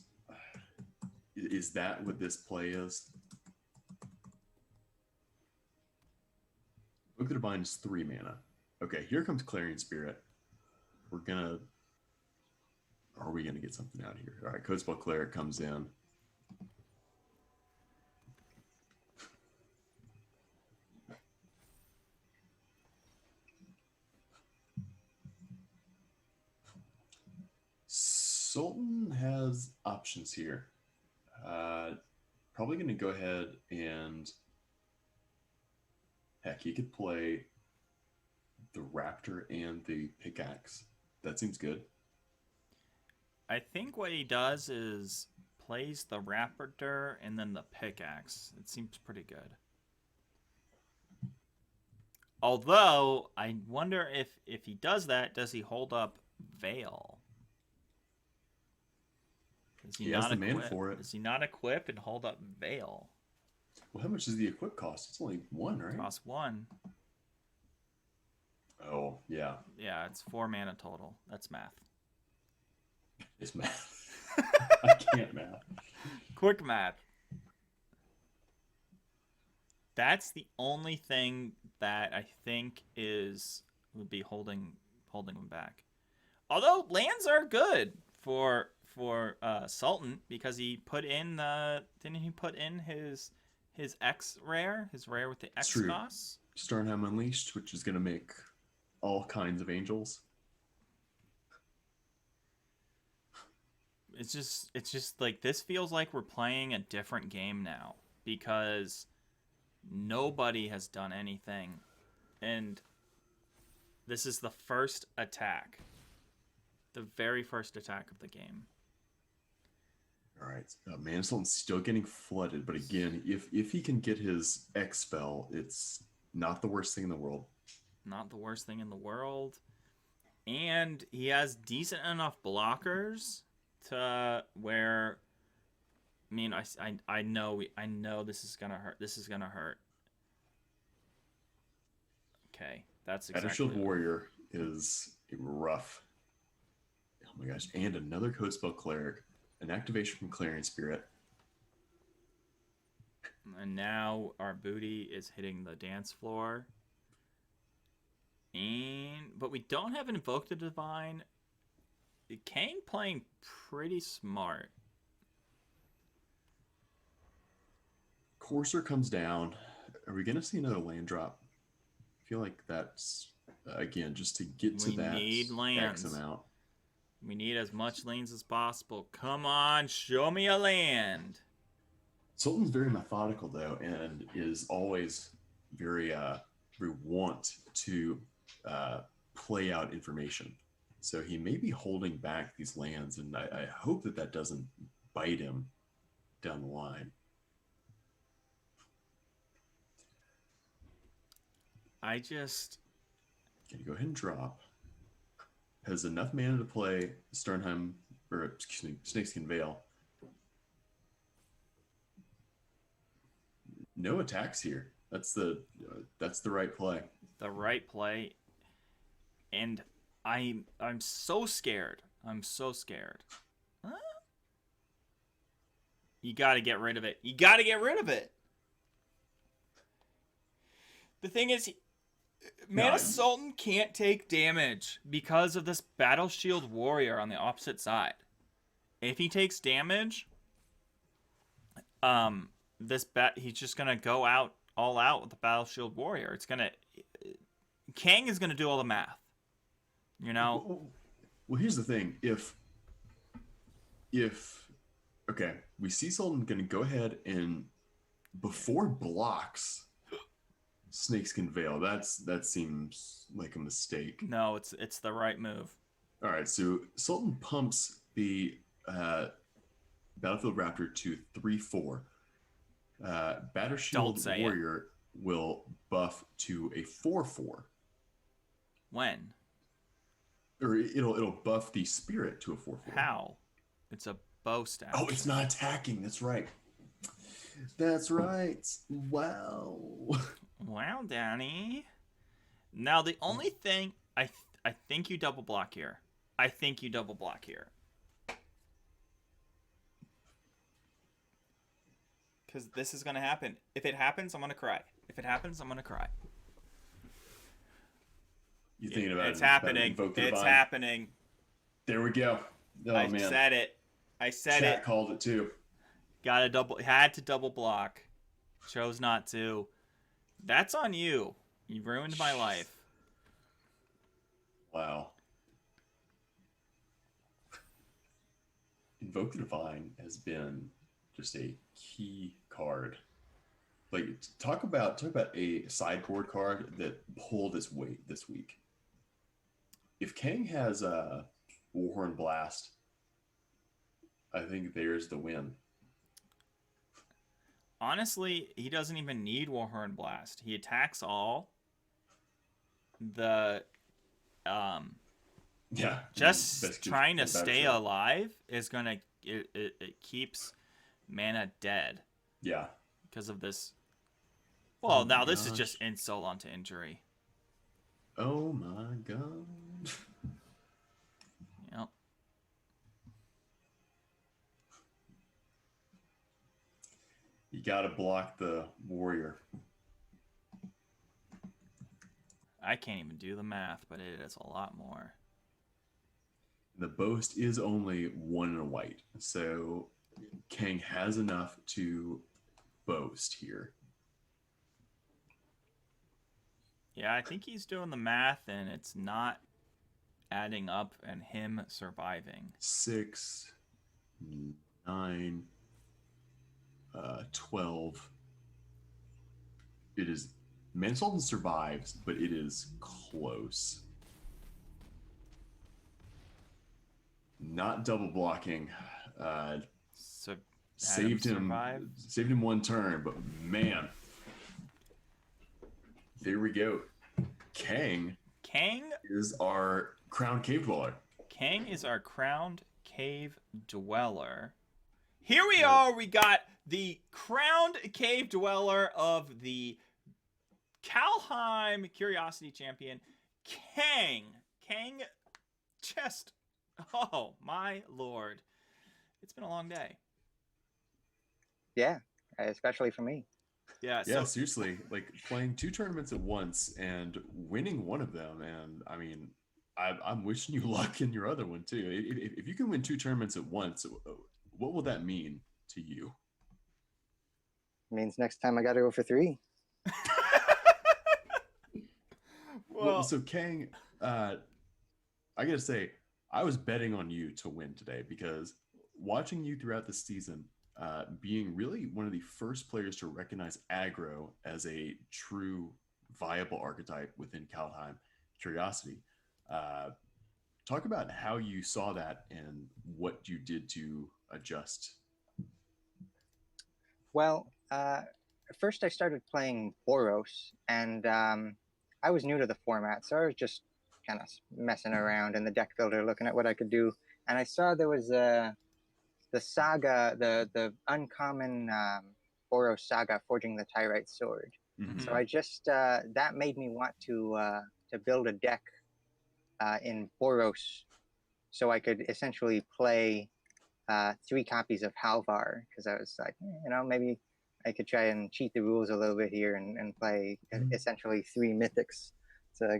S2: is that what this play is? Invoke the Divine is 3 mana. Okay, here comes Clarion Spirit. Are we gonna get something out of here? All right, Coastwell Cleric comes in. Sultan has options here. Probably going to go ahead and heck, he could play the Raptor and the Pickaxe. That seems good.
S1: I think what he does is plays the Raptor and then the Pickaxe. It seems pretty good. Although, I wonder if he does that, does he hold up Veil?
S2: He has the mana for it.
S1: Does he not equip and hold up Veil?
S2: Well, how much does the equip cost? It's only 1, right?
S1: Costs 1.
S2: Oh, yeah.
S1: Yeah, it's 4 mana total. That's math.
S2: It's math. I can't math.
S1: Quick math. That's the only thing that I think would be holding him back. Although lands are good for Sultan, because he put in didn't he put in his X rare, his rare with the X cost?
S2: Starnheim Unleashed, which is going to make all kinds of angels.
S1: It's just like, this feels like we're playing a different game now, because nobody has done anything, and this is the first attack, the very first attack of the game.
S2: All right, Man Sultan's still getting flooded, but again, if he can get his X spell, it's not the worst thing in the world.
S1: Not the worst thing in the world, and he has decent enough blockers to where, I mean, I know this is gonna hurt. This is gonna hurt. Okay, that's exactly.
S2: Battlefield Warrior is rough. Oh my gosh! And another Coastwell Cleric, an activation from Clarion Spirit.
S1: And now our booty is hitting the dance floor. But we don't have an Invoke the Divine. Kang playing pretty smart.
S2: Courser comes down. Are we going to see another land drop? I feel like that's, again, just to get to that
S1: need lands.
S2: X amount.
S1: We need as much lanes as possible. Come on, show me a land.
S2: Sultan's very methodical, though, and is always very want to play out information. So he may be holding back these lands, and I hope that doesn't bite him down the line.
S1: I just...
S2: Can you go ahead and drop? Has enough mana to play Starnheim, or excuse me, Snakeskin Veil. No attacks here. That's the right play.
S1: The right play. And I'm so scared. I'm so scared. Huh? You got to get rid of it. You got to get rid of it. The thing is, Mana Sultan can't take damage because of this Battle Shield Warrior on the opposite side. If he takes damage, he's just gonna go all out with the Battle Shield Warrior. Kang is gonna do all the math. You know.
S2: Well, here's the thing. If okay, we see Sultan gonna go ahead and before blocks, Snakeskin Veil. That seems like a mistake.
S1: No, it's the right move.
S2: All right, so Sultan pumps the Battlefield Raptor to 3/4. Battle Shield Warrior will buff to a 4/4.
S1: When?
S2: Or it'll buff the spirit to a 4/4.
S1: How? It's a boast action.
S2: Oh, it's not attacking. That's right. That's right. Wow.
S1: Wow, Danny. Now the only thing I think you double block here. Because this is gonna happen. If it happens, I'm gonna cry.
S2: You thinking about
S1: it's happening? It's happening.
S2: There we go. Oh,
S1: I
S2: man.
S1: said it.
S2: Chat called it too.
S1: Had to double block. Chose not to. That's on you. You ruined my life.
S2: Wow. Invoke the Divine has been just a key card. Like talk about a sideboard card that pulled its weight this week. If Kang has a Warhorn Blast, I think there's the win.
S1: Honestly, he doesn't even need Warhorn Blast. He attacks all. The just trying to stay alive is gonna it keeps mana dead.
S2: Yeah.
S1: Because of this. Well, now this is just insult onto injury.
S2: Oh my god.
S1: Yep.
S2: You gotta block the warrior.
S1: I can't even do the math, but it is a lot more.
S2: The boast is only 1 and a white, so Kang has enough to boast here.
S1: Yeah, I think he's doing the math, and it's not adding up and him surviving.
S2: 6, 9, 12. It is... Mansultan survives, but it is close. Not double blocking. Saved him 1 turn, but man. There we go. Kang is our crowned cave dweller.
S1: Kang is our crowned cave dweller. Here we are. We got the crowned cave dweller of the Kaldheim Curiosity Champion, Kang. Kang just... Oh, my lord. It's been a long day.
S7: Yeah, especially for me.
S1: Yeah,
S2: seriously. Like, playing 2 tournaments at once and winning one of them. And, I mean, I'm wishing you luck in your other one, too. If you can win 2 tournaments at once, what will that mean to you?
S7: It means next time I got to go for 3.
S2: Well, so Kang, I gotta say, I was betting on you to win today because watching you throughout the season, being really one of the first players to recognize aggro as a true viable archetype within Kaldheim Curiosity. Talk about how you saw that and what you did to adjust.
S7: Well, first I started playing Boros, and I was new to the format, so I was just kind of messing around in the deck builder, looking at what I could do. And I saw there was the saga, the uncommon Boros saga, Forging the Tyrite Sword.
S2: Mm-hmm.
S7: So I just that made me want to build a deck in Boros, so I could essentially play 3 copies of Halvar, because I was like, maybe I could try and cheat the rules a little bit here and play essentially 3 mythics. It's a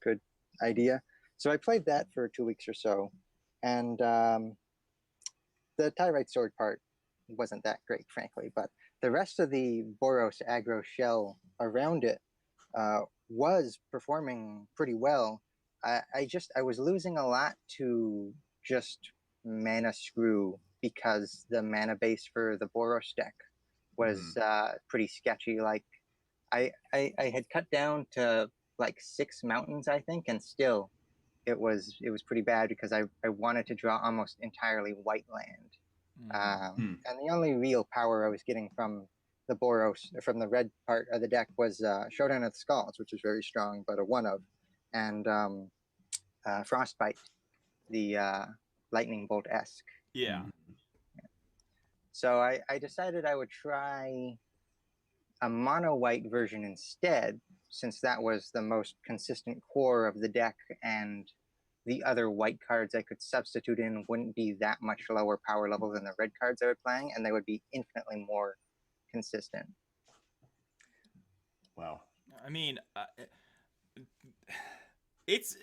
S7: good idea. So I played that for 2 weeks or so, and the Tyrite sword part wasn't that great, frankly, but the rest of the Boros aggro shell around it was performing pretty well. I was losing a lot to just mana screw because the mana base for the Boros deck was pretty sketchy. Like I had cut down to like 6 mountains, I think, and still it was pretty bad because I wanted to draw almost entirely white land. And the only real power I was getting from the Boros, from the red part of the deck, was Showdown of the Skulls, which is very strong, but a 1/of, and Frostbite, the lightning bolt-esque.
S1: Yeah.
S7: So I decided I would try a mono white version instead, since that was the most consistent core of the deck, and the other white cards I could substitute in wouldn't be that much lower power level than the red cards I was playing, and they would be infinitely more consistent.
S2: Wow.
S1: I mean, it's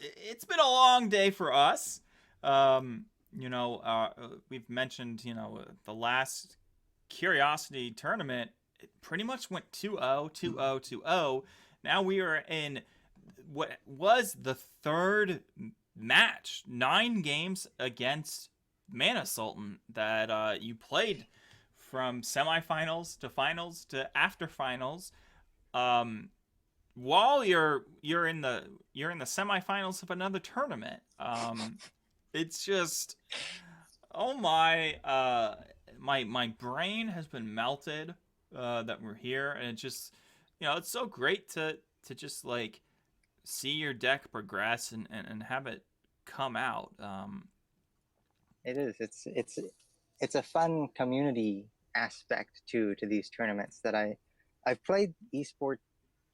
S1: been a long day for us. We've mentioned, the last Curiosity tournament, it pretty much went 2-0, 2-0, 2-0. Now we are in what was the third match, 9 games against Mana Sultan that you played from semifinals to finals to after finals. While you're in the semifinals of another tournament. It's just, oh my brain has been melted that we're here, and it just, it's so great to just like see your deck progress and have it come out.
S7: It is. It's a fun community aspect to these tournaments that I've played esport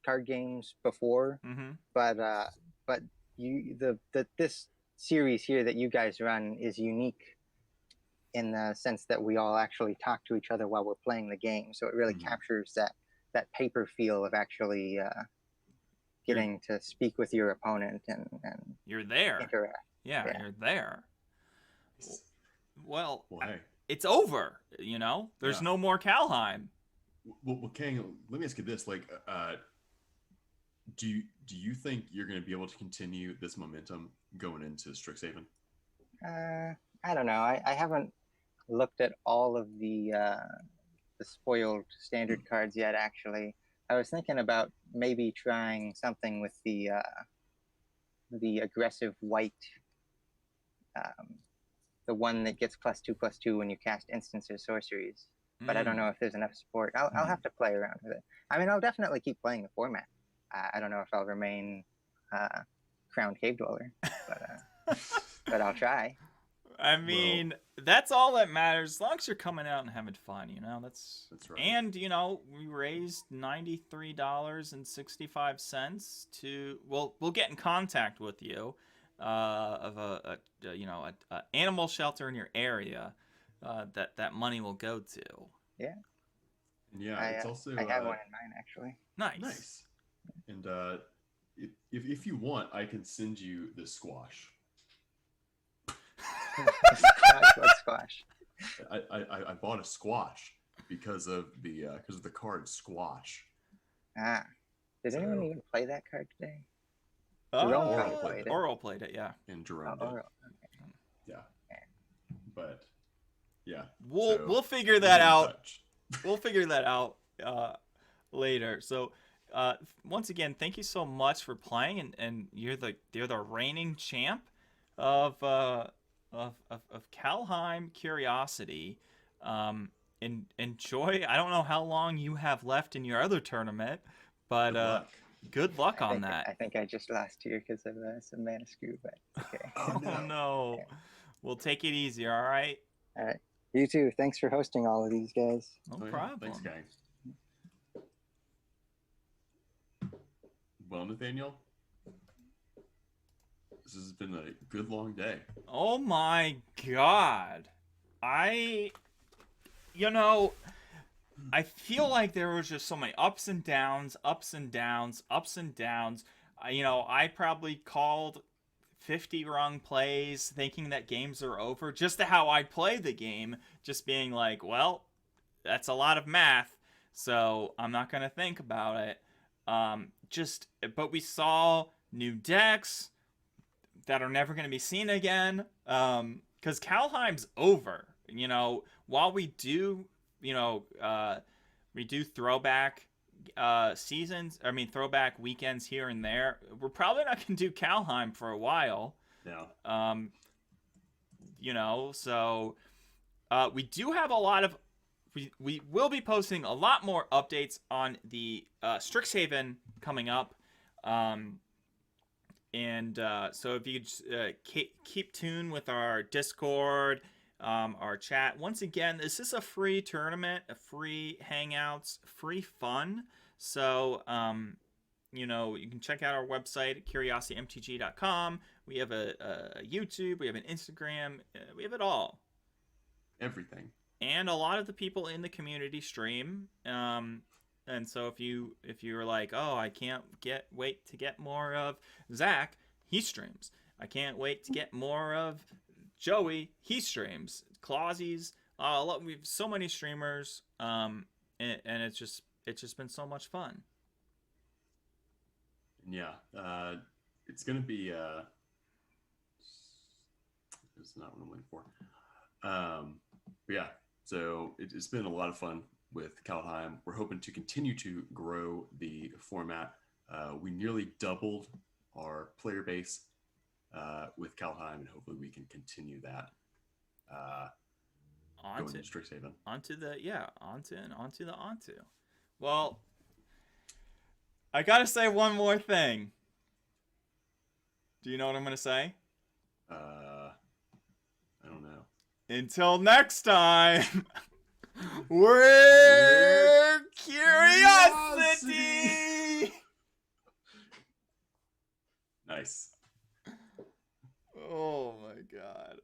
S7: card games before, but this series here that you guys run is unique in the sense that we all actually talk to each other while we're playing the game. So it really captures that paper feel of actually getting to speak with your opponent and
S1: you're there.
S7: Interact.
S1: Yeah, you're there. Well,
S2: hey.
S1: It's over. There's no more Kaldheim.
S2: Well, Kang, let me ask you this: like, do you think you're going to be able to continue this momentum going into Strixhaven?
S7: I don't know. I haven't looked at all of the spoiled standard cards yet. Actually, I was thinking about maybe trying something with the aggressive white, the one that gets +2/+2 when you cast instants or sorceries. But I don't know if there's enough support. I'll have to play around with it. I mean, I'll definitely keep playing the format. I don't know if I'll remain crowned Cavedweller, but I'll try.
S1: I mean, that's all that matters. As long as you're coming out and having fun, that's
S2: right.
S1: And we raised $93.65 to. We'll get in contact with you of a animal shelter in your area that money will go to.
S7: Yeah.
S2: Yeah, it's also.
S7: I have one in mind actually.
S1: Nice.
S2: And if you want, I can send you the squash.
S7: What squash?
S2: I bought a squash because of the card squash.
S7: Did anyone even play that card today?
S1: Oral played it, yeah.
S2: And Jerome did.
S7: Okay.
S2: Yeah. But yeah.
S1: We'll figure that out. We'll figure that out later. So once again, thank you so much for playing, and you're the reigning champ of Kaldheim Curiosity. Enjoy. I don't know how long you have left in your other tournament, but good luck on that.
S7: I think I just lost here because of some mana screw, but okay.
S1: Oh no.
S7: Yeah.
S1: We'll take it easy, all right?
S7: All right. You too. Thanks for hosting all of these guys.
S1: No problem.
S2: Thanks, gang. Well, Nathaniel, this has been a good long day.
S1: Oh my god. I feel like there was just so many ups and downs. I probably called 50 wrong plays thinking that games are over, just to how I play the game, just being like, well, that's a lot of math, so I'm not going to think about it. But we saw new decks that are never going to be seen again, because Kaldheim's over. While we do, throwback throwback weekends here and there, we're probably not going to do Kaldheim for a while.
S2: Yeah.
S1: So we do have a lot of, we will be posting a lot more updates on the Strixhaven coming up. So if you just, keep tuned with our Discord, our chat. Once again, this is a free tournament, a free hangouts, free fun. So, you can check out our website at curiositymtg.com. We have a YouTube, we have an Instagram, we have it all.
S2: Everything.
S1: And a lot of the people in the community stream. And so if you're like, oh, I can't wait to get more of Zach, he streams. I can't wait to get more of Joey, he streams. Clausies, we have so many streamers, and it's just been so much fun.
S2: Yeah, it's gonna be it's not what I'm looking for. But yeah, so it's been a lot of fun with Kaldheim. We're hoping to continue to grow the format. We nearly doubled our player base with Kaldheim, and hopefully we can continue that. Going to Strixhaven.
S1: Onto. Well, I gotta say one more thing. Do you know what I'm gonna say?
S2: I don't know.
S1: Until next time, we're Curiosity!
S2: Nice.
S1: Oh my god.